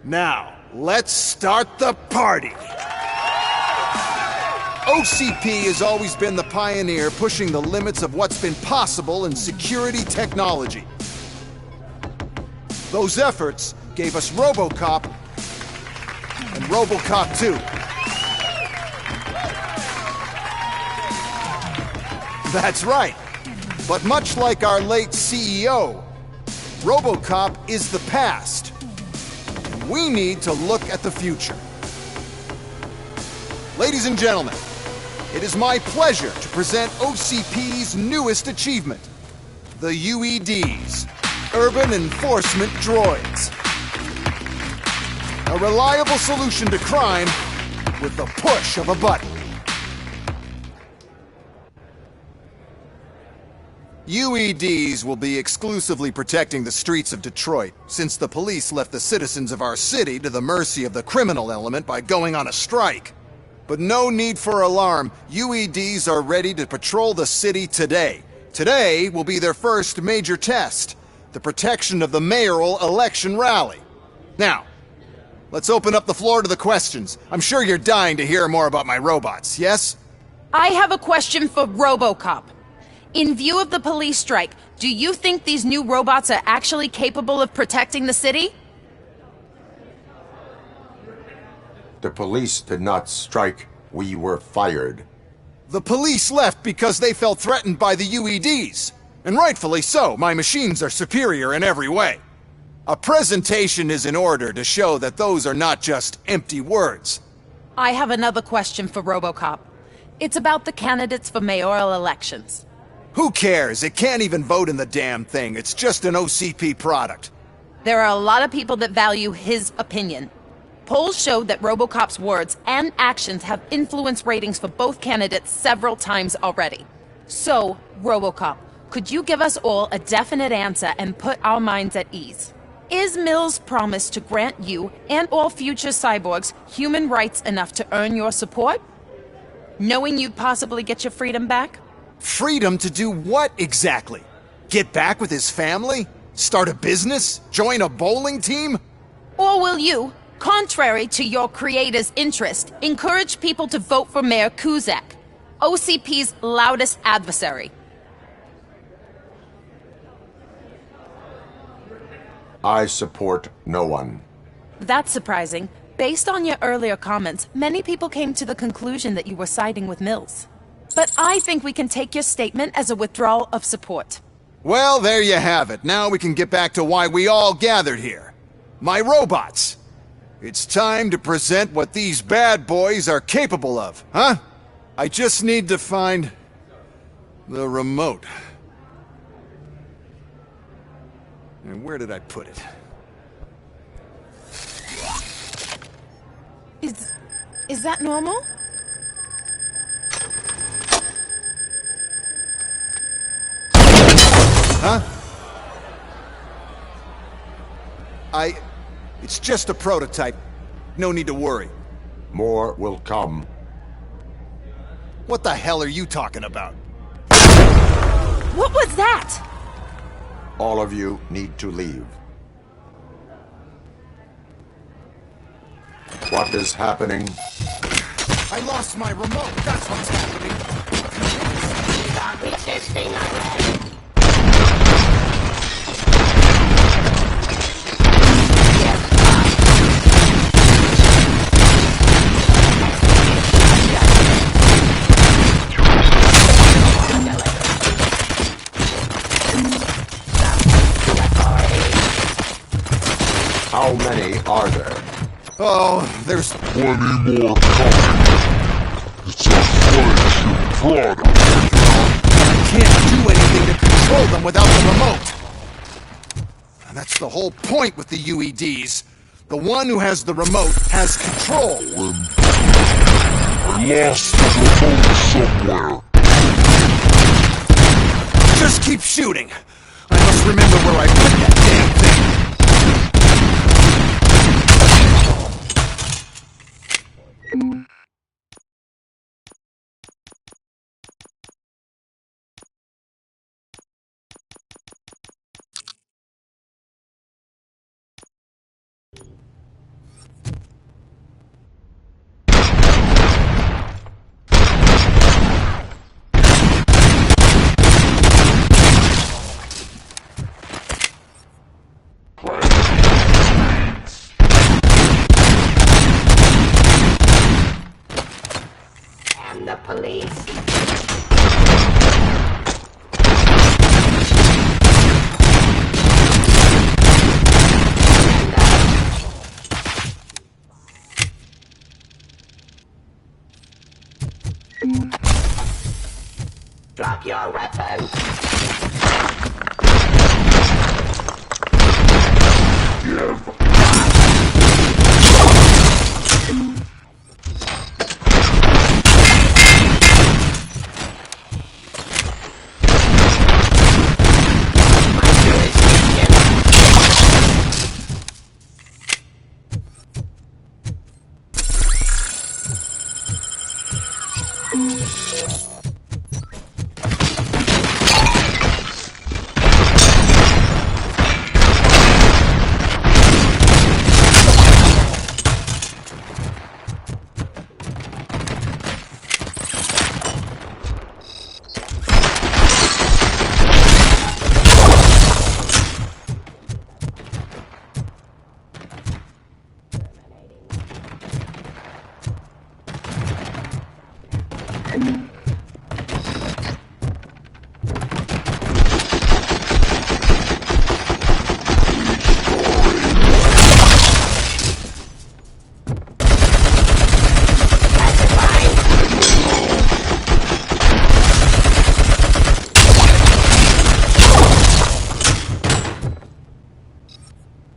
[SPEAKER 3] Now, let's start the party! OCP has always been the pioneer pushing the limits of what's been possible in security technology. Those efforts gave us Robocop and Robocop 2. That's right. But much like our late CEO, Robocop is the past. We need to look at the future. Ladies and gentlemen, it is my pleasure to present OCP's newest achievement, the UEDs, Urban Enforcement Droids. A reliable solution to crime with the push of a button. UEDs will be exclusively protecting the streets of Detroit, since the police left the citizens of our city to the mercy of the criminal element by going on a strike. But no need for alarm. UEDs are ready to patrol the city today. Today will be their first major test, the protection of the mayoral election rally. Now, let's open up the floor to the questions. I'm sure you're dying to hear more about my robots, yes?
[SPEAKER 14] I have a question for Robocop. In view of the police strike, do you think these new robots are actually capable of protecting the city?
[SPEAKER 7] The police did not strike. We were fired.
[SPEAKER 3] The police left because they felt threatened by the UEDs. And rightfully so. My machines are superior in every way. A presentation is in order to show that those are not just empty words.
[SPEAKER 14] I have another question for Robocop. It's about the candidates for mayoral elections.
[SPEAKER 3] Who cares? It can't even vote in the damn thing. It's just an OCP product.
[SPEAKER 14] There are a lot of people that value his opinion. Polls showed that Robocop's words and actions have influenced ratings for both candidates several times already. So, Robocop, could you give us all a definite answer and put our minds at ease? Is Mills' promise to grant you and all future cyborgs human rights enough to earn your support? Knowing you'd possibly get your freedom back?
[SPEAKER 3] Freedom to do what exactly? Get back with his family? Start a business? Join a bowling team?
[SPEAKER 14] Or will you, contrary to your creator's interest, encourage people to vote for Mayor Kuzak, OCP's loudest adversary?
[SPEAKER 7] I support no one.
[SPEAKER 14] That's surprising. Based on your earlier comments, many people came to the conclusion that you were siding with Mills. But I think we can take your statement as a withdrawal of support.
[SPEAKER 3] Well, there you have it. Now we can get back to why we all gathered here. My robots. It's time to present what these bad boys are capable of, huh? I just need to find The remote. And where did I put it?
[SPEAKER 14] Is that normal?
[SPEAKER 3] Huh? It's just a prototype. No need to worry.
[SPEAKER 7] More will come.
[SPEAKER 3] What the hell are you talking about?
[SPEAKER 14] What was that?
[SPEAKER 7] All of you need to leave. What is happening?
[SPEAKER 3] I lost my remote. That's what's happening.
[SPEAKER 13] Stop resisting already.
[SPEAKER 7] How many are there?
[SPEAKER 3] Oh, there's
[SPEAKER 15] plenty more coming. It's a flagship product.
[SPEAKER 3] I can't do anything to control them without the remote. And that's the whole point with the UEDs. The one who has the remote has control.
[SPEAKER 15] I lost the remote somewhere.
[SPEAKER 3] Just keep shooting. I must remember where I put that damn thing.
[SPEAKER 13] And the police. Drop your weapon.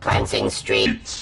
[SPEAKER 13] Cleansing streets.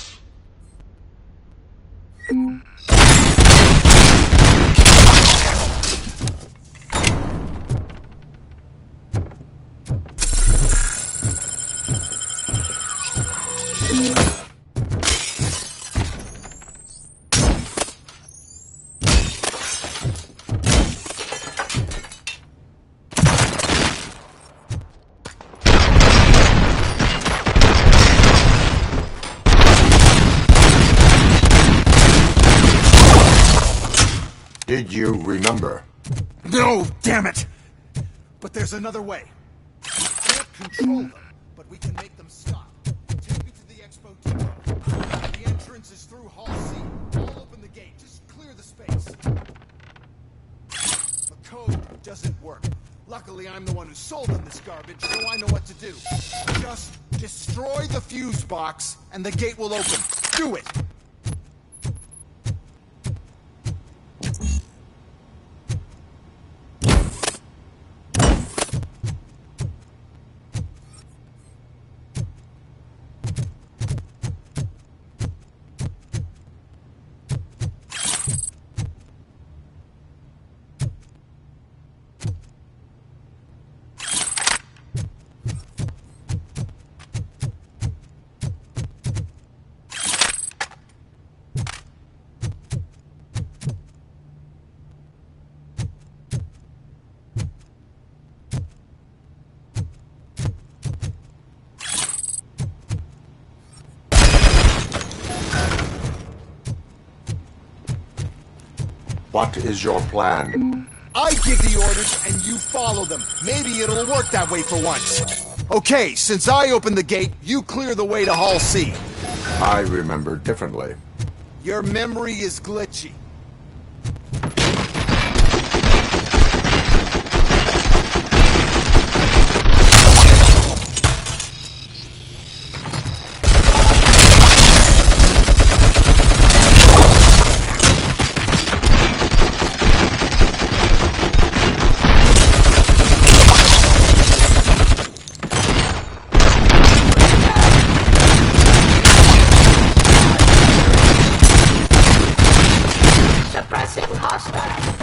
[SPEAKER 7] Did you remember?
[SPEAKER 3] No, damn it! But there's another way. We can't control them, but we can make them stop. Take me to the Expo Depot. The entrance is through Hall C. I'll open the gate. Just clear the space. The code doesn't work. Luckily, I'm the one who sold them this garbage, so I know what to do. Just destroy the fuse box, and the gate will open. Do it!
[SPEAKER 7] What is your plan?
[SPEAKER 3] I give the orders and you follow them. Maybe it'll work that way for once. Okay, since I opened the gate, you clear the way to Hall C.
[SPEAKER 7] I remember differently.
[SPEAKER 3] Your memory is glitchy.
[SPEAKER 13] Suppressing hostile.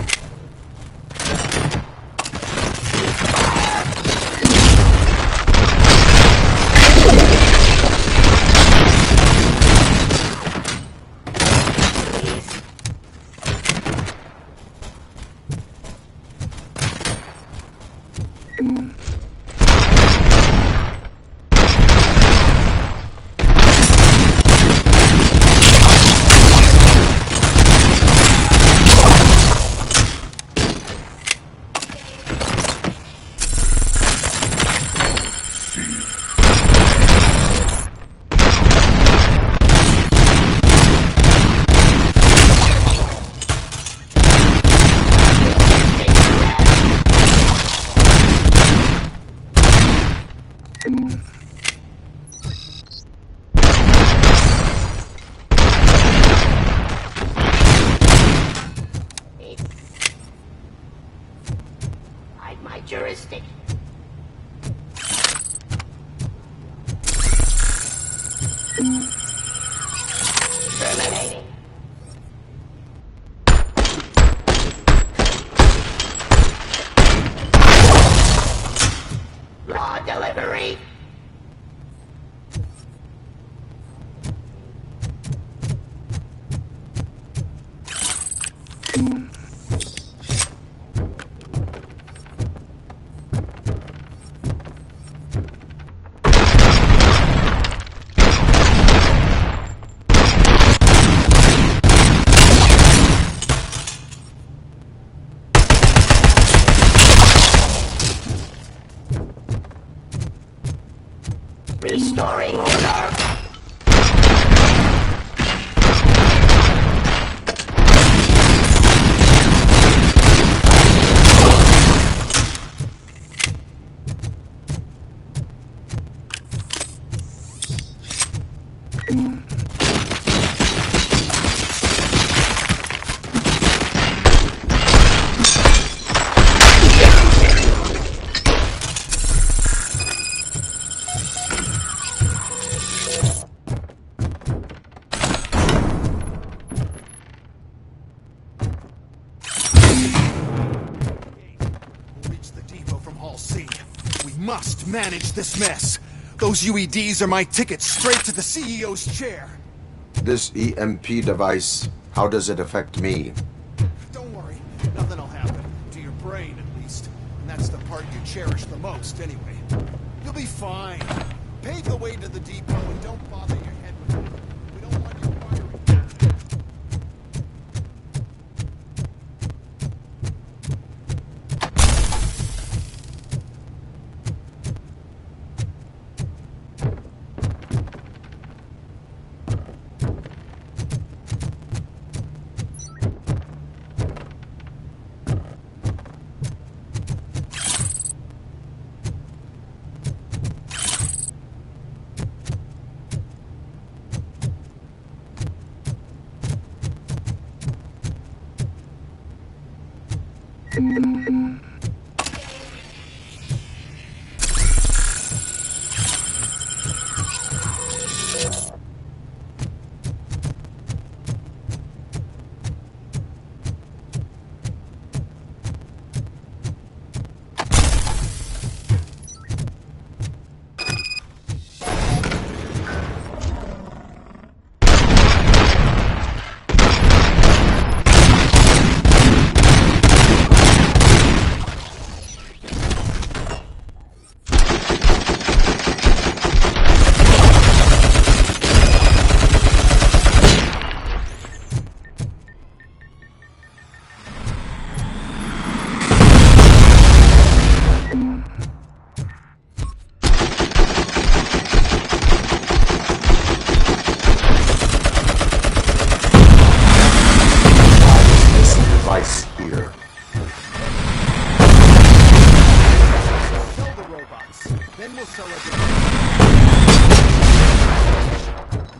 [SPEAKER 13] Hide my jurisdiction. Terminating. Raw delivery. Restoring order.
[SPEAKER 3] Must manage this mess. Those UEDs are my ticket straight to the CEO's chair.
[SPEAKER 7] This EMP device, how does it affect me?
[SPEAKER 3] Don't worry, nothing'll happen. To your brain, at least. And that's the part you cherish the most, anyway. You'll be fine. Pave the way to the depot and don't bother your head with it. We don't want you firing.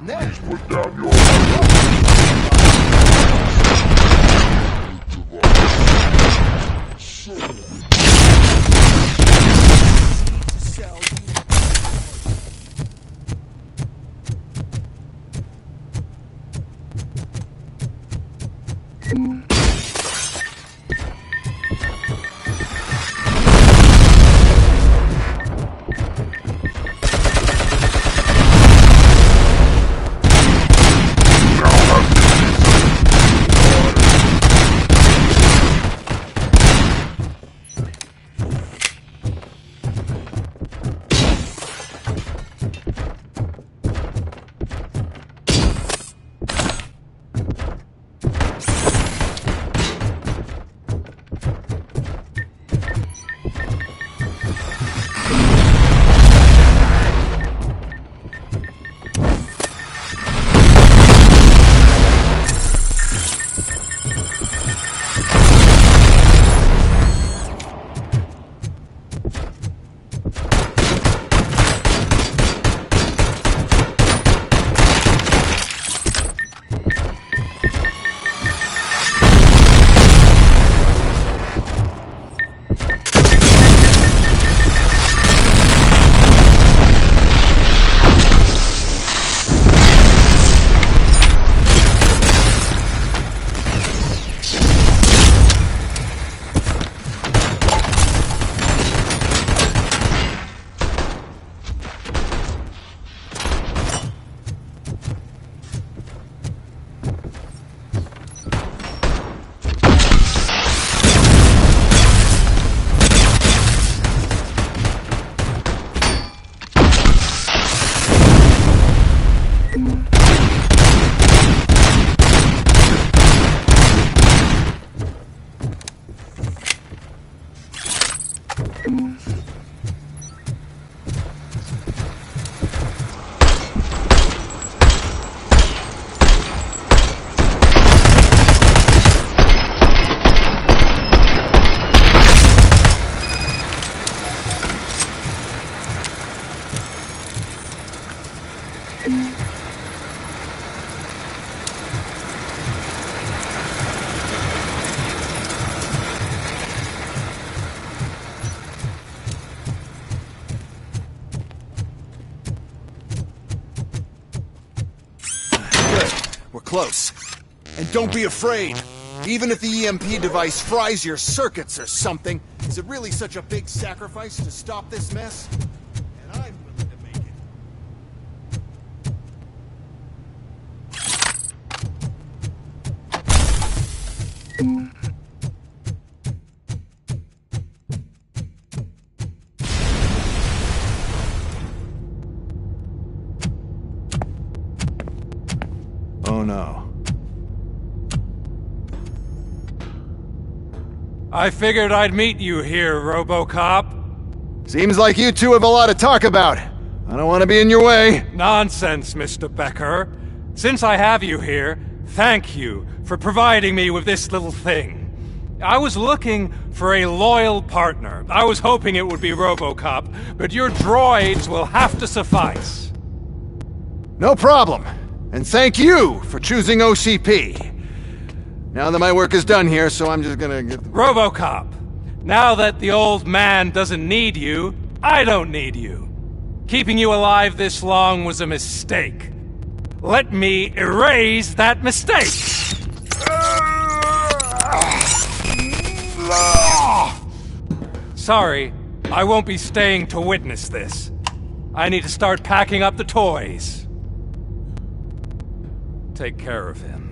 [SPEAKER 3] Next,
[SPEAKER 15] put down your
[SPEAKER 3] We're close. And don't be afraid. Even if the EMP device fries your circuits or something, is it really such a big sacrifice to stop this mess? And I'm willing to make it. Oh no.
[SPEAKER 10] I figured I'd meet you here, Robocop.
[SPEAKER 3] Seems like you two have a lot to talk about. I don't want to be in your way.
[SPEAKER 10] Nonsense, Mr. Becker. Since I have you here, thank you for providing me with this little thing. I was looking for a loyal partner. I was hoping it would be Robocop, but your droids will have to suffice.
[SPEAKER 3] No problem. And thank you for choosing OCP. Now that my work is done here, so I'm just gonna get...
[SPEAKER 10] Robocop, now that the old man doesn't need you, I don't need you. Keeping you alive this long was a mistake. Let me erase that mistake! Sorry, I won't be staying to witness this. I need to start packing up the toys. Take care of him.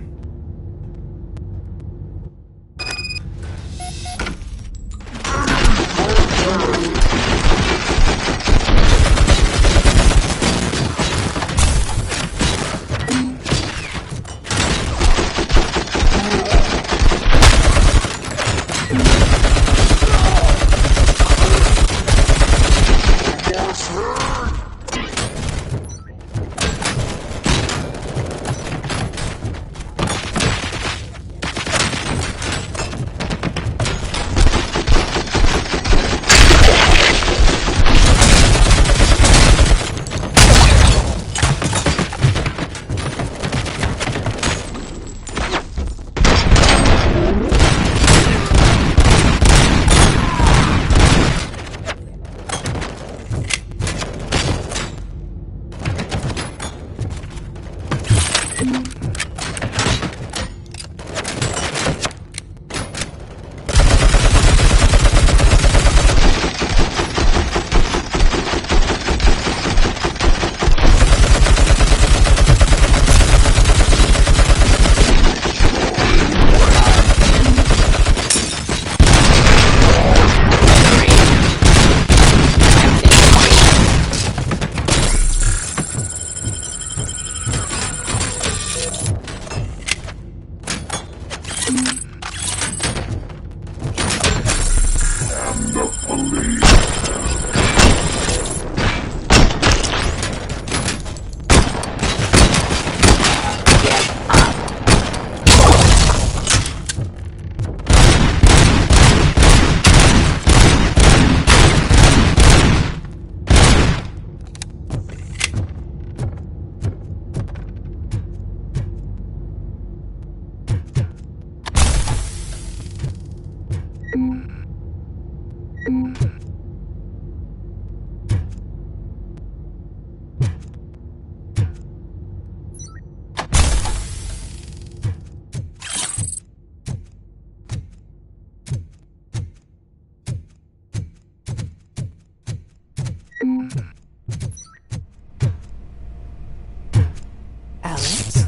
[SPEAKER 5] Alex?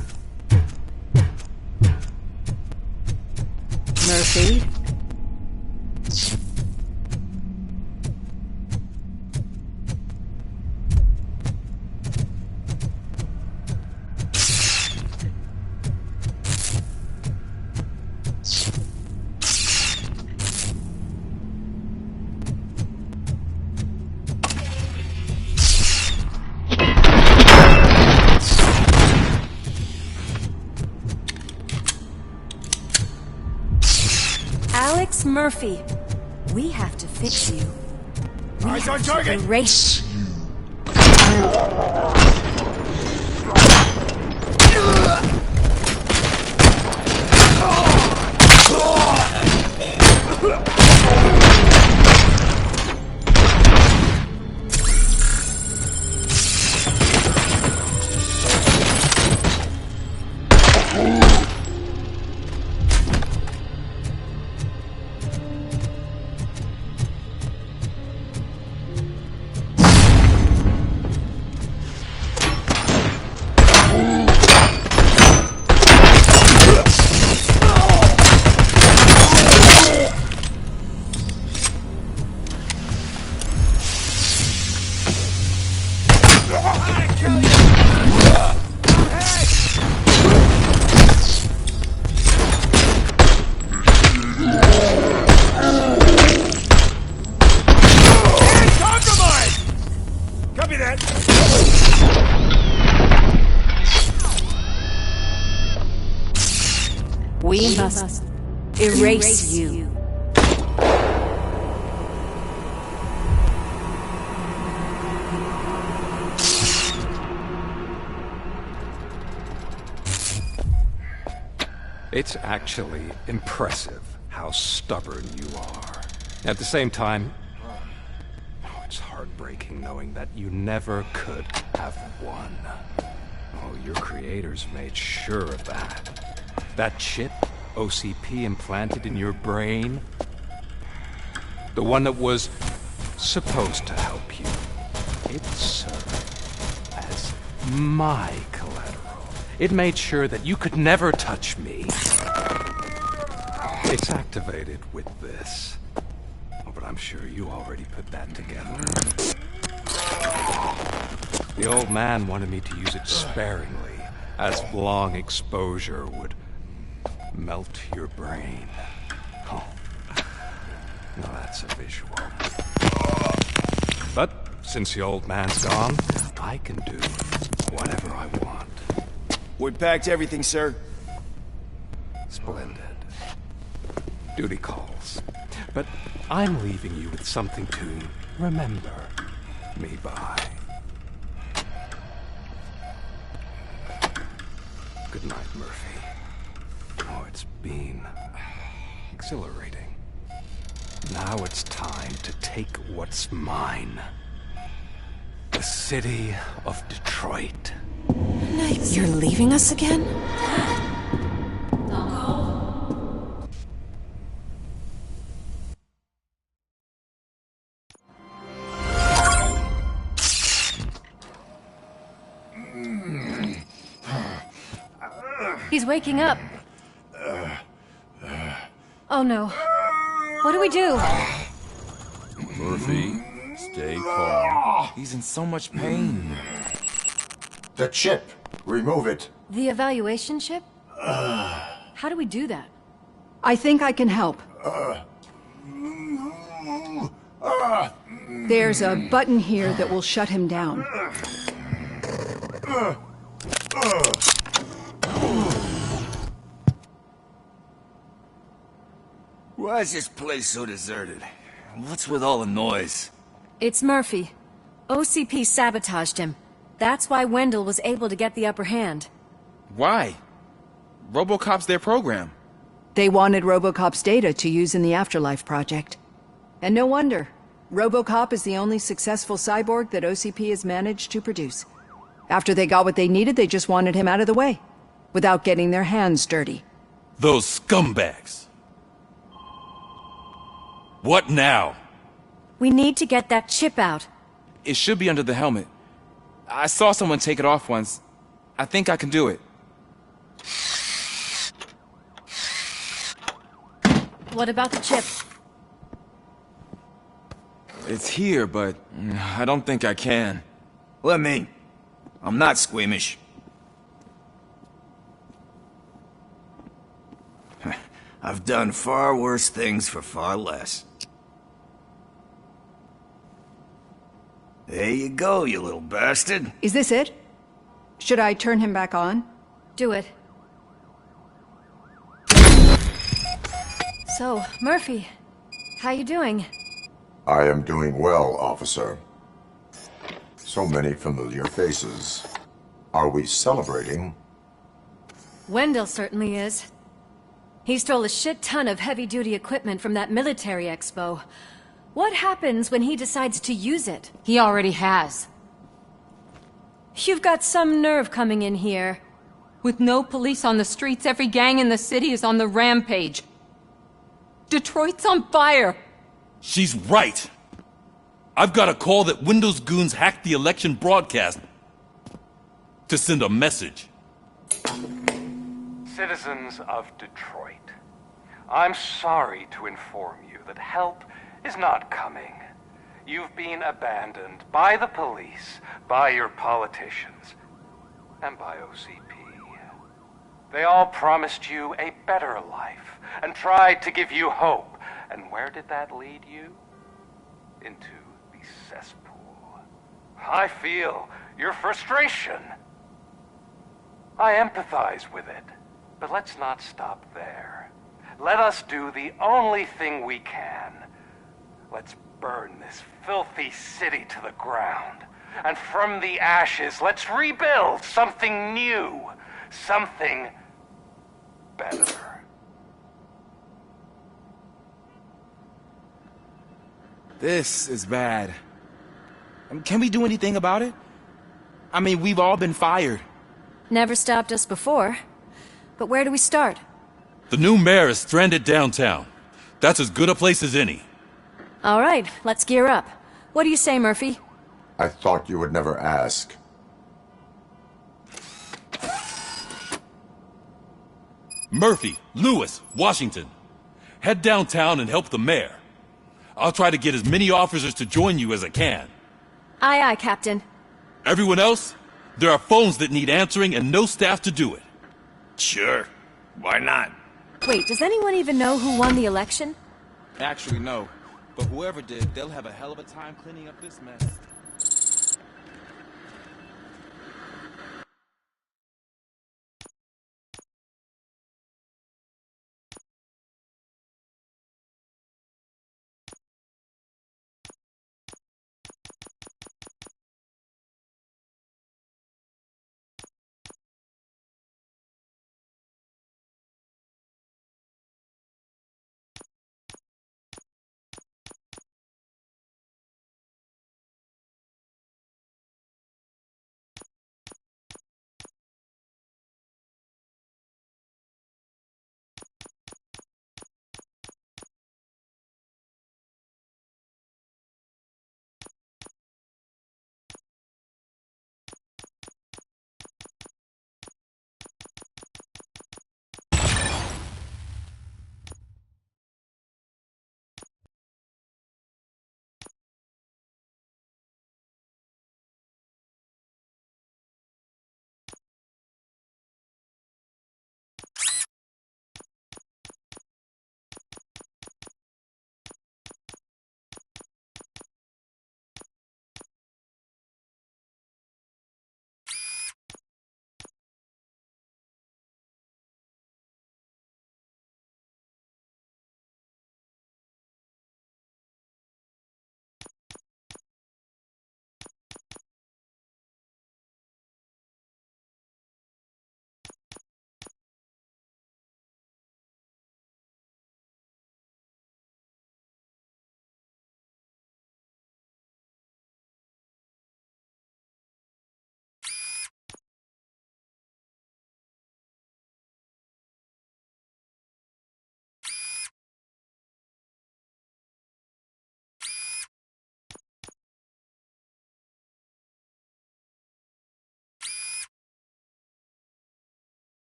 [SPEAKER 5] Murphy? Alex Murphy, we have to fix you.
[SPEAKER 2] Eyes on target!
[SPEAKER 5] Erase you. We must erase you.
[SPEAKER 10] It's actually impressive how stubborn you are. At the same time, it's heartbreaking knowing that you never could have won. Oh, your creators made sure of that. That chip OCP implanted in your brain, the one that was supposed to help you, it served as my collateral. It made sure that you could never touch me. It's activated with this. Oh, but I'm sure you already put that together. The old man wanted me to use it sparingly, as long exposure would melt your brain. Oh, now that's a visual. But since the old man's gone, I can do whatever I want.
[SPEAKER 2] We packed everything, sir.
[SPEAKER 10] Splendid. Duty calls. But I'm leaving you with something to remember me by. Good night, Murphy. Oh, it's been exhilarating. Now it's time to take what's mine. The city of Detroit.
[SPEAKER 23] You're leaving us again?
[SPEAKER 5] He's waking up. Oh no. What do we do?
[SPEAKER 1] Murphy, stay calm. He's in so much pain.
[SPEAKER 7] The chip. Remove it.
[SPEAKER 5] The evaluation chip? How do we do that?
[SPEAKER 12] I think I can help. There's a button here that will shut him down.
[SPEAKER 2] Why is this place so deserted? What's with all the noise?
[SPEAKER 5] It's Murphy. OCP sabotaged him. That's why Wendell was able to get the upper hand.
[SPEAKER 1] Why? Robocop's their program.
[SPEAKER 12] They wanted Robocop's data to use in the Afterlife project. And no wonder. Robocop is the only successful cyborg that OCP has managed to produce. After they got what they needed, they just wanted him out of the way, without getting their hands dirty.
[SPEAKER 16] Those scumbags. What now?
[SPEAKER 5] We need to get that chip out.
[SPEAKER 1] It should be under the helmet. I saw someone take it off once. I think I can do it.
[SPEAKER 5] What about the chip?
[SPEAKER 1] It's here, but I don't think I can.
[SPEAKER 2] Let me. I'm not squeamish. I've done far worse things for far less. There you go, you little bastard.
[SPEAKER 12] Is this it? Should I turn him back on?
[SPEAKER 5] Do it. So, Murphy, how you doing?
[SPEAKER 7] I am doing well, officer. So many familiar faces. Are we celebrating?
[SPEAKER 5] Wendell certainly is. He stole a shit ton of heavy-duty equipment from that military expo. What happens when he decides to use it?
[SPEAKER 14] He already has.
[SPEAKER 5] You've got some nerve coming in here.
[SPEAKER 14] With no police on the streets, every gang in the city is on the rampage. Detroit's on fire.
[SPEAKER 16] She's right. I've got a call that Windows goons hacked the election broadcast to send a message.
[SPEAKER 10] Citizens of Detroit, I'm sorry to inform you that help is not coming. You've been abandoned by the police, by your politicians, and by OCP. They all promised you a better life and tried to give you hope. And where did that lead you? Into the cesspool. I feel your frustration. I empathize with it, but let's not stop there. Let us do the only thing we can. Let's burn this filthy city to the ground. And from the ashes, let's rebuild something new. Something better.
[SPEAKER 1] This is bad. Can we do anything about it? I mean, we've all been fired.
[SPEAKER 5] Never stopped us before. But where do we start?
[SPEAKER 16] The new mayor is stranded downtown. That's as good a place as any.
[SPEAKER 5] All right, let's gear up. What do you say, Murphy?
[SPEAKER 7] I thought you would never ask.
[SPEAKER 16] Murphy, Lewis, Washington. Head downtown and help the mayor. I'll try to get as many officers to join you as I can.
[SPEAKER 5] Aye, aye, Captain.
[SPEAKER 16] Everyone else? There are phones that need answering and no staff to do it.
[SPEAKER 2] Sure. Why not?
[SPEAKER 5] Wait, does anyone even know who won the election?
[SPEAKER 1] Actually, no. But whoever did, they'll have a hell of a time cleaning up this mess.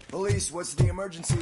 [SPEAKER 18] Police, what's the emergency?